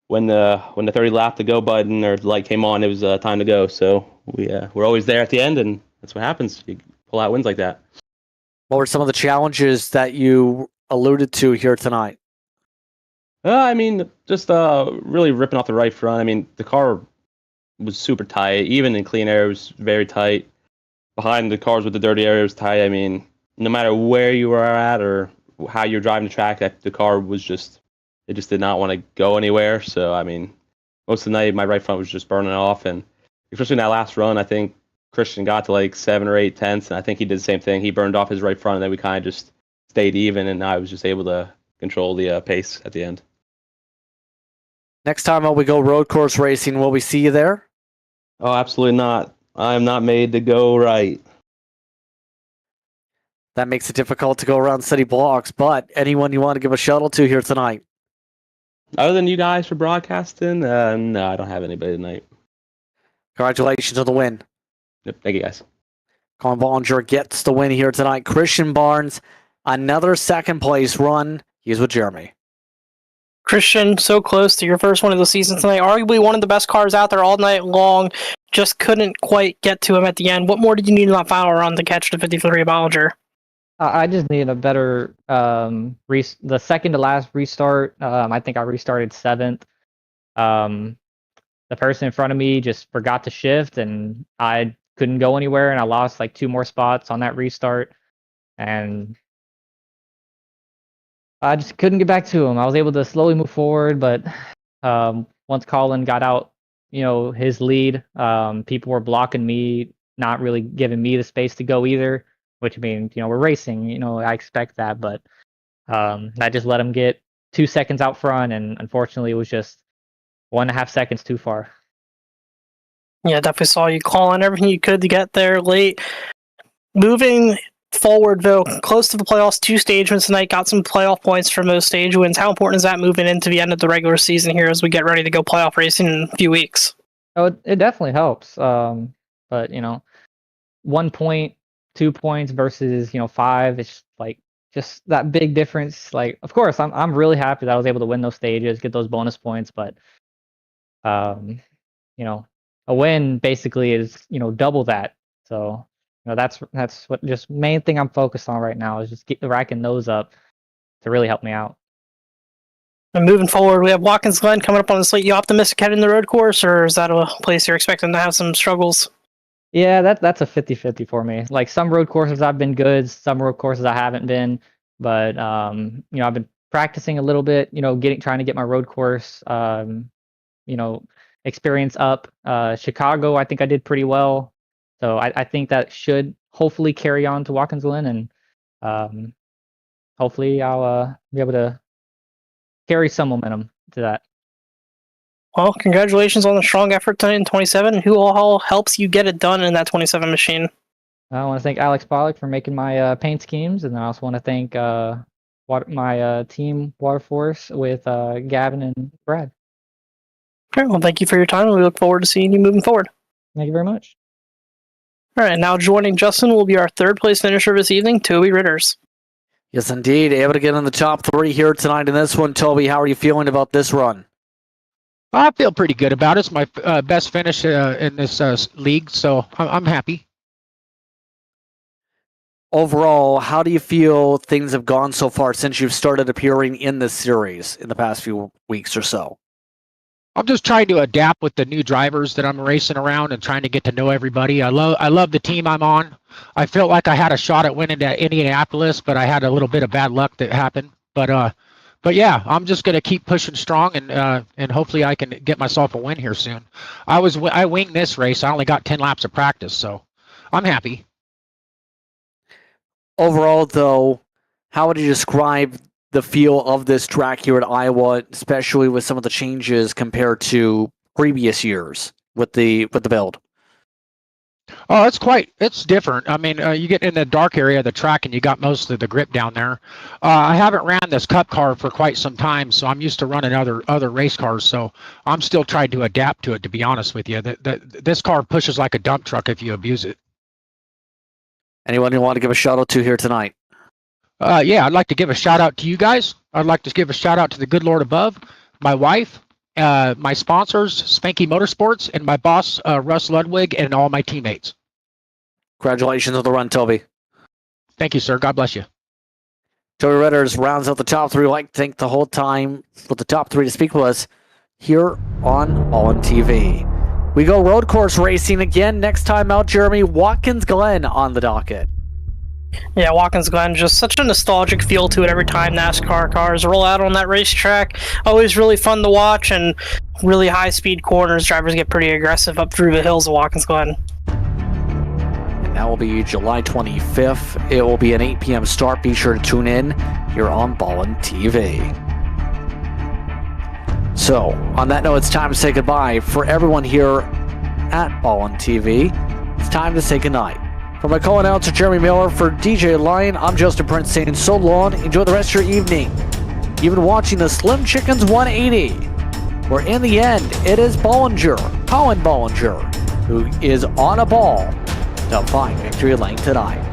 Speaker 8: when the 30 lap to go button or the light came on, it was time to go. So we're always there at the end, and that's what happens. You pull out wins like that.
Speaker 3: What were some of the challenges that you alluded to here tonight?
Speaker 8: I mean, just really ripping off the right front. I mean, the car was super tight. Even in clean air, it was very tight. Behind the cars with the dirty air, it was tight. I mean, no matter where you were at or how you're driving the track, the car was it just did not want to go anywhere. So, I mean, most of the night, my right front was just burning off. And especially in that last run, I think Christian got to like 7 or 8 tenths. And I think he did the same thing. He burned off his right front, and then we kind of just stayed even. And I was just able to control the pace at the end.
Speaker 3: Next time when we go road course racing, will we see you there?
Speaker 8: Oh, absolutely not. I am not made to go right.
Speaker 3: That makes it difficult to go around city blocks, but anyone you want to give a shout out to here tonight?
Speaker 8: Other than you guys for broadcasting, no, I don't have anybody tonight.
Speaker 3: Congratulations on the win.
Speaker 8: Yep, thank you guys.
Speaker 3: Colin Bollinger gets the win here tonight. Christian Barnes, another second place run. He's with Jeremy.
Speaker 4: Christian, so close to your first one of the season tonight. Arguably one of the best cars out there all night long. Just couldn't quite get to him at the end. What more did you need in that final run to catch the 53 Bollinger?
Speaker 5: I just need a better the second to last restart. I think I restarted 7th. The person in front of me just forgot to shift, and I couldn't go anywhere, and I lost like 2 more spots on that restart, and I just couldn't get back to him. I was able to slowly move forward, but once Colin got out, his lead, people were blocking me, not really giving me the space to go either. Which means, we're racing. I expect that, but I just let him get 2 seconds out front, and unfortunately, it was just 1.5 seconds too far.
Speaker 4: Yeah, definitely saw you calling everything you could to get there late. Moving forward, though, close to the playoffs, 2 stage wins tonight, got some playoff points from those stage wins. How important is that moving into the end of the regular season here as we get ready to go playoff racing in a few weeks?
Speaker 5: Oh, it definitely helps. But 1 point, 2 points versus 5, it's like just that big difference. Like, of course, I'm really happy that I was able to win those stages, get those bonus points, but a win basically is double that. So that's what just main thing I'm focused on right now is just racking those up to really help me out.
Speaker 4: And moving forward, we have Watkins Glen coming up on the slate. You optimistic heading the road course, or is that a place you're expecting to have some struggles?
Speaker 5: Yeah, that's a 50-50 for me. Like, some road courses I've been good, some road courses I haven't been, but I've been practicing a little bit, trying to get my road course experience up. Chicago, I think I did pretty well. So I think that should hopefully carry on to Watkins Glen, and hopefully I'll be able to carry some momentum to that.
Speaker 4: Well, congratulations on the strong effort tonight in 27. Who all helps you get it done in that 27 machine?
Speaker 5: I want to thank Alex Pollock for making my paint schemes, and I also want to thank my team Waterforce with Gavin and Brad.
Speaker 4: Okay, well, thank you for your time, and we look forward to seeing you moving forward.
Speaker 5: Thank you very much.
Speaker 4: All right, now joining Justin will be our 3rd place finisher this evening, Toby Ritters.
Speaker 3: Yes, indeed. Able to get in the top 3 here tonight in this one. Toby, how are you feeling about this run?
Speaker 9: I feel pretty good about it. It's my best finish in this league, so I'm happy.
Speaker 3: Overall, how do you feel things have gone so far since you've started appearing in this series in the past few weeks or so?
Speaker 9: I'm just trying to adapt with the new drivers that I'm racing around and trying to get to know everybody. I love the team I'm on. I felt like I had a shot at winning at Indianapolis, but I had a little bit of bad luck that happened. But yeah, I'm just going to keep pushing strong, and hopefully I can get myself a win here soon. I winged this race. I only got 10 laps of practice, so I'm happy.
Speaker 3: Overall, though, how would you describe the feel of this track here at Iowa, especially with some of the changes compared to previous years with the build?
Speaker 9: Oh, it's different. I mean, you get in the dark area of the track and you got most of the grip down there. I haven't ran this cup car for quite some time, so I'm used to running other race cars. So I'm still trying to adapt to it, to be honest with you. This car pushes like a dump truck if you abuse it.
Speaker 3: Anyone you want to give a shout out to here tonight?
Speaker 9: Yeah, I'd like to give a shout out to you guys. I'd like to give a shout out to the good Lord above, my wife, my sponsors, Spanky Motorsports, and my boss, Russ Ludwig, and all my teammates.
Speaker 3: Congratulations on the run, Toby.
Speaker 9: Thank you, sir. God bless you.
Speaker 3: Toby Ritters rounds out the top 3. I'd like to thank the whole time for the top 3 to speak with us here on Ballin TV. We go road course racing again. Next time out, Jeremy, Watkins Glen on the docket.
Speaker 4: Yeah, Watkins Glen, just such a nostalgic feel to it every time NASCAR cars roll out on that racetrack. Always really fun to watch, and really high-speed corners. Drivers get pretty aggressive up through the hills of Watkins Glen.
Speaker 3: And that will be July 25th. It will be an 8 p.m. start. Be sure to tune in here on Ballin TV. So, on that note, it's time to say goodbye. For everyone here at Ballin TV, it's time to say goodnight. For my co-announcer Jeremy Miller, for DJ Lyon, I'm Justin Prince saying so long. Enjoy the rest of your evening. You've been watching the Slim Chickens 180, where in the end, it is Colin Bollinger, who is on a ball to find victory lane tonight.